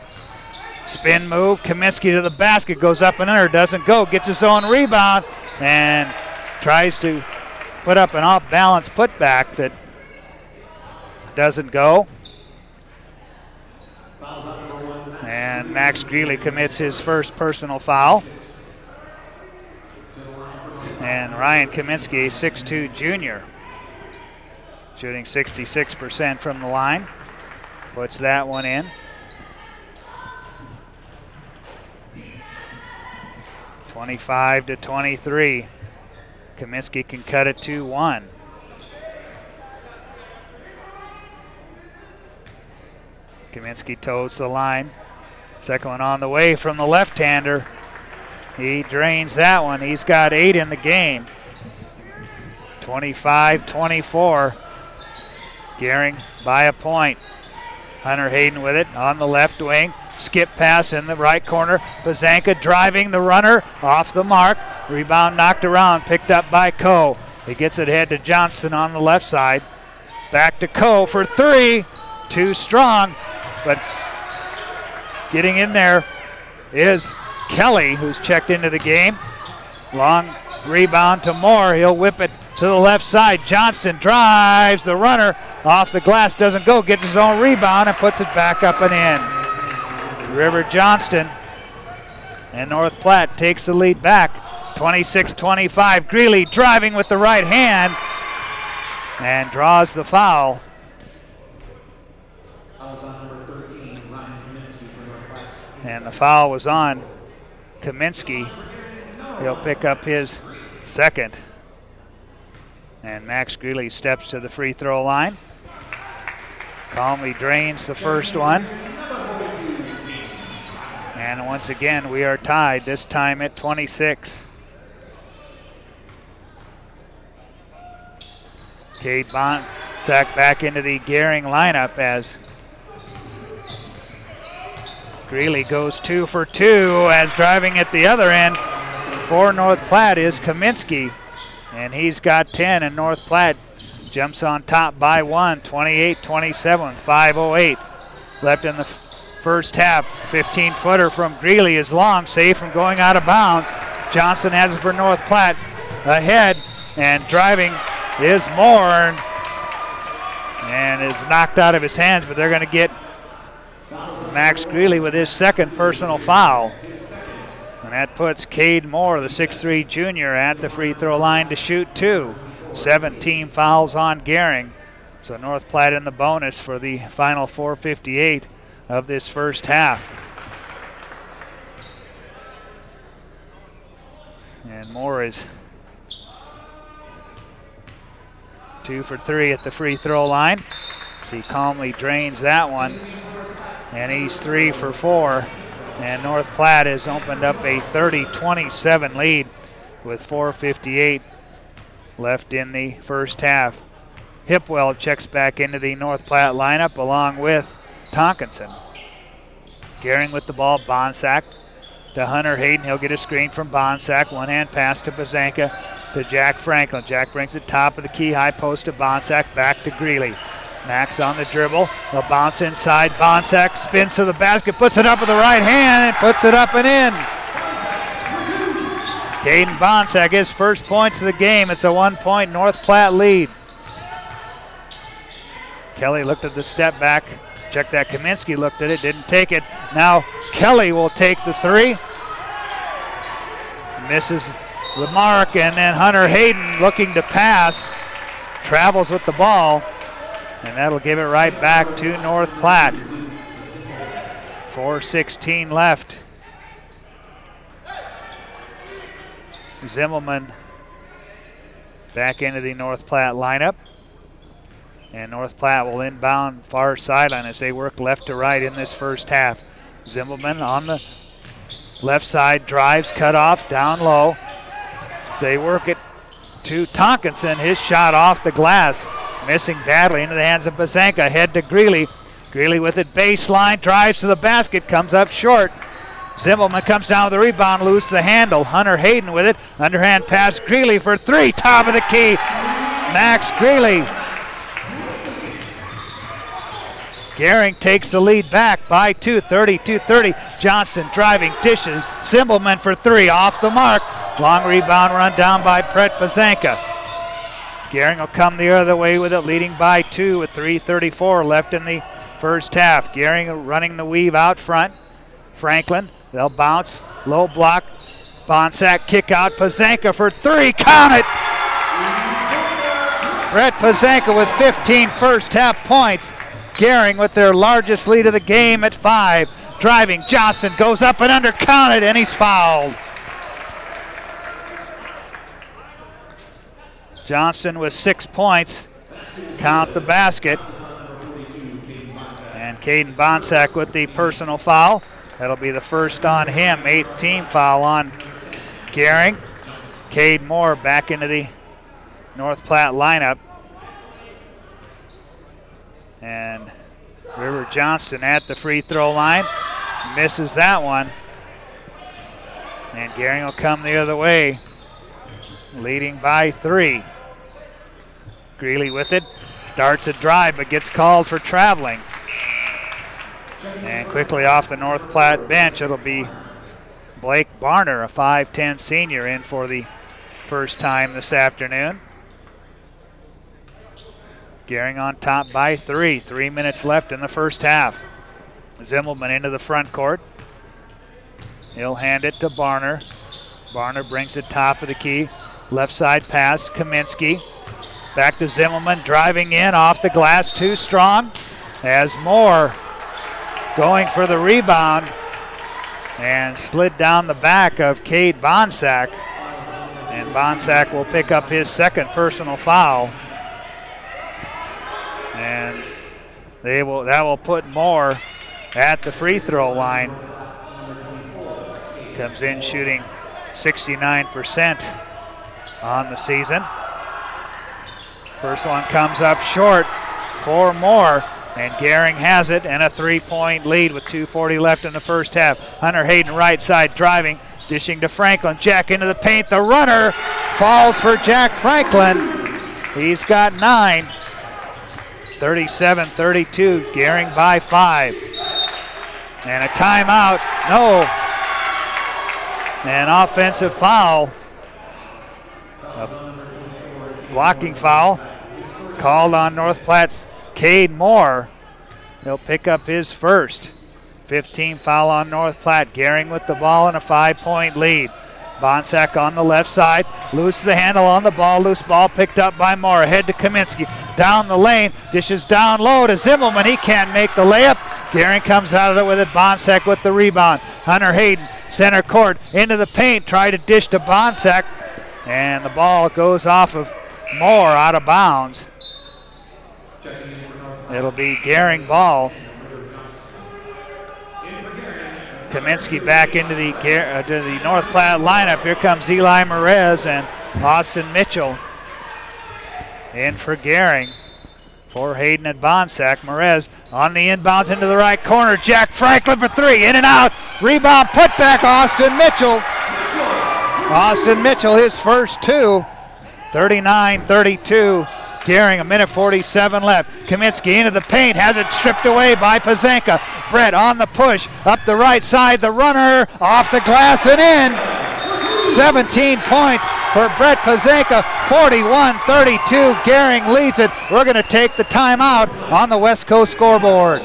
Spin move, Kaminsky to the basket, goes up and under, doesn't go, gets his own rebound, and tries to put up an off-balance putback that doesn't go. And Max Greeley commits his first personal foul. And Ryan Kaminsky, 6'2" junior, shooting 66% from the line, puts that one in. 25-23. Kaminsky can cut it 2-1. Kaminsky toes the line. Second one on the way from the left-hander. He drains that one. He's got 8 in the game. 25-24. Gering by a point. Hunter Hayden with it on the left wing. Skip pass in the right corner. Pazanka driving the runner off the mark. Rebound knocked around, picked up by Coe. He gets it ahead to Johnston on the left side. Back to Coe for 3. Too strong, but getting in there is Kelly, who's checked into the game. Long rebound to Moore. He'll whip it to the left side. Johnston drives the runner off the glass, doesn't go, gets his own rebound and puts it back up and in. River Johnston and North Platte takes the lead back. 26-25. Greeley driving with the right hand and draws the foul. And the foul was on Kaminsky. He'll pick up his second. And Max Greeley steps to the free throw line. Calmly drains the first one. And once again, we are tied, this time at 26. Cade Bonsack back into the Gering lineup as Greeley goes 2 for 2, as driving at the other end for North Platte is Kaminsky. And he's got 10, and North Platte jumps on top by 1, 28-27, 5:08 left in the first half. 15-footer from Greeley is long, safe from going out of bounds. Johnson has it for North Platte. Ahead and driving is Moore. And it's knocked out of his hands, but they're going to get Max Greeley with his second personal foul. And that puts Cade Moore, the 6'3" junior, at the free throw line to shoot 2. 17 fouls on Gering. So North Platte in the bonus for the final 4:58 of this first half. And Moore is 2 for 3 at the free throw line. So he calmly drains that one. And he's 3 for 4. And North Platte has opened up a 30-27 lead with 4:58 left in the first half. Hipwell checks back into the North Platte lineup along with Tonkinson. Gering with the ball, Bonsack to Hunter Hayden. He'll get a screen from Bonsack. One-hand pass to Pazanka to Jack Franklin. Jack brings it top of the key, high post to Bonsack, back to Greeley. Max on the dribble. They'll bounce inside. Bonsack spins to the basket, puts it up with the right hand, and puts it up and in. Caden Bonsack, his first points of the game. It's a 1-point North Platte lead. Kelly looked at the step back. Check that. Kaminsky looked at it, didn't take it. Now Kelly will take the 3. Misses the mark, and then Hunter Hayden looking to pass. Travels with the ball, and that'll give it right back to North Platte. 4:16 left. Zimmelman back into the North Platte lineup. And North Platte will inbound far sideline as they work left to right in this first half. Zimmelman on the left side, drives, cut off, down low. As they work it to Tonkinson, his shot off the glass, missing badly into the hands of Pazanka. Head to Greeley. Greeley with it baseline, drives to the basket, comes up short. Zimmelman comes down with the rebound, loses the handle. Hunter Hayden with it, underhand pass, Greeley for 3, top of the key. Max Greeley. Gering takes the lead back by 2, 32-30. Johnson driving, dishes. Zimbelman for 3, off the mark. Long rebound run down by Brett Pazanka. Gering will come the other way with it, leading by 2 with 3:34 left in the first half. Gering running the weave out front. Franklin, they'll bounce, low block. Bonsack kick out, Pazanka for 3, count it! Brett Pazanka with 15 first half points. Gering with their largest lead of the game at 5. Driving, Johnson goes up and under, counted, and he's fouled. Johnson with 6 points, count the basket. And Caden Bonsack with the personal foul. That'll be the first on him, 8th team foul on Gering. Cade Moore back into the North Platte lineup. And River Johnston at the free throw line. Misses that one. And Gering will come the other way, leading by 3. Greeley with it. Starts a drive but gets called for traveling. And quickly off the North Platte bench, it'll be Blake Barner, a 5'10 senior, in for the first time this afternoon. Gering on top by 3. 3 minutes left in the first half. Zimmelman into the front court. He'll hand it to Barner. Barner brings it top of the key. Left side pass, Kaminsky. Back to Zimmelman, driving in off the glass, too strong. As Moore going for the rebound and slid down the back of Cade Bonsack. And Bonsack will pick up his second personal foul. And that will put Moore at the free throw line. Comes in shooting 69% on the season. First one comes up short for Moore, and Gering has it, and a 3-point lead with 2:40 left in the first half. Hunter Hayden right side driving, dishing to Franklin. Jack into the paint. The runner falls for Jack Franklin. He's got 9. 37-32, Gering by 5. And a timeout, no. An offensive foul. A blocking foul called on North Platte's Cade Moore. He'll pick up his first. 15 foul on North Platte. Gering with the ball and a 5-point lead. Bonsack on the left side, loses the handle on the ball, loose ball picked up by Moore, ahead to Kaminsky, down the lane, dishes down low to Zimmelman, he can't make the layup. Gering comes out of it with it, Bonsack with the rebound. Hunter Hayden, center court, into the paint, try to dish to Bonsack, and the ball goes off of Moore out of bounds. It'll be Gering ball. Kaminsky back into the North Platte lineup. Here comes Eli Merez and Austin Mitchell in for Gering. For Hayden and Bonsack. Merez on the inbounds into the right corner. Jack Franklin for 3. In and out. Rebound put back. Austin Mitchell. Austin Mitchell, his first 2. 39-32. Gering, a minute 47 left. Kaminsky into the paint, has it stripped away by Pazanka. Brett on the push, up the right side, the runner, off the glass and in. 17 points for Brett Pazanka, 41-32. Gering leads it. We're going to take the timeout on the West Coast scoreboard.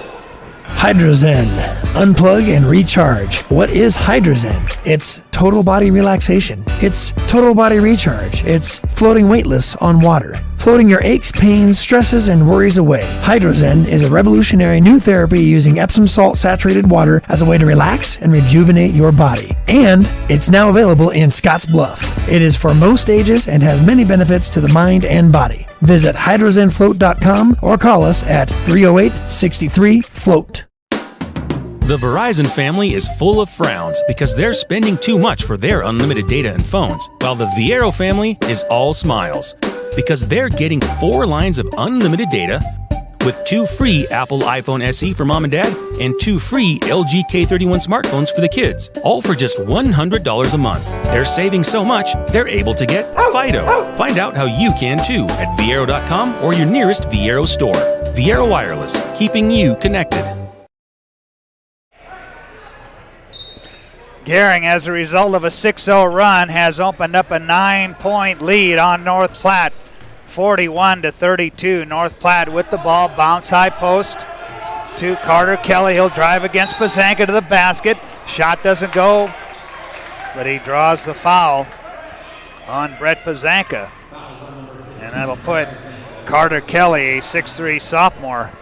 Hydrozen. Unplug and recharge. What is Hydrozen? It's total body relaxation. It's total body recharge. It's floating weightless on water. Floating your aches, pains, stresses, and worries away. Hydrozen is a revolutionary new therapy using Epsom salt saturated water as a way to relax and rejuvenate your body. And it's now available in Scottsbluff. It is for most ages and has many benefits to the mind and body. Visit hydrozenfloat.com or call us at 308-63-FLOAT.
The Verizon family is full of frowns because they're spending too much for their unlimited data and phones, while the Viero family is all smiles because they're getting 4 lines of unlimited data with 2 free Apple iPhone SE for mom and dad and 2 free LG K31 smartphones for the kids, all for just $100 a month. They're saving so much, they're able to get Fido. Find out how you can too at Viero.com or your nearest Viero store. Viera Wireless, keeping you connected.
Gering, as a result of a 6-0 run, has opened up a 9-point lead on North Platte, 41-32. North Platte with the ball, bounce high post to Carter Kelly. He'll drive against Pazanka to the basket. Shot doesn't go, but he draws the foul on Brett Pazanka. And that'll put Carter Kelly, a 6'3 sophomore,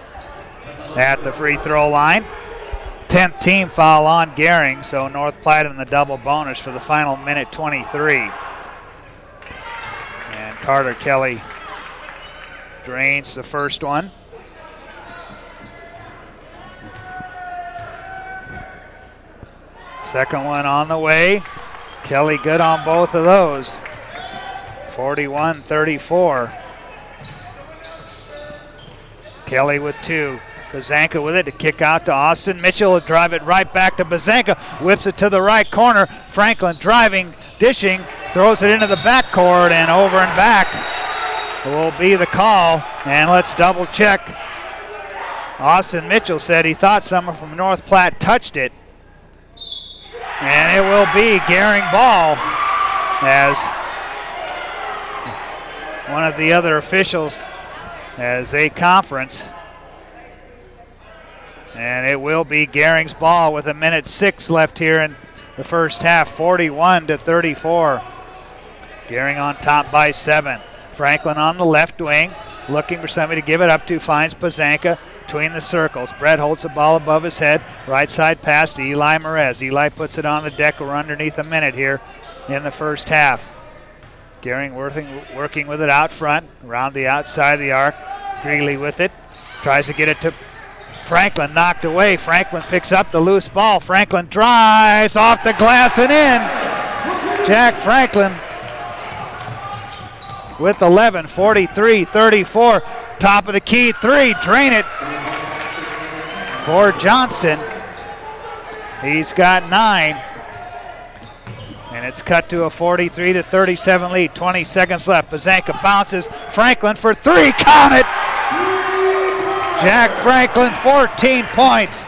at the free throw line. 10th team foul on Gering, so North Platte in the double bonus for the final minute 23. And Carter Kelly drains the first one. Second one on the way. Kelly good on both of those. 41-34. Kelly with two. Pazanka with it to kick out to Austin. Mitchell will drive it right back to Pazanka. Whips it to the right corner. Franklin driving, dishing, throws it into the backcourt, and over and back will be the call. And let's double check. Austin Mitchell said he thought someone from North Platte touched it. And it will be Gering ball, as one of the other officials as a conference. And it will be Gering's ball with 1:06 left here in the first half, 41-34. Gering on top by 7. Franklin on the left wing, looking for somebody to give it up to, finds Pazanka between the circles. Brett holds the ball above his head, right side pass to Eli Merez. Eli puts it on the deck. We're underneath a minute here in the first half. Gering working with it out front, around the outside of the arc. Greeley with it, tries to get it to Franklin, knocked away. Franklin picks up the loose ball. Franklin drives off the glass and in. Jack Franklin with 11, 43-34. Top of the key, three, drain it for Johnston. He's got 9. And it's cut to a 43-37 lead. 20 seconds left. Pazanka bounces. Franklin for 3, count it! Jack Franklin, 14 points,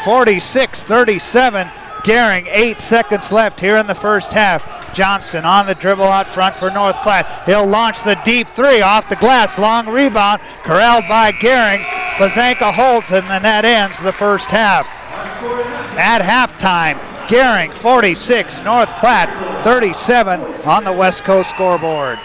46-37. Gering, 8 seconds left here in the first half. Johnston on the dribble out front for North Platte. He'll launch the deep 3 off the glass. Long rebound, corralled by Gering. Pazanka holds, and then that ends the first half. At halftime, Gering 46, North Platte 37 on the West Coast scoreboard.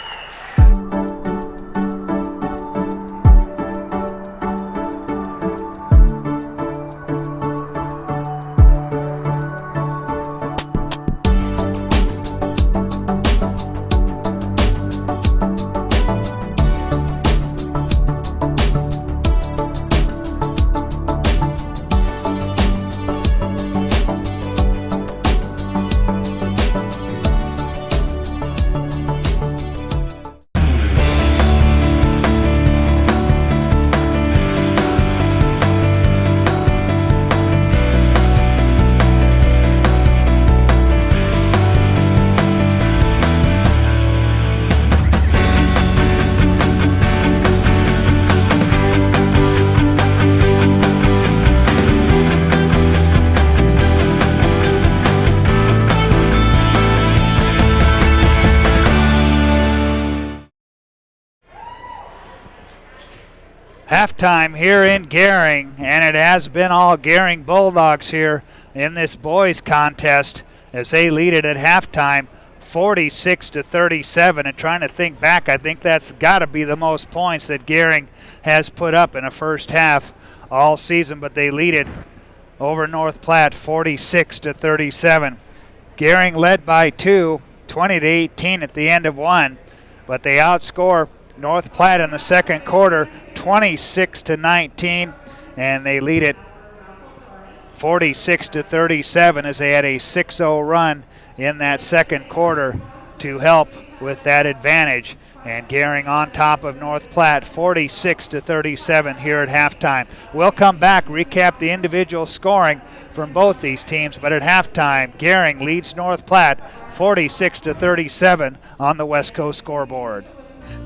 Halftime here in Gering, and it has been all Gering Bulldogs here in this boys contest as they lead it at halftime 46-37. And trying to think back, I think that's got to be the most points that Gering has put up in a first half all season, but they lead it over North Platte 46-37. Gering led by 2, 20-18 at the end of 1, but they outscore North Platte in the second quarter 26-19, and they lead it 46-37 as they had a 6-0 run in that second quarter to help with that advantage. And Gering on top of North Platte 46-37 here at halftime. We'll come back, recap the individual scoring from both these teams, but at halftime Gering leads North Platte 46-37 on the West Coast scoreboard.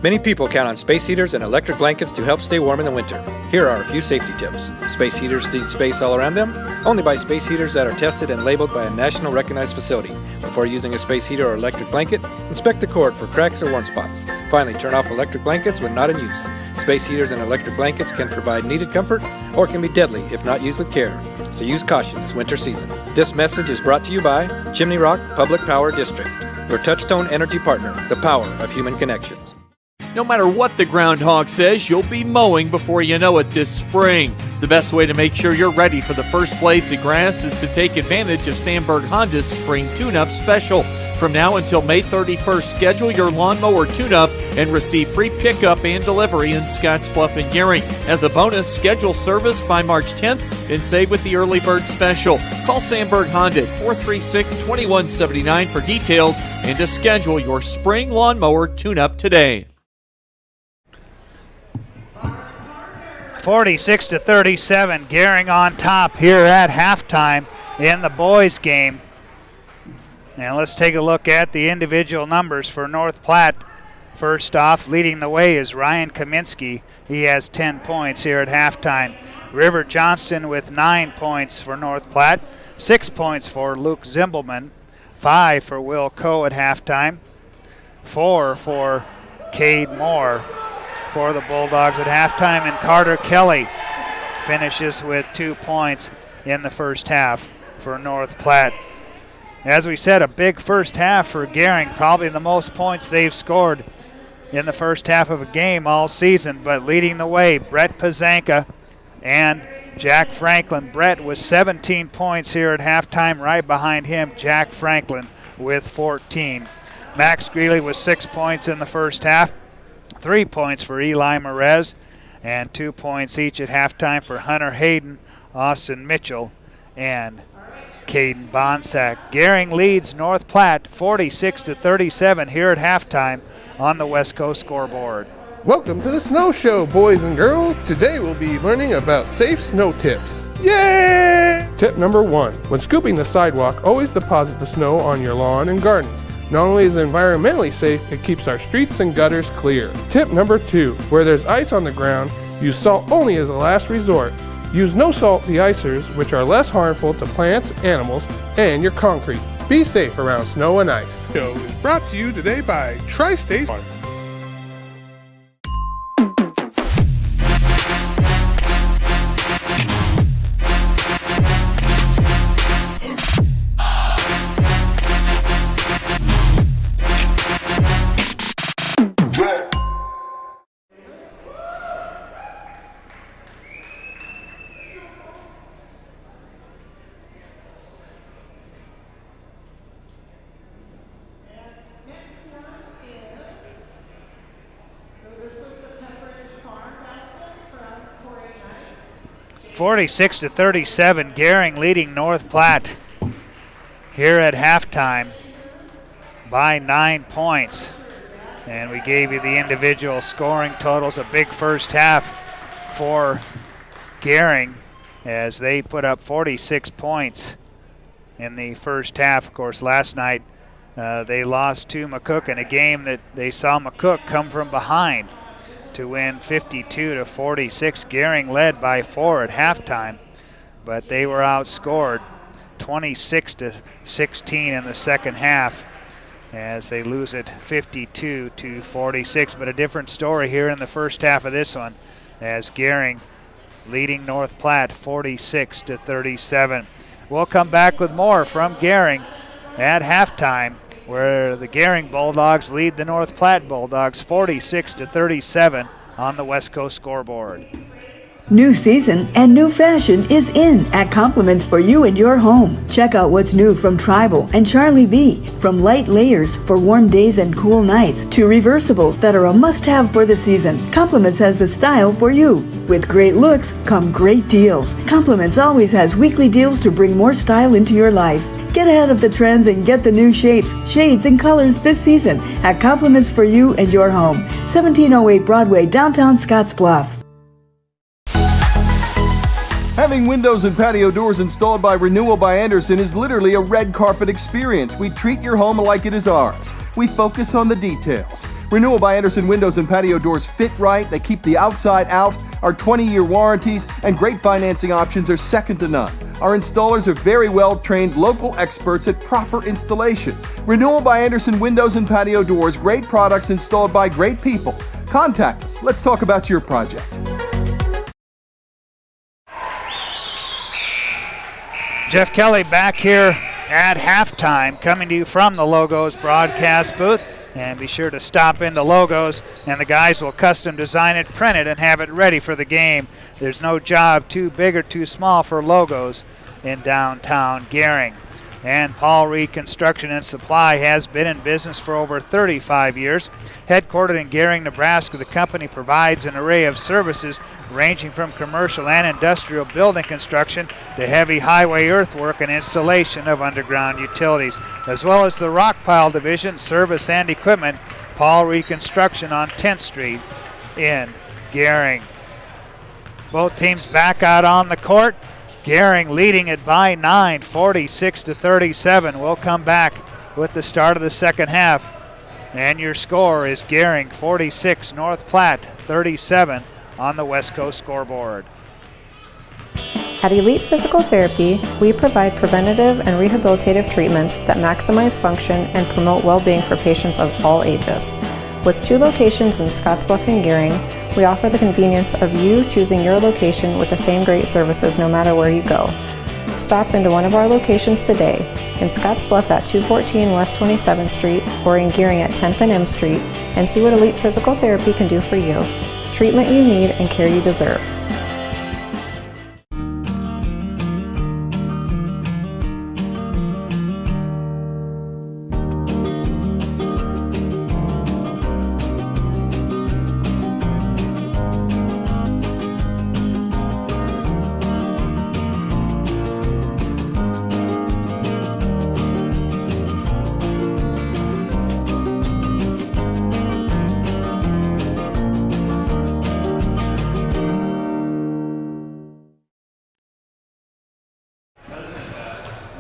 Many people count on space heaters and electric blankets to help stay warm in the winter. Here are a few safety tips. Space heaters need space all around them. Only buy space heaters that are tested and labeled by a national recognized facility. Before using a space heater or electric blanket, inspect the cord for cracks or warm spots. Finally, turn off electric blankets when not in use. Space heaters and electric blankets can provide needed comfort or can be deadly if not used with care. So use caution this winter season. This message is brought to you by Chimney Rock Public Power District, your touchstone energy partner, the power of human connections.
No matter what the groundhog says, you'll be mowing before you know it this spring. The best way to make sure you're ready for the first blades of grass is to take advantage of Sandberg Honda's Spring Tune-Up Special. From now until May 31st, schedule your lawnmower tune-up and receive free pickup and delivery in Scottsbluff and Gering. As a bonus, schedule service by March 10th and save with the Early Bird Special. Call Sandberg Honda at 436-2179 for details and to schedule your spring lawnmower tune-up today.
46-37, Gering on top here at halftime in the boys' game. And let's take a look at the individual numbers for North Platte. First off, leading the way is Ryan Kaminsky. He has 10 points here at halftime. River Johnston with 9 points for North Platte, 6 points for Luke Zimbelman, 5 for Will Coe at halftime, 4 for Cade Moore for the Bulldogs at halftime, and Carter Kelly finishes with 2 points in the first half for North Platte. As we said, a big first half for Gering, probably the most points they've scored in the first half of a game all season, but leading the way, Brett Pazanka and Jack Franklin. Brett with 17 points here at halftime. Right behind him, Jack Franklin with 14. Max Greeley with 6 points in the first half. 3 points for Eli Merez, and 2 points each at halftime for Hunter Hayden, Austin Mitchell, and Caden Bonsack. Gering leads North Platte 46-37 here at halftime on the West Coast scoreboard.
Welcome to the Snow Show, boys and girls. Today we'll be learning about safe snow tips. Yay! Tip number 1. When scooping the sidewalk, always deposit the snow on your lawn and gardens. Not only is it environmentally safe, it keeps our streets and gutters clear. Tip number 2. Where there's ice on the ground, use salt only as a last resort. Use no-salt de-icers, which are less harmful to plants, animals, and your concrete. Be safe around snow and ice. Show is brought to you today by Tri-State.
46-37, Gering leading North Platte here at halftime by 9 points. And we gave you the individual scoring totals. A big first half for Gering as they put up 46 points in the first half. Of course, last night they lost to McCook in a game that they saw McCook come from behind to win 52-46. Gering led by 4 at halftime, but they were outscored 26-16 in the second half as they lose it 52-46. But a different story here in the first half of this one as Gering leading North Platte 46-37. We'll come back with more from Gering at halftime, where the Gering Bulldogs lead the North Platte Bulldogs 46-37 on the West Coast scoreboard.
New season and new fashion is in at Compliments for you and your home. Check out what's new from Tribal and Charlie B. From light layers for warm days and cool nights to reversibles that are a must-have for the season, Compliments has the style for you. With great looks come great deals. Compliments always has weekly deals to bring more style into your life. Get ahead of the trends and get the new shapes, shades, and colors this season at Compliments for you and your home. 1708 Broadway, downtown Scottsbluff.
Having windows and patio doors installed by Renewal by Andersen is literally a red carpet experience. We treat your home like it is ours. We focus on the details. Renewal by Andersen windows and patio doors fit right, they keep the outside out, our 20-year warranties and great financing options are second to none. Our installers are very well-trained local experts at proper installation. Renewal by Andersen windows and patio doors, great products installed by great people. Contact us. Let's talk about your project.
Jeff Kelly back here at halftime, coming to you from the Logos broadcast booth. And be sure to stop into Logos, and the guys will custom design it, print it, and have it ready for the game. There's no job too big or too small for Logos in downtown Gering. And Paul Reed Construction and Supply has been in business for over 35 years. Headquartered in Gering, Nebraska, the company provides an array of services ranging from commercial and industrial building construction to heavy highway earthwork and installation of underground utilities, as well as the rock pile division, service and equipment. Paul Reed Construction on 10th Street in Gering. Both teams back out on the court. Gering leading it by 9, 46-37. We'll come back with the start of the second half. And your score is Gering 46, North Platte 37 on the West Coast scoreboard.
At Elite Physical Therapy, we provide preventative and rehabilitative treatments that maximize function and promote well-being for patients of all ages. With 2 locations in Scottsbluff and Gering, we offer the convenience of you choosing your location with the same great services no matter where you go. Stop into one of our locations today, in Scottsbluff at 214 West 27th Street or in Gering at 10th and M Street, and see what Elite Physical Therapy can do for you. Treatment you need and care you deserve.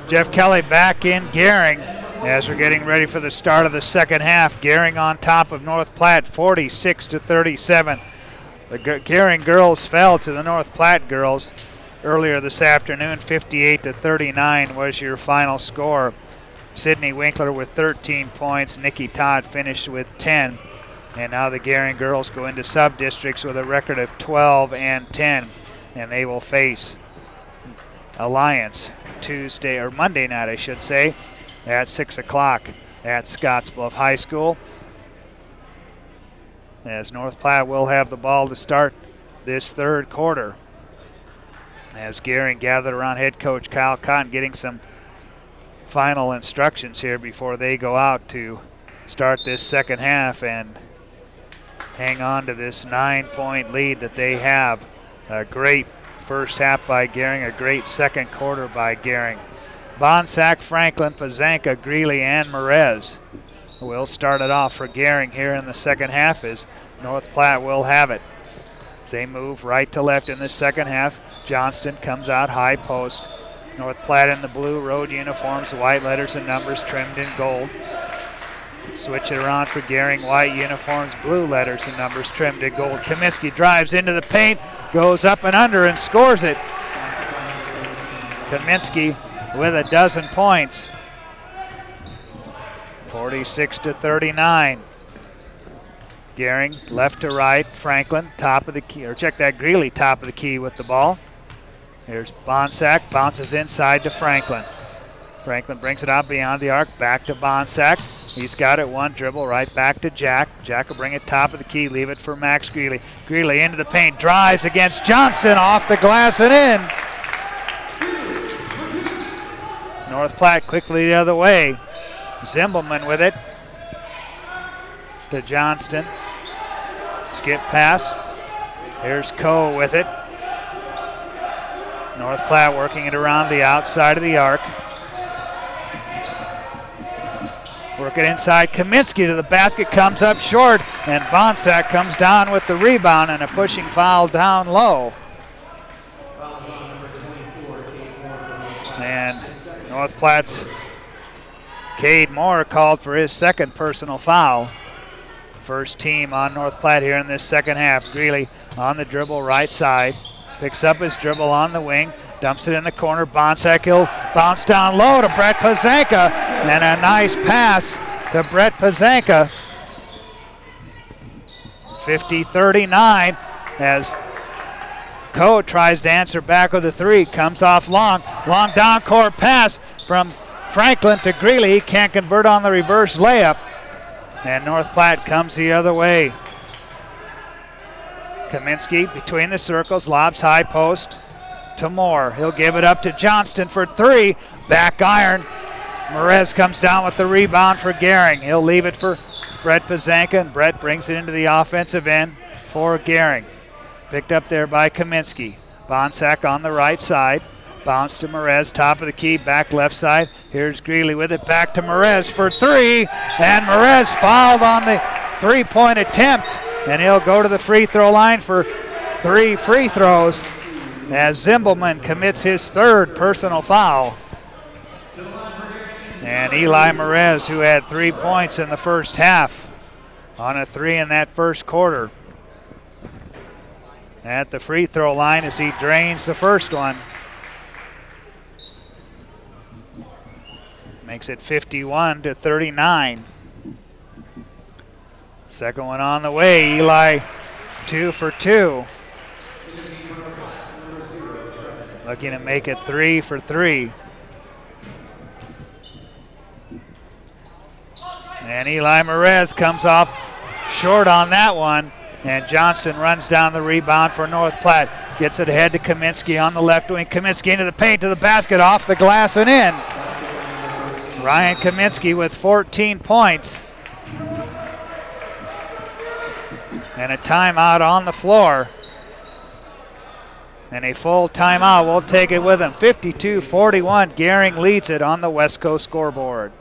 Jeff Kelly back in Gering as we're getting ready for the start of the second half. Gering on top of North Platte 46-37. The Gering girls fell to the North Platte girls earlier this afternoon. 58-39 was your final score. Sydney Winkler with 13 points. Nikki Todd finished with 10. And now the Gering girls go into sub-districts with a record of 12-10. And they will face Alliance Monday night, I should say, at 6 o'clock at Scottsbluff High School. As North Platte will have the ball to start this third quarter. As Gering gathered around head coach Kyle Cotton, getting some final instructions here before they go out to start this second half and hang on to this 9-point lead that they have. A great first half by Gering, a great second quarter by Gering. Bonsack, Franklin, Pazanka, Greeley, and Merez will start it off for Gering here in the second half as North Platte will have it. As they move right to left in the second half, Johnston comes out high post. North Platte in the blue road uniforms, white letters and numbers trimmed in gold. Switch it around for Gering, white uniforms, blue letters and numbers trimmed in gold. Kaminsky drives into the paint, goes up and under and scores it. Kaminsky with a dozen points. 46-39. Gering left to right, Franklin top of the key, or check that, Greeley top of the key with the ball. Here's Bonsack, bounces inside to Franklin. Franklin brings it out beyond the arc, back to Bonsack. He's got it, one dribble, right back to Jack. Jack will bring it top of the key, leave it for Max Greeley. Greeley into the paint, drives against Johnston, off the glass and in. North Platte quickly the other way. Zimbelman with it to Johnston. Skip pass. Here's Coe with it. North Platte working it around the outside of the arc. Work it inside. Kaminsky to the basket, comes up short, and Bonsack comes down with the rebound and a pushing foul down low. North Platte's Cade Moore called for his second personal foul. First team on North Platte here in this second half. Greeley on the dribble, right side. Picks up his dribble on the wing. Dumps it in the corner. Bonsack, he'll bounce down low to Brett Pazanka. And a nice pass to Brett Pazanka. 50-39 as Coe tries to answer back with a three. Comes off long. Long down court pass from Franklin to Greeley. He can't convert on the reverse layup. And North Platte comes the other way. Kaminsky between the circles, lobs high post to Moore. He'll give it up to Johnston for three. Back iron. Merez comes down with the rebound for Gering. He'll leave it for Brett Pazanka, and Brett brings it into the offensive end for Gering. Picked up there by Kaminsky. Bonsack on the right side. Bounce to Merez, top of the key, back left side. Here's Greeley with it, back to Merez for three. And Merez fouled on the three-point attempt. And he'll go to the free throw line for 3 free throws as Zimbelman commits his third personal foul. And Eli Merez, who had 3 points in the first half, on a three in that first quarter. At the free throw line as he drains the first one. Makes it 51-39. Second one on the way. Eli 2 for 2. Looking to make it 3 for 3. And Eli Merez comes off short on that one. And Johnston runs down the rebound for North Platte. Gets it ahead to Kaminsky on the left wing. Kaminsky into the paint, to the basket, off the glass and in. Ryan Kaminsky with 14 points. And a timeout on the floor. And a full timeout. We'll take it with him. 52-41. Gering leads it on the West Coast scoreboard.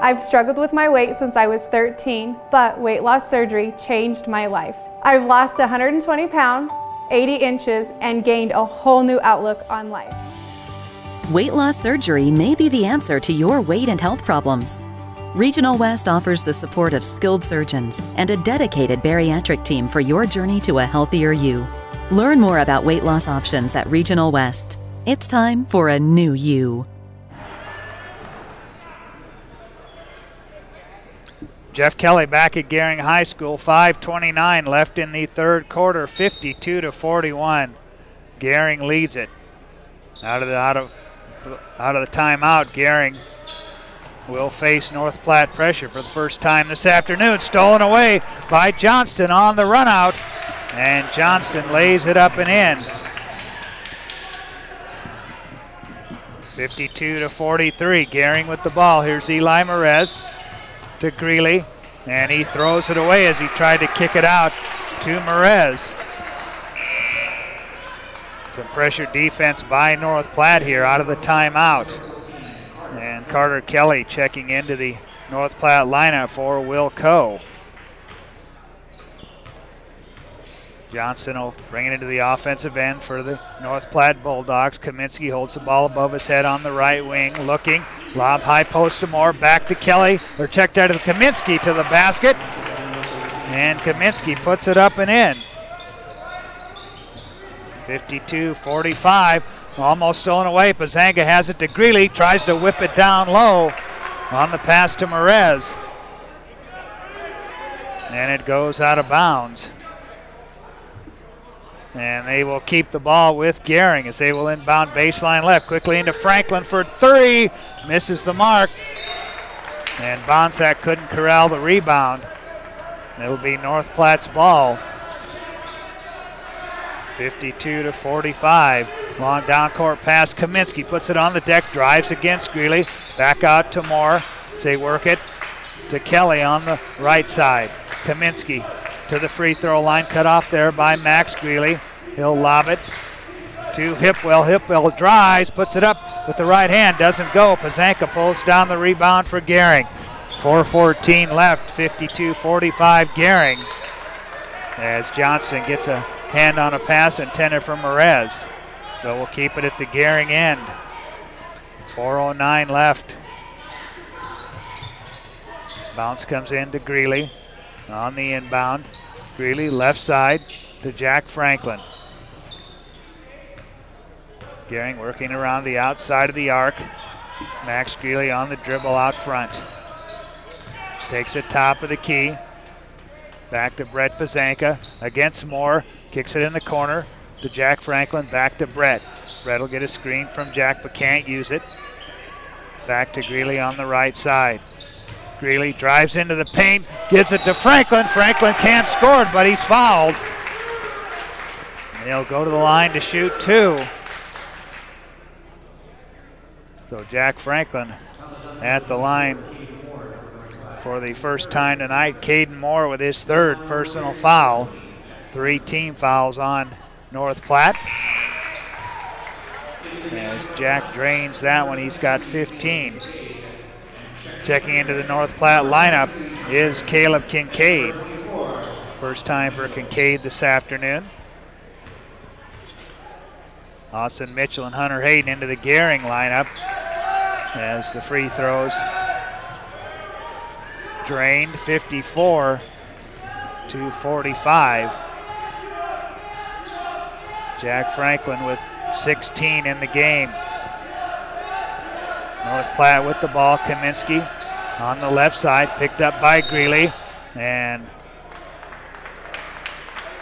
I've struggled with my weight since I was 13, but weight loss surgery changed my life. I've lost 120 pounds, 80 inches, and gained a whole new outlook on life.
Weight loss surgery may be the answer to your weight and health problems. Regional West offers the support of skilled surgeons and a dedicated bariatric team for your journey to a healthier you. Learn more about weight loss options at Regional West. It's time for a new you.
Jeff Kelly back at Gering High School. 5:29 left in the third quarter. 52-41. Gering leads it. Out of the timeout, Gering will face North Platte pressure for the first time this afternoon. Stolen away by Johnston on the run out, and Johnston lays it up and in. 52-43. Gering with the ball. Here's Eli Merez to Greeley, and he throws it away as he tried to kick it out to Merez. Some pressure defense by North Platte here out of the timeout. And Carter Kelly checking into the North Platte lineup for Will Coe. Johnson will bring it into the offensive end for the North Platte Bulldogs. Kaminsky holds the ball above his head on the right wing, looking. Lob high post to Moore, back to Kelly. They're checked out of Kaminsky to the basket. And Kaminsky puts it up and in. 52-45. Almost stolen away. Pazanga has it to Greeley. Tries to whip it down low on the pass to Merez. And it goes out of bounds. And they will keep the ball with Gering as they will inbound baseline left. Quickly into Franklin for three. Misses the mark. And Bonsack couldn't corral the rebound. It'll be North Platte's ball. 52-45. Long down court pass. Kaminsky puts it on the deck, drives against Greeley. Back out to Moore. They work it to Kelly on the right side. Kaminsky to the free throw line, cut off there by Max Greeley. He'll lob it to Hipwell. Hipwell drives, puts it up with the right hand, doesn't go. Pazanka pulls down the rebound for Gering. 4:14 left, 52-45 Gering. As Johnston gets a hand on a pass intended for Merez. But we'll keep it at the Gering end. 4:09 left. Bounce comes in to Greeley on the inbound. Greeley left side to Jack Franklin. Gering working around the outside of the arc. Max Greeley on the dribble out front. Takes it top of the key. Back to Brett Pazanka against Moore. Kicks it in the corner to Jack Franklin. Back to Brett. Brett will get a screen from Jack but can't use it. Back to Greeley on the right side. Greeley drives into the paint, gives it to Franklin. Franklin can't score, but he's fouled. And he'll go to the line to shoot two. So Jack Franklin at the line for the first time tonight. Caden Moore with his third personal foul. 3 team fouls on North Platte. As Jack drains that one, he's got 15. Checking into the North Platte lineup is Caleb Kincaid. First time for Kincaid this afternoon. Austin Mitchell and Hunter Hayden into the Gering lineup as the free throws drained. 54-45. Jack Franklin with 16 in the game. North Platte with the ball. Kaminsky on the left side, picked up by Greeley, and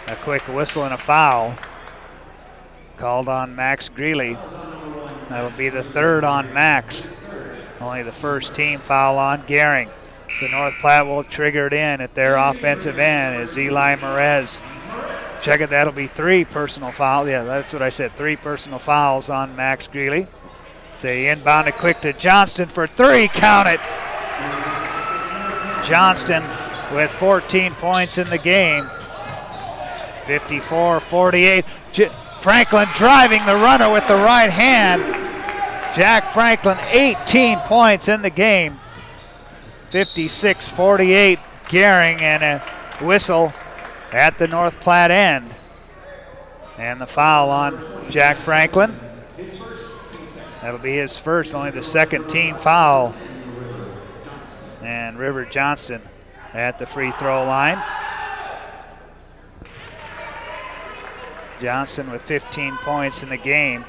a quick whistle and a foul called on Max Greeley. That'll be the third on Max. Only the first team foul on Gering. The North Platte will trigger it in at their offensive end as Eli Merez. Check it, that'll be 3 personal fouls. Yeah, that's what I said, 3 personal fouls on Max Greeley. They inbound it quick to Johnston for 3, count it. Johnston with 14 points in the game. 54-48. Franklin driving the runner with the right hand. Jack Franklin, 18 points in the game. 56-48 Gering, and a whistle at the North Platte end. And the foul on Jack Franklin. That'll be his first, only the second team foul. And River Johnston at the free throw line. Johnston with 15 points in the game.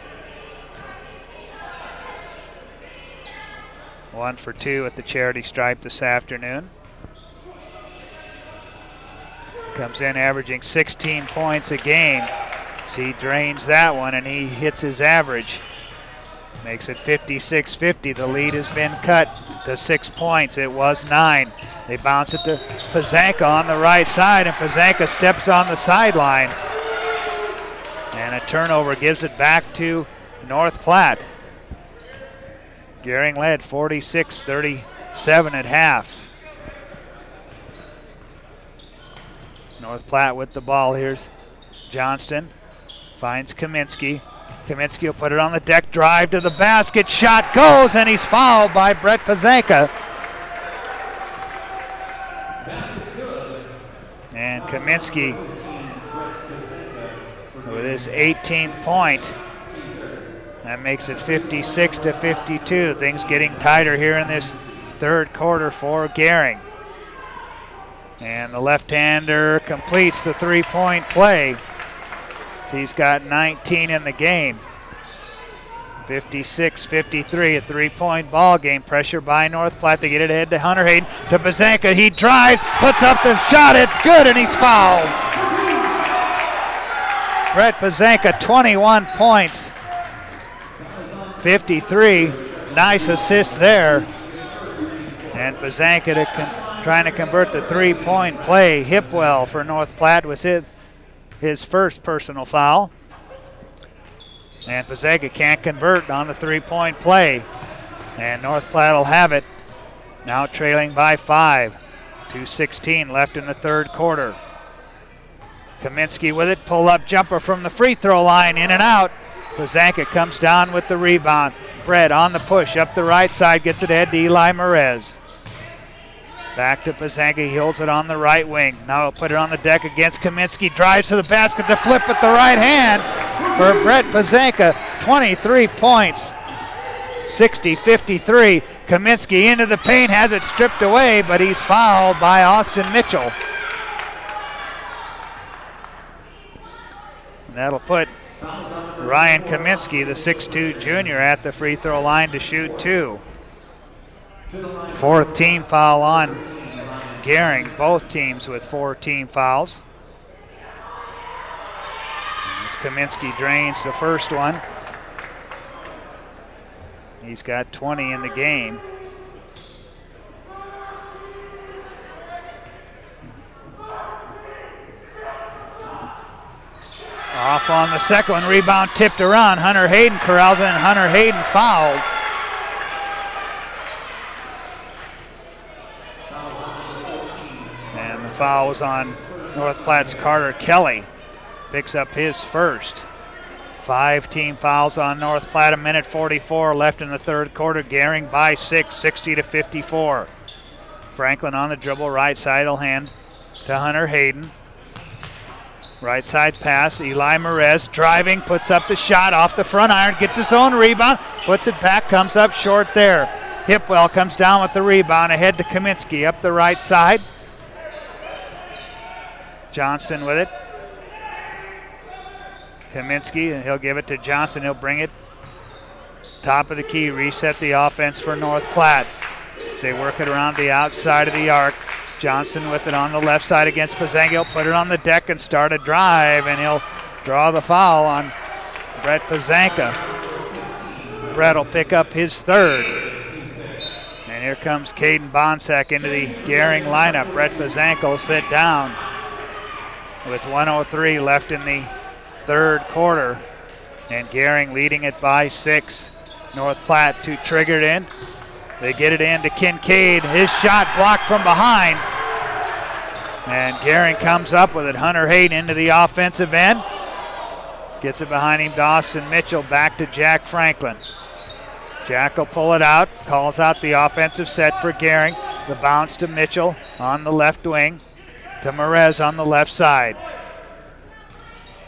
1 for 2 at the charity stripe this afternoon. Comes in averaging 16 points a game. So he drains that one and he hits his average. Makes it 56-50. The lead has been cut to 6 points. It was 9. They bounce it to Pazanka on the right side, and Pazanka steps on the sideline. And a turnover gives it back to North Platte. Gering led 46-37 at half. North Platte with the ball. Here's Johnston. Finds Kaminsky. Kaminsky will put it on the deck, drive to the basket, shot goes, and he's fouled by Brett Pazanka. And Kaminsky with his 18th point. That makes it 56-52. Things getting tighter here in this third quarter for Gering. And the left-hander completes the three-point play. He's got 19 in the game. 56-53, a three-point ball game. Pressure by North Platte. They get it ahead to Hunter Hayden, to Pazanka. He drives, puts up the shot. It's good, and he's fouled. Brett Pazanka, 21 points. 53, nice assist there. And Pazanka trying to convert the three-point play. Hipwell for North Platte was his first personal foul. And Pazega can't convert on the three-point play. And North Platte will have it. Now trailing by 5. 2:16 left in the third quarter. Kaminsky with it, pull-up jumper from the free throw line, in and out. Pazanka comes down with the rebound. Brett on the push, up the right side, gets it ahead to Eli Merez. Back to Pazanka, he holds it on the right wing. Now he'll put it on the deck against Kaminsky, drives to the basket, the flip with the right hand for Brett Pazanka. 23 points, 60-53. Kaminsky into the paint, has it stripped away, but he's fouled by Austin Mitchell. And that'll put Ryan Kaminsky, the 6'2 junior, at the free throw line to shoot 2. Fourth team foul on Gering, both teams with 4 team fouls. As Kaminsky drains the first one. He's got 20 in the game. Off on the second one, rebound tipped around. Hunter Hayden corrals it, and Hunter Hayden fouled. And the foul was on North Platte's Carter Kelly. Picks up his first. 5 team fouls on North Platte, 1:44 left in the third quarter. Gering by 6, 60-54. Franklin on the dribble, right side will hand to Hunter Hayden. Right side pass, Eli Merez driving, puts up the shot off the front iron, gets his own rebound, puts it back, comes up short there. Hipwell comes down with the rebound, ahead to Kaminsky up the right side. Johnson with it. Kaminsky, and he'll give it to Johnson, he'll bring it top of the key, reset the offense for North Platte. As they work it around the outside of the arc. Johnson with it on the left side against Pazanga. He'll put it on the deck and start a drive, and he'll draw the foul on Brett Pazanka. Brett will pick up his third. And here comes Caden Bonsack into the Gering lineup. Brett Pazanka will sit down with 1:03 left in the third quarter. And Gering leading it by 6. North Platte to trigger it in. They get it in to Kincaid. His shot blocked from behind. And Gering comes up with it. Hunter Hayden into the offensive end. Gets it behind him, Dawson Mitchell. Back to Jack Franklin. Jack will pull it out. Calls out the offensive set for Gering. The bounce to Mitchell on the left wing. To Merez on the left side.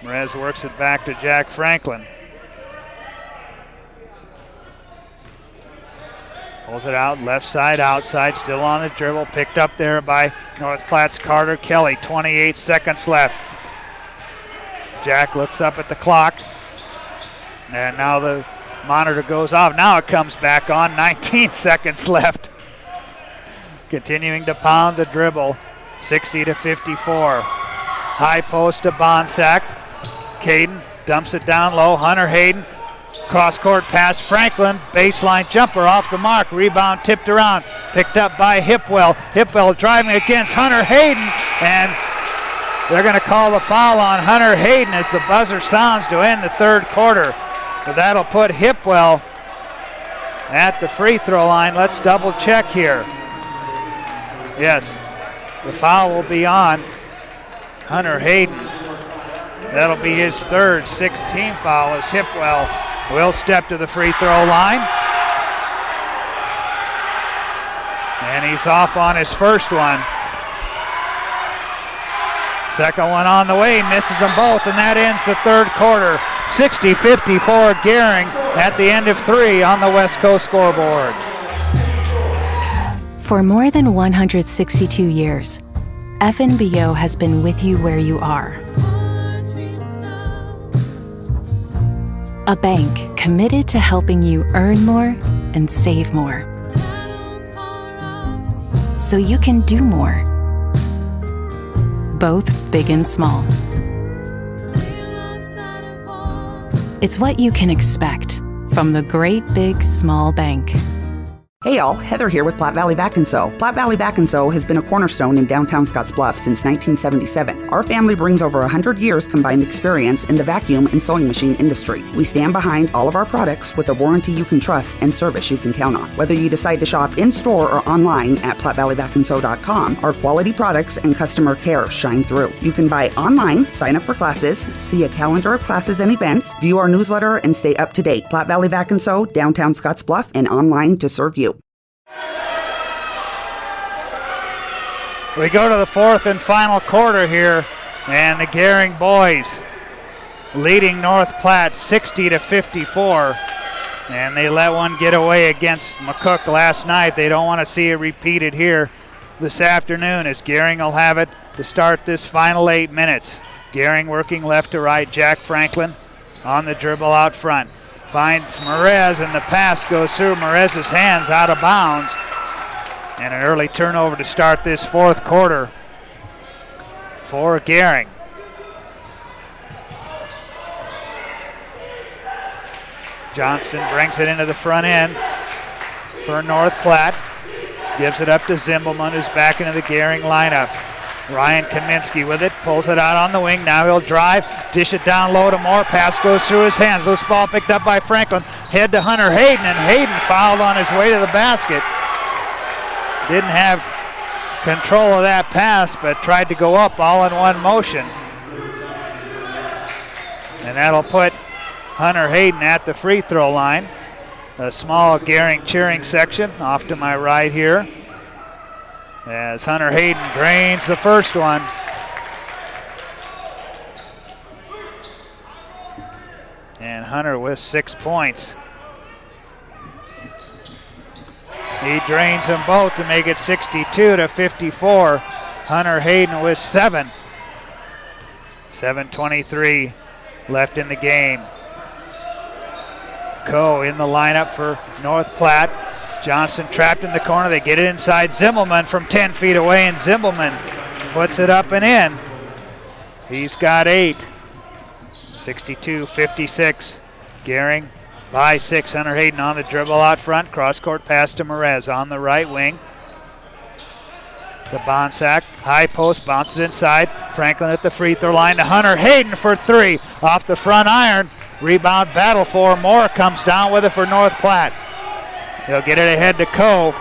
Merez works it back to Jack Franklin. Pulls it out, left side, outside, still on the dribble. Picked up there by North Platte's Carter Kelly. 28 seconds left. Jack looks up at the clock. And now the monitor goes off. Now it comes back on. 19 seconds left. Continuing to pound the dribble. 60-54. High post to Bonsack. Caden dumps it down low. Hunter Hayden. Cross-court pass, Franklin, baseline jumper off the mark, rebound tipped around, picked up by Hipwell. Hipwell driving against Hunter Hayden, and they're going to call the foul on Hunter Hayden as the buzzer sounds to end the third quarter. But that'll put Hipwell at the free throw line. Let's double check here. Yes, the foul will be on Hunter Hayden. That'll be his third 6-team foul as Hipwell will step to the free throw line. And he's off on his first one. Second one on the way, misses them both, and that ends the third quarter. 60-54 Gering at the end of 3 on the West Coast scoreboard.
For more than 162 years, FNBO has been with you where you are. A bank committed to helping you earn more and save more, so you can do more, both big and small. It's what you can expect from the great big small bank.
Hey y'all, Heather here with Platte Valley Vac & Sew. Platte Valley Vac & Sew has been a cornerstone in downtown Scottsbluff since 1977. Our family brings over 100 years combined experience in the vacuum and sewing machine industry. We stand behind all of our products with a warranty you can trust and service you can count on. Whether you decide to shop in-store or online at PlatteValleyVacandSew.com, our quality products and customer care shine through. You can buy online, sign up for classes, see a calendar of classes and events, view our newsletter, and stay up to date. Platte Valley Vac & Sew, downtown Scottsbluff, and online to serve you.
We go to the fourth and final quarter here, and the Gering boys leading North Platte 60-54, and they let one get away against McCook last night. They don't want to see it repeated here this afternoon, as Gering will have it to start this final 8 minutes. Gering working left to right. Jack Franklin on the dribble out front. Finds Merez, and the pass goes through Merez's hands, out of bounds. And an early turnover to start this fourth quarter for Gering. Johnston brings it into the front end for North Platte. Gives it up to Zimbelman, who's back into the Gering lineup. Ryan Kaminsky with it, pulls it out on the wing. Now he'll drive, dish it down low to Moore. Pass goes through his hands. Loose ball picked up by Franklin. Head to Hunter Hayden, and Hayden fouled on his way to the basket. Didn't have control of that pass, but tried to go up all in one motion. And that'll put Hunter Hayden at the free throw line. A small Gering cheering section off to my right here, as Hunter Hayden drains the first one. And Hunter with 6 points. He drains them both to make it 62-54. Hunter Hayden with 7. 7:23 left in the game. Coe in the lineup for North Platte. Johnson trapped in the corner. They get it inside Zimbelman from 10 feet away, and Zimbelman puts it up and in. He's got 8. 62-56. Gering by 6. Hunter Hayden on the dribble out front. Cross-court pass to Merez on the right wing. The Bonsack, high post, bounces inside. Franklin at the free throw line to Hunter Hayden for 3. Off the front iron. Rebound battle for Moore. Comes down with it for North Platte. He'll get it ahead to Coe.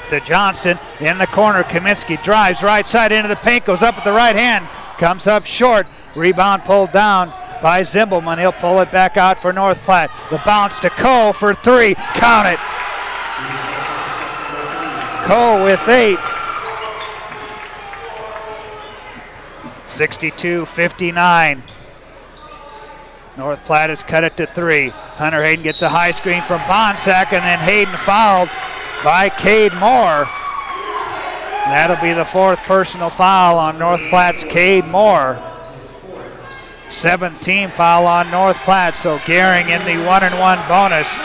To Johnston in the corner. Kaminsky drives right side into the paint. Goes up with the right hand. Comes up short. Rebound pulled down by Zimbelman. He'll pull it back out for North Platte. The bounce to Coe for 3. Count it. Coe with 8. 62-59. North Platte has cut it to 3. Hunter Hayden gets a high screen from Bonsack, and then Hayden fouled by Cade Moore. And that'll be the 4th personal foul on North Platte's Cade Moore. 7th team foul on North Platte, so Gering in the 1-and-1 bonus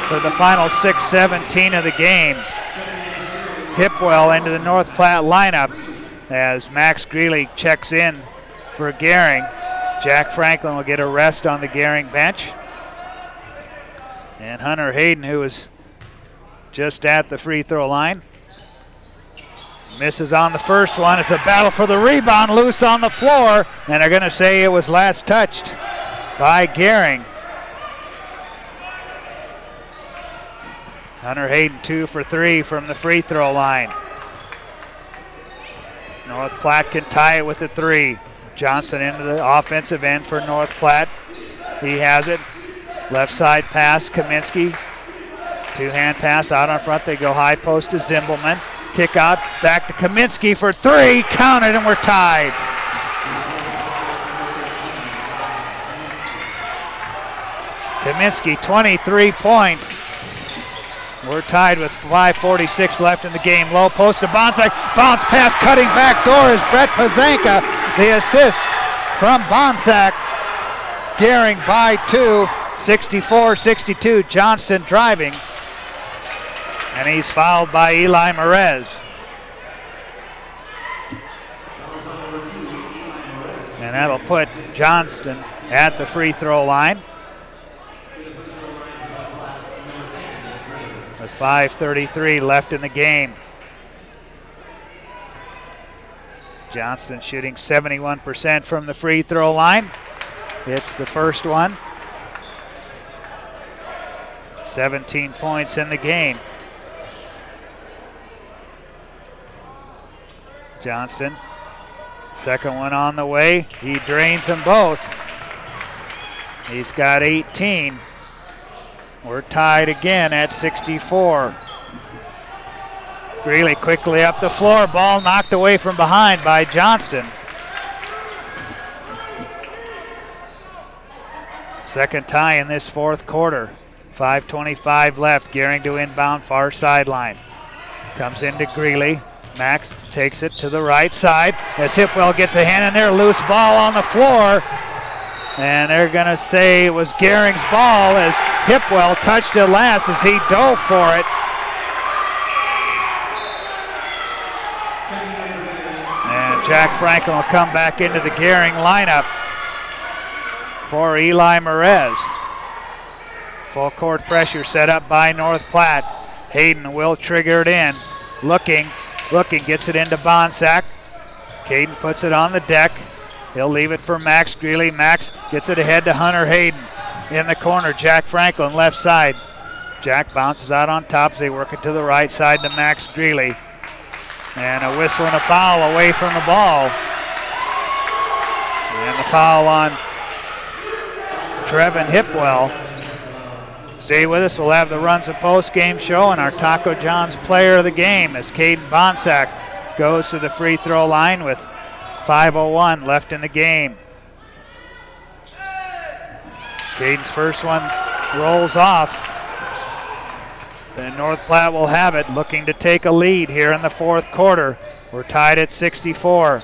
for the final 6:17 of the game. Hipwell into the North Platte lineup as Max Greeley checks in for Gering. Jack Franklin will get a rest on the Gering bench. And Hunter Hayden, who is just at the free throw line, misses on the first one. It's a battle for the rebound, loose on the floor, and they're going to say it was last touched by Gering. Hunter Hayden 2 for 3 from the free throw line. North Platte can tie it with a 3. Johnson into the offensive end for North Platte. He has it. Left side pass, Kaminsky. 2-hand pass out on front. They go high post to Zimbelman. Kick out, back to Kaminsky for 3. Counted, and we're tied. Kaminsky, 23 points. We're tied with 5:46 left in the game. Low post to Bonsack. Bounce pass, cutting back door is Brett Pazanka. The assist from Bonsack. Gering by 2, 64-62. Johnston driving. And he's fouled by Eli Merez. And that'll put Johnston at the free throw line. With with 5:33 left in the game. Johnston shooting 71% from the free throw line. It's the first one. 17 points in the game. Johnston, second one on the way. He drains them both. He's got 18. We're tied again at 64. Greeley quickly up the floor. Ball knocked away from behind by Johnston. Second tie in this fourth quarter. 5:25 left. Gering to inbound far sideline. Comes into Greeley. Max takes it to the right side as Hipwell gets a hand in there. Loose ball on the floor. And they're going to say it was Gering's ball as Hipwell touched it last as he dove for it. And Jack Franklin will come back into the Gering lineup for Eli Merez. Full court pressure set up by North Platte. Hayden will trigger it in. Looking, gets it into Bonsack. Caden puts it on the deck. He'll leave it for Max Greeley. Max gets it ahead to Hunter Hayden. In the corner, Jack Franklin, left side. Jack bounces out on top as they work it to the right side to Max Greeley. And a whistle and a foul away from the ball. And the foul on Trevin Hipwell. Stay with us. We'll have the Runs and Post game show and our Taco John's player of the game as Caden Bonsack goes to the free throw line with 5:01 left in the game. Caden's first one rolls off. Then North Platte will have it, looking to take a lead here in the fourth quarter. We're tied at 64.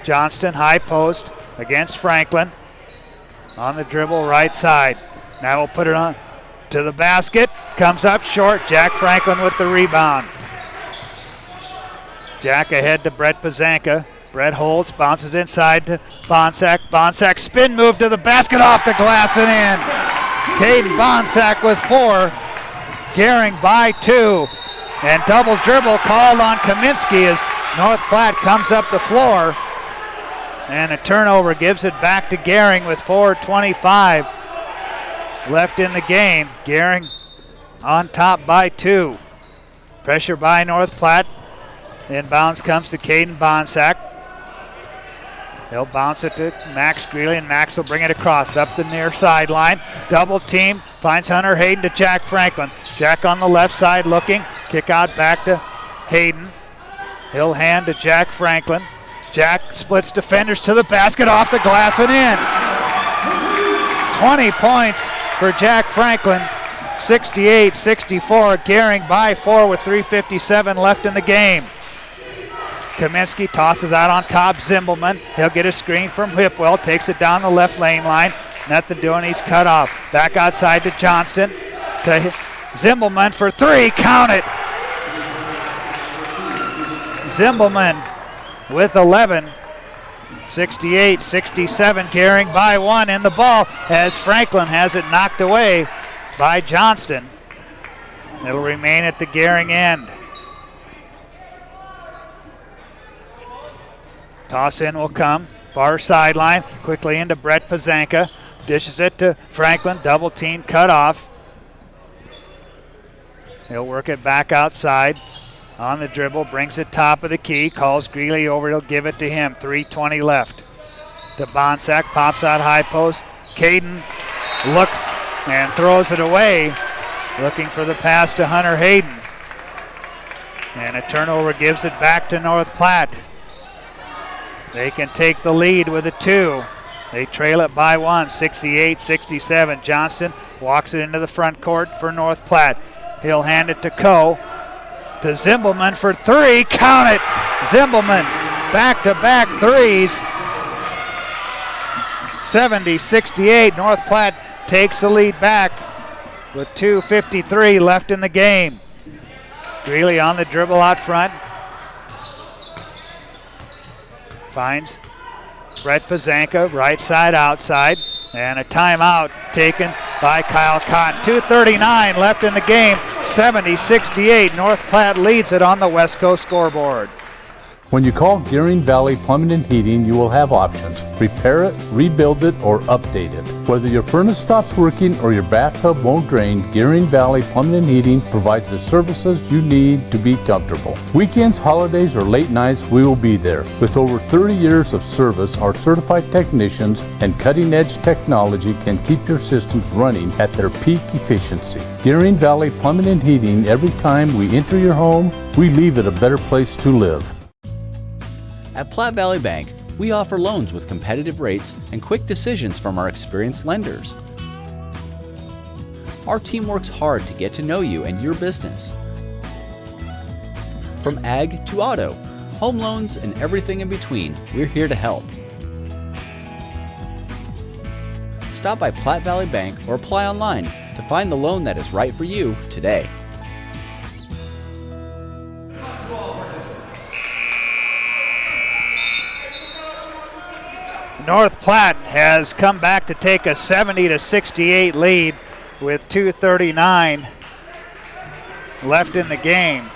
Johnston high post against Franklin. On the dribble, right side. Now we'll put it on to the basket. Comes up short. Jack Franklin with the rebound. Jack ahead to Brett Pazanka. Brett holds, bounces inside to Bonsack. Bonsack spin move to the basket, off the glass and in. Caden Bonsack with 4. Gering by 2. And double dribble called on Kaminsky as North Platte comes up the floor. And a turnover gives it back to Gering with 4:25 left in the game. Gering on top by 2. Pressure by North Platte. Inbounds comes to Caden Bonsack. He'll bounce it to Max Greeley, and Max will bring it across up the near sideline. Double team, finds Hunter Hayden to Jack Franklin. Jack on the left side looking. Kick out back to Hayden. He'll hand to Jack Franklin. Jack splits defenders to the basket, off the glass and in. 20 points for Jack Franklin. 68-64. Gering by 4 with 3:57 left in the game. Kaminsky tosses out on top. Zimbelman. He'll get a screen from Hipwell. Takes it down the left lane line. Nothing doing. He's cut off. Back outside to Johnston. To Zimbelman for 3. Count it. Zimbelman with 11. 68-67. Gering by 1 in the ball as Franklin has it knocked away by Johnston. It'll remain at the Gering end. Toss in will come. Far sideline. Quickly into Brett Pazanka. Dishes it to Franklin. Double team cut off. He'll work it back outside. On the dribble. Brings it top of the key. Calls Greeley over. He'll give it to him. 3:20 left. To Bonsack. Pops out high post. Caden looks and throws it away. Looking for the pass to Hunter Hayden. And a turnover gives it back to North Platte. They can take the lead with a 2. They trail it by 1, 68-67. Johnston walks it into the front court for North Platte. He'll hand it to Coe. To Zimbelman for 3. Count it! Zimbelman, back-to-back threes. 70-68. North Platte takes the lead back with 2:53 left in the game. Greeley on the dribble out front. Finds Brett Pazanka, right side outside. And a timeout taken by Kyle Cotton. 2:39 left in the game. 70-68. North Platte leads it on the West Coast scoreboard.
When you call Gering Valley Plumbing and Heating, you will have options. Repair it, rebuild it, or update it. Whether your furnace stops working or your bathtub won't drain, Gering Valley Plumbing and Heating provides the services you need to be comfortable. Weekends, holidays, or late nights, we will be there. With over 30 years of service, our certified technicians and cutting-edge technology can keep your systems running at their peak efficiency. Gering Valley Plumbing and Heating, every time we enter your home, we leave it a better place to live.
At Platte Valley Bank, we offer loans with competitive rates and quick decisions from our experienced lenders. Our team works hard to get to know you and your business. From ag to auto, home loans, and everything in between, we're here to help. Stop by Platte Valley Bank or apply online to find the loan that is right for you today.
North Platte has come back to take a 70-68 lead with 2:39 left in the game.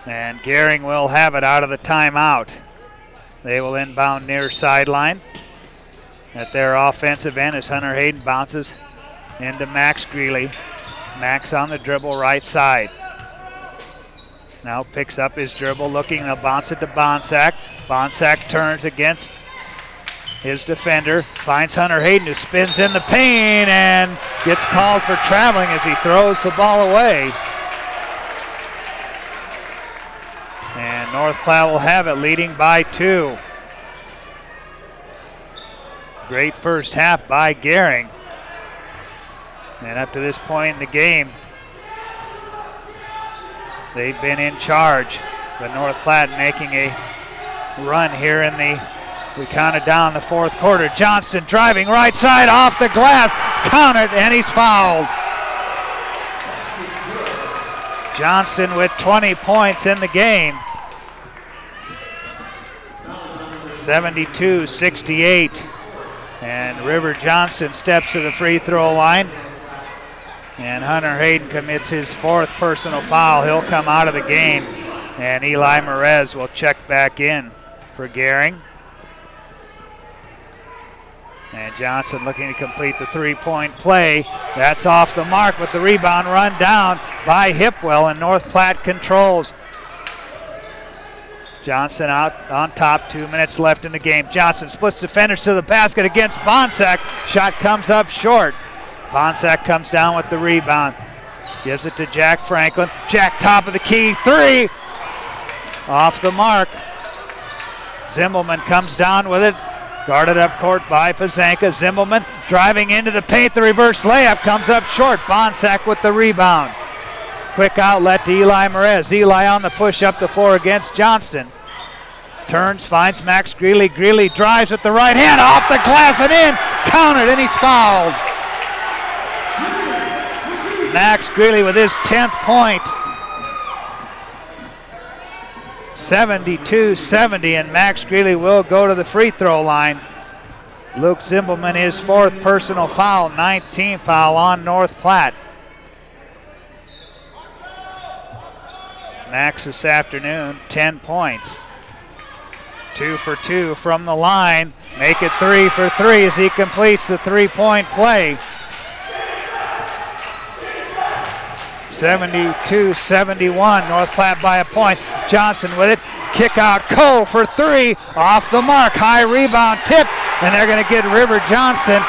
And Gering will have it out of the timeout. They will inbound near sideline at their offensive end as Hunter Hayden bounces into Max Greeley. Max on the dribble right side. Now picks up his dribble, looking to bounce it to Bonsack. Bonsack turns against his defender, finds Hunter Hayden, who spins in the paint and gets called for traveling as he throws the ball away. And North Platte will have it, leading by 2. Great first half by Gering. And up to this point in the game, they've been in charge, but North Platte making a run here in we counted down the fourth quarter. Johnston driving right side off the glass, counted, and he's fouled. Johnston with 20 points in the game. 72-68, and River Johnston steps to the free throw line. And Hunter Hayden commits his 4th personal foul. He'll come out of the game. And Eli Merez will check back in for Gering. And Johnson looking to complete the three-point play. That's off the mark with the rebound run down by Hipwell, and North Platte controls. Johnson out on top, 2 minutes left in the game. Johnson splits defenders to the basket against Bonsack. Shot comes up short. Bonsack comes down with the rebound. Gives it to Jack Franklin. Jack, top of the key, 3. Off the mark. Zimmelman comes down with it. Guarded up court by Pazanka. Zimmelman driving into the paint. The reverse layup comes up short. Bonsack with the rebound. Quick outlet to Eli Merez. Eli on the push up the floor against Johnston. Turns, finds Max Greeley. Greeley drives with the right hand. Off the glass and in. Counted, and he's fouled. Max Greeley with his 10th point. 72-70, and Max Greeley will go to the free throw line. Luke Zimmelman, his 4th personal foul, 19th foul on North Platte. Max this afternoon, 10 points. 2 for 2 from the line. Make it 3 for 3 as he completes the three-point play. 72-71, North Platte by a point. Johnson with it, kick out, Cole for 3, off the mark, high rebound tip, and they're going to get River Johnston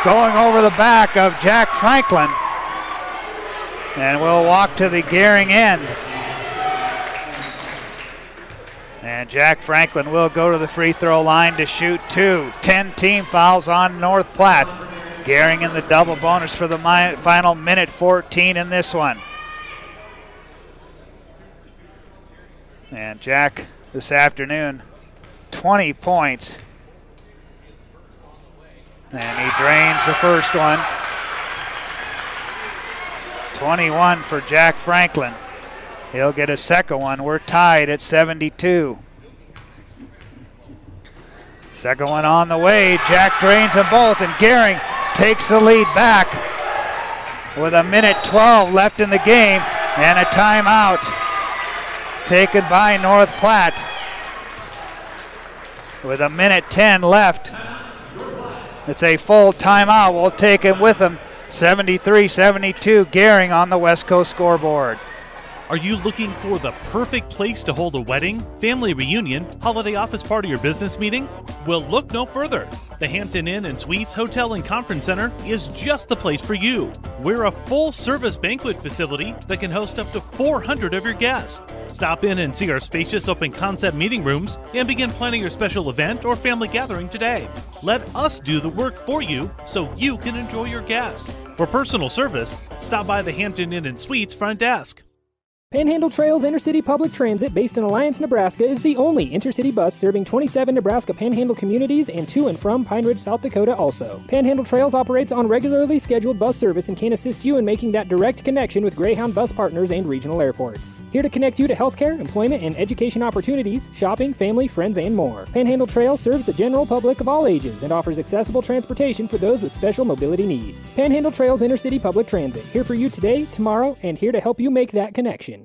going over the back of Jack Franklin. And we'll walk to the Gering end. And Jack Franklin will go to the free throw line to shoot 2. 10 team fouls on North Platte. Gering in the double bonus for the final minute 14 in this one. And Jack this afternoon, 20 points. And he drains the first one. 21 for Jack Franklin. He'll get a second one. We're tied at 72. Second one on the way. Jack drains them both, and Gering takes the lead back with 1:12 left in the game, and a timeout taken by North Platte with 1:10 left. It's a full timeout. We'll take it with them. 73-72, Gering on the West Coast scoreboard.
Are you looking for the perfect place to hold a wedding, family reunion, holiday office party, or business meeting? Well, look no further. The Hampton Inn and Suites Hotel and Conference Center is just the place for you. We're a full-service banquet facility that can host up to 400 of your guests. Stop in and see our spacious open-concept meeting rooms and begin planning your special event or family gathering today. Let us do the work for you so you can enjoy your guests. For personal service, stop by the Hampton Inn and Suites front desk.
Panhandle Trails Intercity Public Transit, based in Alliance, Nebraska, is the only intercity bus serving 27 Nebraska Panhandle communities and to and from Pine Ridge, South Dakota also. Panhandle Trails operates on regularly scheduled bus service and can assist you in making that direct connection with Greyhound bus partners and regional airports. Here to connect you to healthcare, employment, and education opportunities, shopping, family, friends, and more. Panhandle Trails serves the general public of all ages and offers accessible transportation for those with special mobility needs. Panhandle Trails Intercity Public Transit, here for you today, tomorrow, and here to help you make that connection.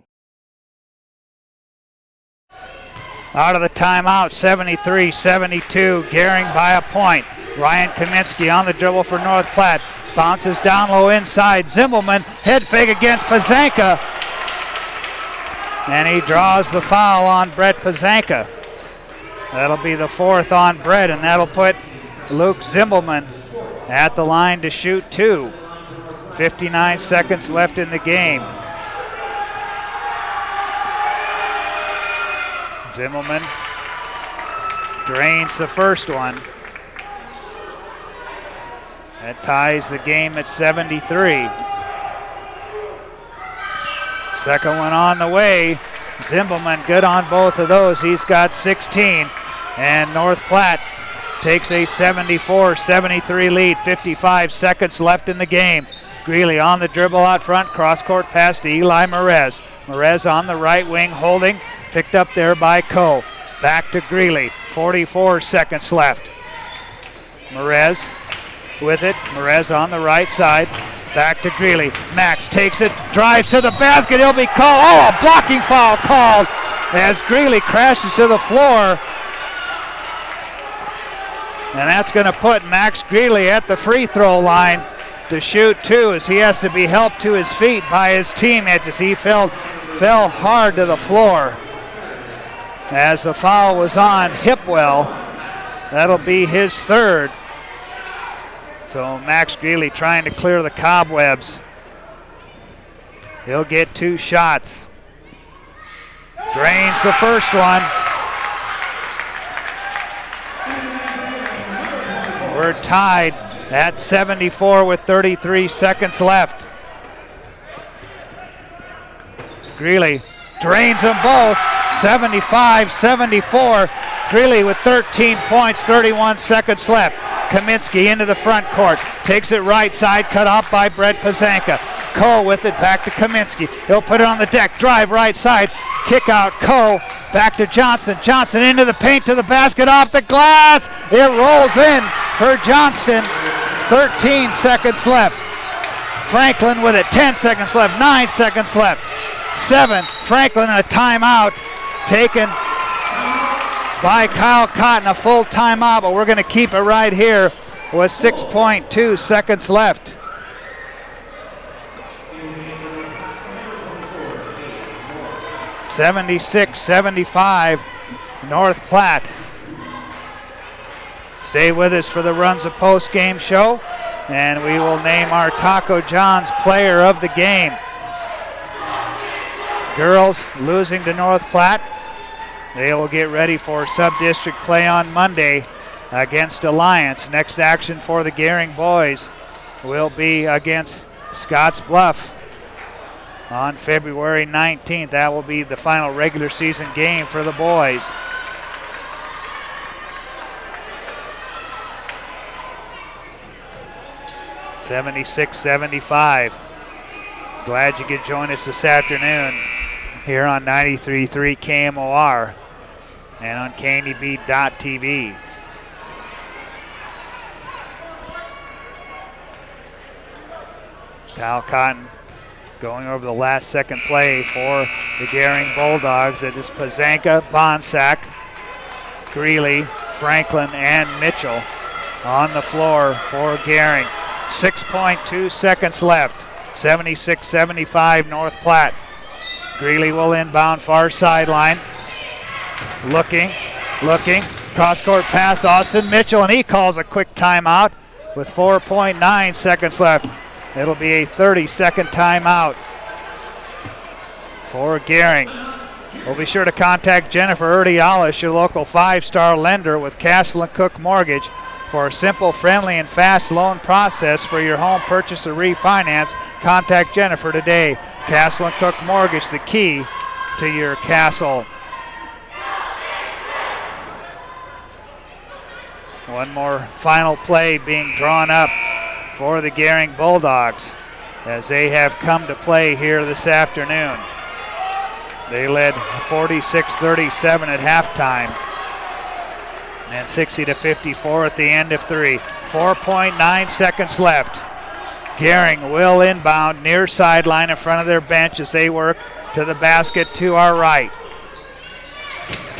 Out of the timeout, 73-72, Gering by a point. Ryan Kaminsky on the dribble for North Platte. Bounces down low inside. Zimmelman, head fake against Pazanka. And he draws the foul on Brett Pazanka. That'll be the fourth on Brett, and that'll put Luke Zimmelman at the line to shoot two. 59 seconds left in the game. Zimmelman drains the first one. That ties the game at 73. Second one on the way. Zimmelman good on both of those. He's got 16. And North Platte takes a 74-73 lead. 55 seconds left in the game. Greeley on the dribble out front. Cross-court pass to Eli Merez. Merez on the right wing holding. Picked up there by Coe. Back to Greeley. 44 seconds left. Merez with it. Merez on the right side. Back to Greeley. Max takes it. Drives to the basket. He'll be called. Oh, a blocking foul called as Greeley crashes to the floor. And that's going to put Max Greeley at the free throw line to shoot two, as he has to be helped to his feet by his teammates as he fell hard to the floor. As the foul was on Hipwell, that'll be his third. So Max Greeley trying to clear the cobwebs. He'll get two shots. Drains the first one. We're tied at 74 with 33 seconds left. Greeley drains them both. 75-74. Greeley with 13 points, 31 seconds left. Kaminsky into the front court. Takes it right side, cut off by Brett Pazanka. Coe with it, back to Kaminsky. He'll put it on the deck, drive right side. Kick out Coe, back to Johnson. Johnson into the paint, to the basket, off the glass. It rolls in for Johnston. 13 seconds left. Franklin with it, 10 seconds left, 9 seconds left. 7, Franklin in a timeout taken by Kyle Cotton, a full timeout, but we're going to keep it right here with 6.2 seconds left. (76-75) North Platte. Stay with us for the Runs of Post-Game show, and we will name our Taco John's player of the game. Girls losing to North Platte. They will get ready for sub-district play on Monday against Alliance. Next action for the Gering boys will be against Scotts Bluff on February 19th. That will be the final regular season game for the boys. (76-75). Glad you could join us this afternoon here on 93.3 KMOR and on KNEB.TV. Kyle Cotton going over the last second play for the Gering Bulldogs. It is Pazanka, Bonsack, Greeley, Franklin, and Mitchell on the floor for Gering. 6.2 seconds left. 76-75 North Platte. Greeley will inbound far sideline. Looking. Cross-court pass, Austin Mitchell, and he calls a quick timeout with 4.9 seconds left. It'll be a 30-second timeout for Gering. We'll be sure to contact Jennifer Urdialis, your local 5-star lender with Castle & Cook Mortgage, for a simple, friendly, and fast loan process for your home purchase or refinance. Contact Jennifer today. Castle & Cook Mortgage, the key to your castle. One more final play being drawn up for the Gering Bulldogs as they have come to play here this afternoon. They led 46-37 at halftime and 60-54 at the end of 3. 4.9 seconds left. Gering will inbound near sideline in front of their bench as they work to the basket to our right.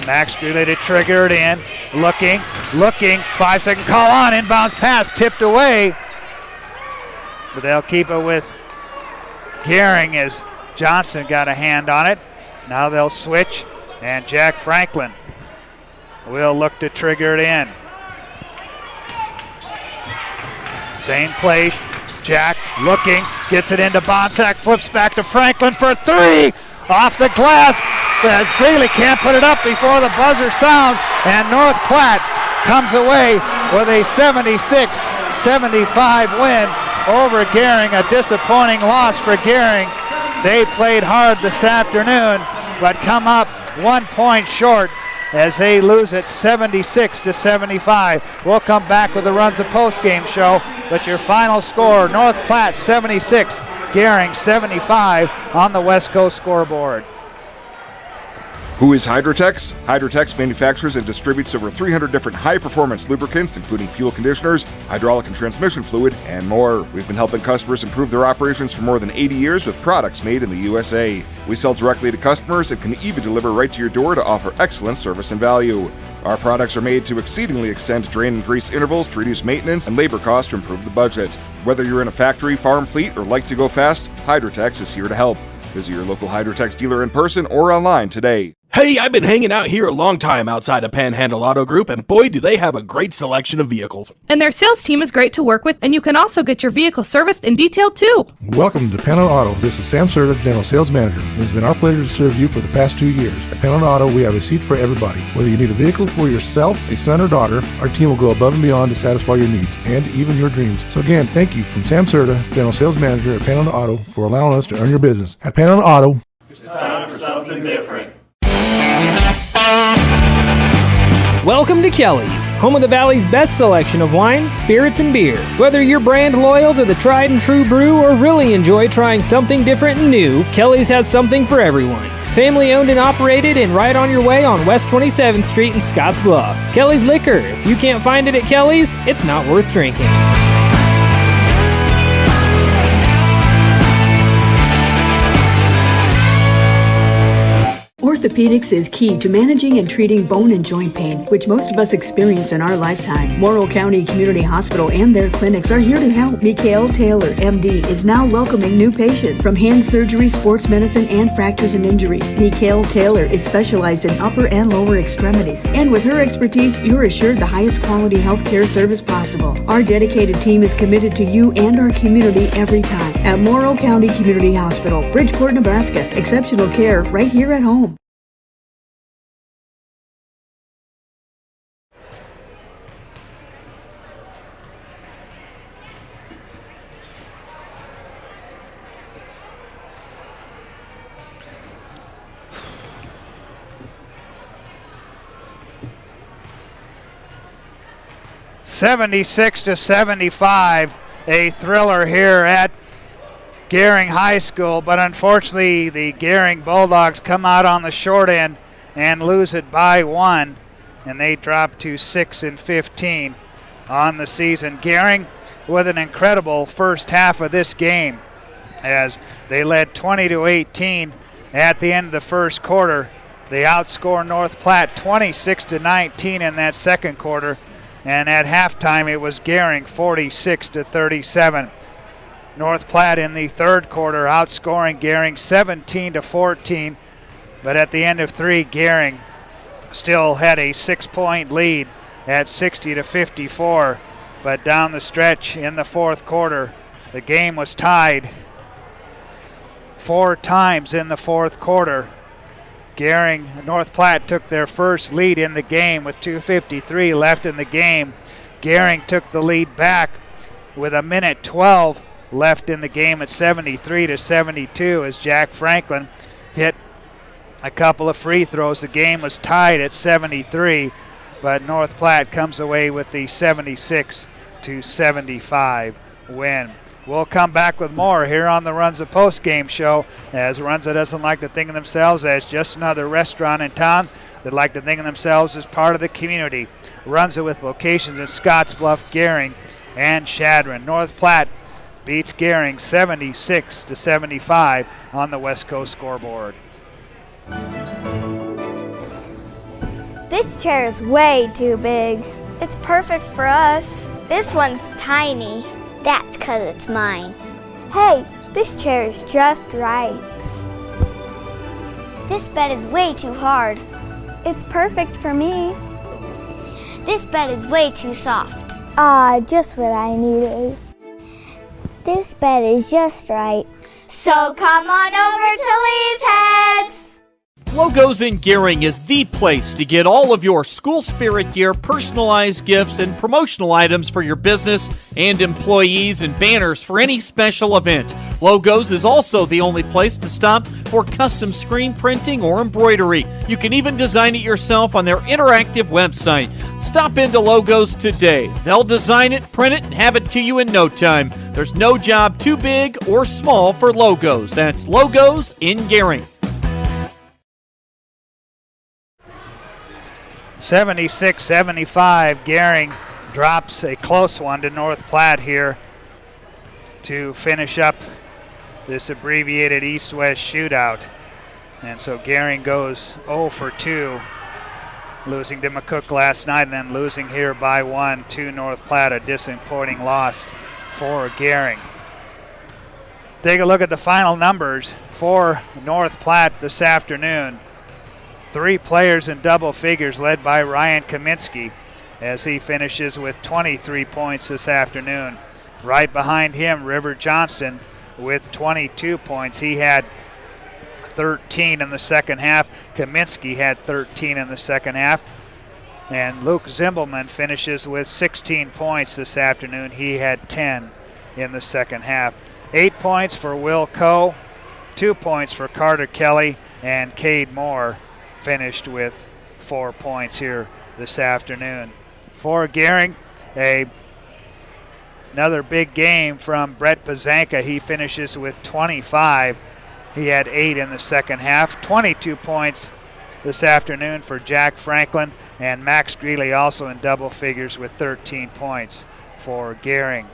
Max Greeley to trigger it in. Looking. 5-second call on. Inbounds pass tipped away. But they'll keep it with Gering as Johnson got a hand on it. Now they'll switch, and Jack Franklin will look to trigger it in. Same place. Jack looking, gets it into Bonsack, flips back to Franklin for 3. Off the glass, as Greeley can't put it up before the buzzer sounds, and North Platte comes away with a 76-75 win over Gering. A disappointing loss for Gering. They played hard this afternoon, but come up 1 point short as they lose it 76-75. We'll come back with the Runs of Postgame show, but your final score, North Platte 76, Gering 75 on the West Coast scoreboard.
Who is Hydrotex? Hydrotex manufactures and distributes over 300 different high-performance lubricants, including fuel conditioners, hydraulic and transmission fluid, and more. We've been helping customers improve their operations for more than 80 years with products made in the USA. We sell directly to customers and can even deliver right to your door to offer excellent service and value. Our products are made to exceedingly extend drain and grease intervals to reduce maintenance and labor costs to improve the budget. Whether you're in a factory, farm fleet, or like to go fast, Hydrotex is here to help. Visit your local Hydrotex dealer in person or online today.
Hey, I've been hanging out here a long time outside of Panhandle Auto Group, and boy, do they have a great selection of vehicles.
And their sales team is great to work with, and you can also get your vehicle serviced and detailed too.
Welcome to Panhandle Auto. This is Sam Serta, General Sales Manager. It has been our pleasure to serve you for the past 2 years. At Panhandle Auto, we have a seat for everybody. Whether you need a vehicle for yourself, a son or daughter, our team will go above and beyond to satisfy your needs and even your dreams. So again, thank you from Sam Serta, General Sales Manager at Panhandle Auto, for allowing us to earn your business. At Panhandle Auto,
it's time for something different.
Welcome to Kelly's, home of the Valley's best selection of wine, spirits, and beer. Whether you're brand loyal to the tried and true brew or really enjoy trying something different and new, Kelly's has something for everyone. Family owned and operated and right on your way on West 27th Street in Scotts Bluff. Kelly's Liquor. If you can't find it at Kelly's, it's not worth drinking.
Orthopedics is key to managing and treating bone and joint pain, which most of us experience in our lifetime. Morrill County Community Hospital and their clinics are here to help. Mikhail Taylor, MD, is now welcoming new patients from hand surgery, sports medicine, and fractures and injuries. Mikhail Taylor is specialized in upper and lower extremities, and with her expertise, you're assured the highest quality health care service possible. Our dedicated team is committed to you and our community every time. At Morrill County Community Hospital, Bridgeport, Nebraska, exceptional care right here at home.
(76-75), a thriller here at Gering High School, but unfortunately the Gering Bulldogs come out on the short end and lose it by 1, and they drop to 6-15 on the season. Gering with an incredible first half of this game. as they led 20-18 at the end of the first quarter. They outscore North Platte 26-19 in that second quarter, and at halftime it was Gering 46-37. North Platte in the third quarter outscoring Gering 17-14, but at the end of three, Gering still had a 6-point lead at 60-54. But down the stretch in the fourth quarter, the game was tied 4 times in the fourth quarter. North Platte took their first lead in the game with 2:53 left in the game. Gering took the lead back with 1:12 left in the game at 73-72 as Jack Franklin hit a couple of free throws. The game was tied at 73, but North Platte comes away with the 76-75 win. We'll come back with more here on the Runza postgame show, as Runza doesn't like to think of themselves as just another restaurant in town. They like to think of themselves as part of the community. Runza with locations in Scottsbluff, Gering, and Chadron. North Platte beats Gering 76-75 on the West Coast scoreboard.
This chair is way too big. It's perfect for us. This one's tiny. That's 'cause it's mine. Hey, this chair is just right. This bed is way too hard. It's perfect for me. This bed is way too soft. Just what I needed. This bed is just right. So come on over to Leeds Heads.
Logos in Gering is the place to get all of your school spirit gear, personalized gifts, and promotional items for your business and employees, and banners for any special event. Logos is also the only place to stop for custom screen printing or embroidery. You can even design it yourself on their interactive website. Stop into Logos today. They'll design it, print it, and have it to you in no time. There's no job too big or small for Logos. That's Logos in Gering.
76-75, Gering drops a close one to North Platte here to finish up this abbreviated East-West shootout. And so Gering goes 0 for 2, losing to McCook last night and then losing here by 1 to North Platte, a disappointing loss for Gering. Take a look at the final numbers for North Platte this afternoon. 3 players in double figures, led by Ryan Kaminsky, as he finishes with 23 points this afternoon. Right behind him, River Johnston with 22 points. He had 13 in the second half. Kaminsky had 13 in the second half. And Luke Zimbelman finishes with 16 points this afternoon. He had 10 in the second half. 8 points for Will Coe, 2 points for Carter Kelly, and Cade Moore finished with 4 points here this afternoon. For Gering, another big game from Brett Pazanka. He finishes with 25. He had 8 in the second half. 22 points this afternoon for Jack Franklin, and Max Greeley also in double figures with 13 points for Gering.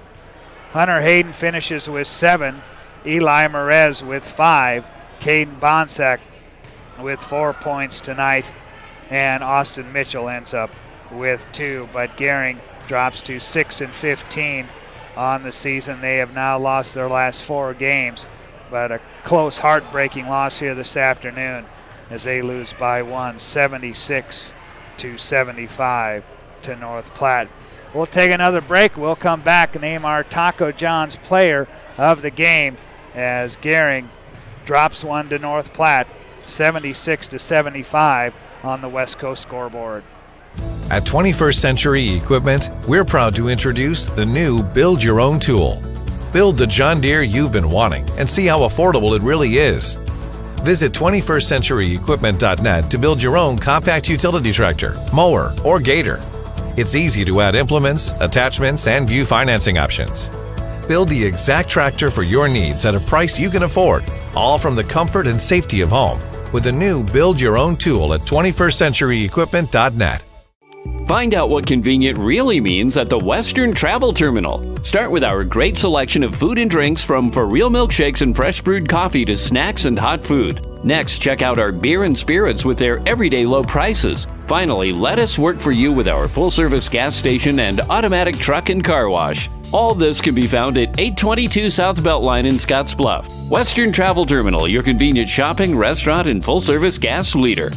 Hunter Hayden finishes with 7. Eli Merez with 5. Caden Bonsack with 4 points tonight, and Austin Mitchell ends up with 2, but Gering drops to 6-15 on the season. They have now lost their last 4 games, but a close, heartbreaking loss here this afternoon as they lose by 1, 76-75 to North Platte. We'll take another break. We'll come back and name our Taco John's player of the game as Gering drops one to North Platte, 76-75 on the West Coast scoreboard.
At 21st Century Equipment, we're proud to introduce the new Build Your Own tool. Build the John Deere you've been wanting and see how affordable it really is. Visit 21stcenturyequipment.net to build your own compact utility tractor, mower, or gator. It's easy to add implements, attachments, and view financing options. Build the exact tractor for your needs at a price you can afford, all from the comfort and safety of home, with the new Build Your Own tool at 21stcenturyequipment.net.
Find out what convenient really means at the Western Travel Terminal. Start with our great selection of food and drinks, from for real milkshakes and fresh brewed coffee to snacks and hot food. Next, check out our beer and spirits with their everyday low prices. Finally, let us work for you with our full-service gas station and automatic truck and car wash. All this can be found at 822 South Beltline in Scottsbluff. Western Travel Terminal, your convenient shopping, restaurant, and full-service gas leader.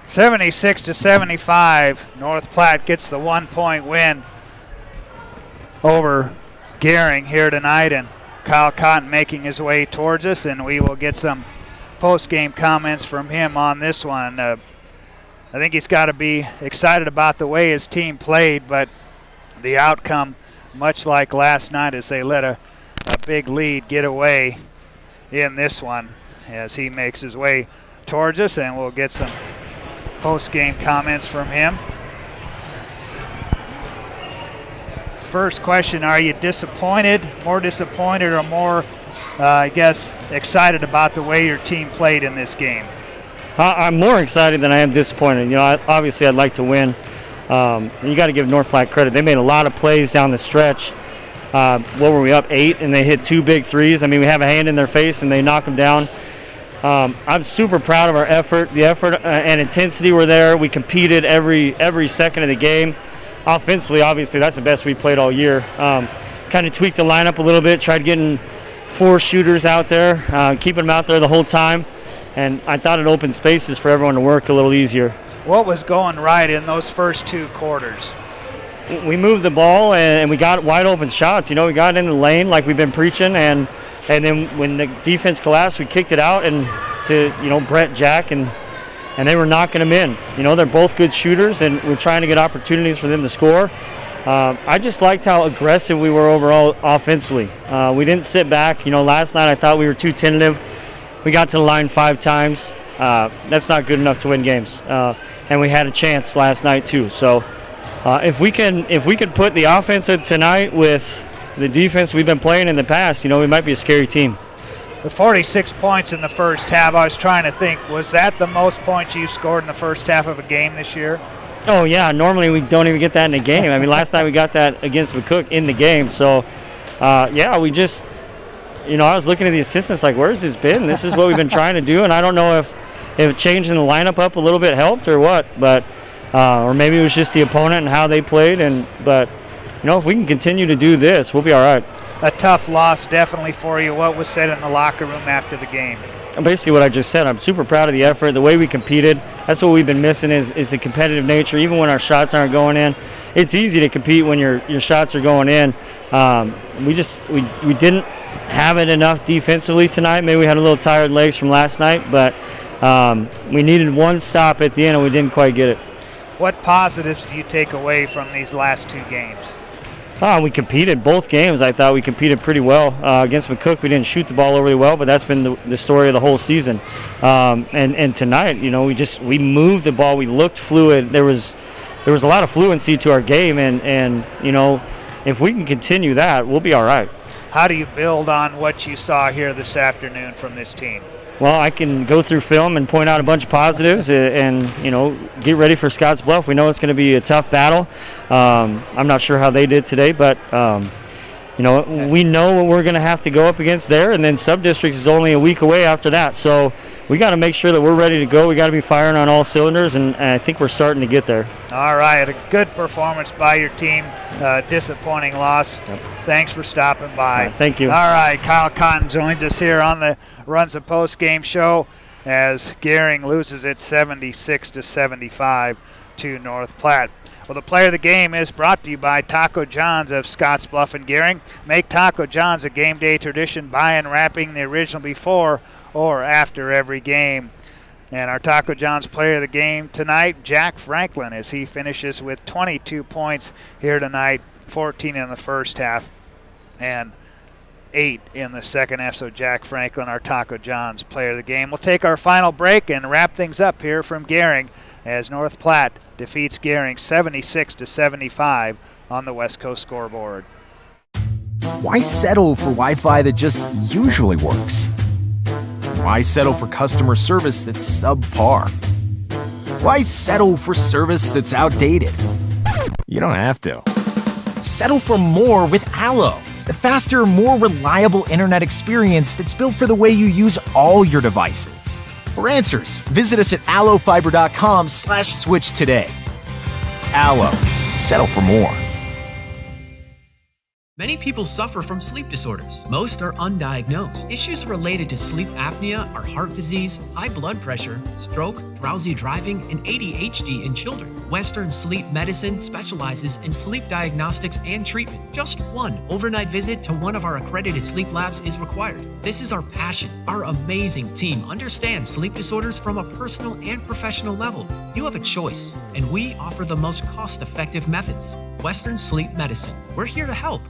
(76-75). North Platte gets the 1-point win over Gering here tonight, and Kyle Cotton making his way towards us, and we will get some post-game comments from him on this one. I think he's got to be excited about the way his team played, but the outcome, much like last night, as they let a big lead get away in this one, as he makes his way towards us, and we'll get some post-game comments from him. First question, are you disappointed, more disappointed, or more, excited about the way your team played in this game?
I'm more excited than I am disappointed. You know, obviously I'd like to win. You got to give North Platte credit. They made a lot of plays down the stretch. What were we, up 8, and they hit 2 big threes. I mean, we have a hand in their face, and they knock them down. I'm super proud of our effort. The effort and intensity were there. We competed every second of the game. Offensively, obviously, that's the best we played all year. Kind of tweaked the lineup a little bit, tried getting 4 shooters out there, keeping them out there the whole time, and I thought it opened spaces for everyone to work a little easier.
What was going right in those first 2 quarters?
We moved the ball, and we got wide open shots. You know, we got in the lane like we've been preaching, and then when the defense collapsed, we kicked it out and to, you know, Brett, Jack, and they were knocking them in. You know, they're both good shooters, and we're trying to get opportunities for them to score. I just liked how aggressive we were overall offensively. We didn't sit back. You know, last night I thought we were too tentative. We got to the line 5 times. That's not good enough to win games. And we had a chance last night too. So if we can put the offense in tonight with the defense we've been playing in the past, you know, we might be a scary team.
The 46 points in the first half, I was trying to think, was that the most points you've scored in the first half of a game this year?
Oh, yeah. Normally we don't even get that in a game. I mean, last night we got that against McCook in the game. So, yeah, we just, you know, I was looking at the assistants like, where's this been? This is what we've been trying to do, and I don't know if changing the lineup up a little bit helped or what, but or maybe it was just the opponent and how they played. But, you know, if we can continue to do this, we'll be all right.
A tough loss definitely for you. What was said in the locker room after the game?
Basically what I just said. I'm super proud of the effort, the way we competed. That's what we've been missing is the competitive nature. Even when our shots aren't going in, it's easy to compete when your shots are going in. We didn't have it enough defensively tonight. Maybe we had a little tired legs from last night, but we needed one stop at the end and we didn't quite get it.
What positives do you take away from these last 2 games?
We competed both games. I thought we competed pretty well. Against McCook, we didn't shoot the ball overly well, but that's been the story of the whole season. And tonight, you know, we moved the ball. We looked fluid. There was a lot of fluency to our game, and you know, if we can continue that, we'll be all right.
How do you build on what you saw here this afternoon from this team?
Well, I can go through film and point out a bunch of positives and, you know, get ready for Scottsbluff. We know it's going to be a tough battle. I'm not sure how they did today, but, you know, we know what we're going to have to go up against there, and then sub-districts is only a week away after that. So we got to make sure that we're ready to go. We got to be firing on all cylinders, and I think we're starting to get there.
All right, a good performance by your team. Disappointing loss. Yep. Thanks for stopping by.
Right, thank you.
All right, Kyle Cotton joins us here on the Runs a Post-Game Show as Gering loses it 76-75 to North Platte. Well, the player of the game is brought to you by Taco John's of Scottsbluff and Gering. Make Taco John's a game day tradition by unwrapping the original before or after every game. And our Taco John's player of the game tonight, Jack Franklin, as he finishes with 22 points here tonight, 14 in the first half and 8 in the second half. So Jack Franklin, our Taco John's player of the game. We'll take our final break and wrap things up here from Gering as North Platte defeats Gering 76-75 on the West Coast scoreboard.
Why settle for Wi-Fi that just usually works? Why settle for customer service that's subpar? Why settle for service that's outdated?
You don't have to. Settle for more with Allo, the faster, more reliable internet experience that's built for the way you use all your devices. For answers, visit us at allofiber.com/switch today. Allo, settle for more.
Many people suffer from sleep disorders. Most are undiagnosed. Issues related to sleep apnea are heart disease, high blood pressure, stroke, drowsy driving, and ADHD in children. Western Sleep Medicine specializes in sleep diagnostics and treatment. Just one overnight visit to one of our accredited sleep labs is required. This is our passion. Our amazing team understands sleep disorders from a personal and professional level. You have a choice, and we offer the most cost-effective methods. Western Sleep Medicine. We're here to help.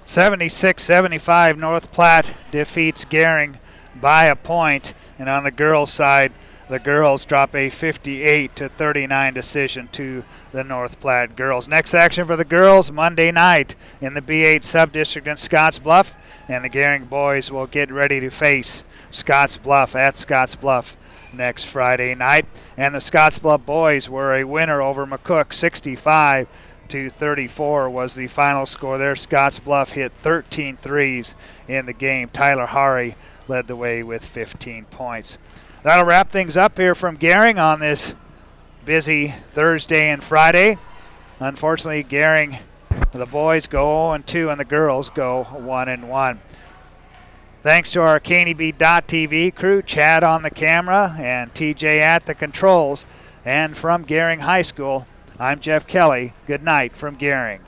76-75, North Platte defeats Gering by a point. And on the girls' side, the girls drop a 58-39 decision to the North Platte girls. Next action for the girls, Monday night in the B8 sub-district in Scottsbluff. And the Gering boys will get ready to face Scottsbluff at Scottsbluff next Friday night. And the Scottsbluff boys were a winner over McCook, 65-34 was the final score there. Scottsbluff hit 13 threes in the game. Tyler Hari led the way with 15 points. That'll wrap things up here from Gering on this busy Thursday and Friday. Unfortunately, Gering, the boys go 0-2 and the girls go 1-1. Thanks to our KNEB.TV crew, Chad on the camera and TJ at the controls. And from Gering High School, I'm Jeff Kelly. Good night from Gering.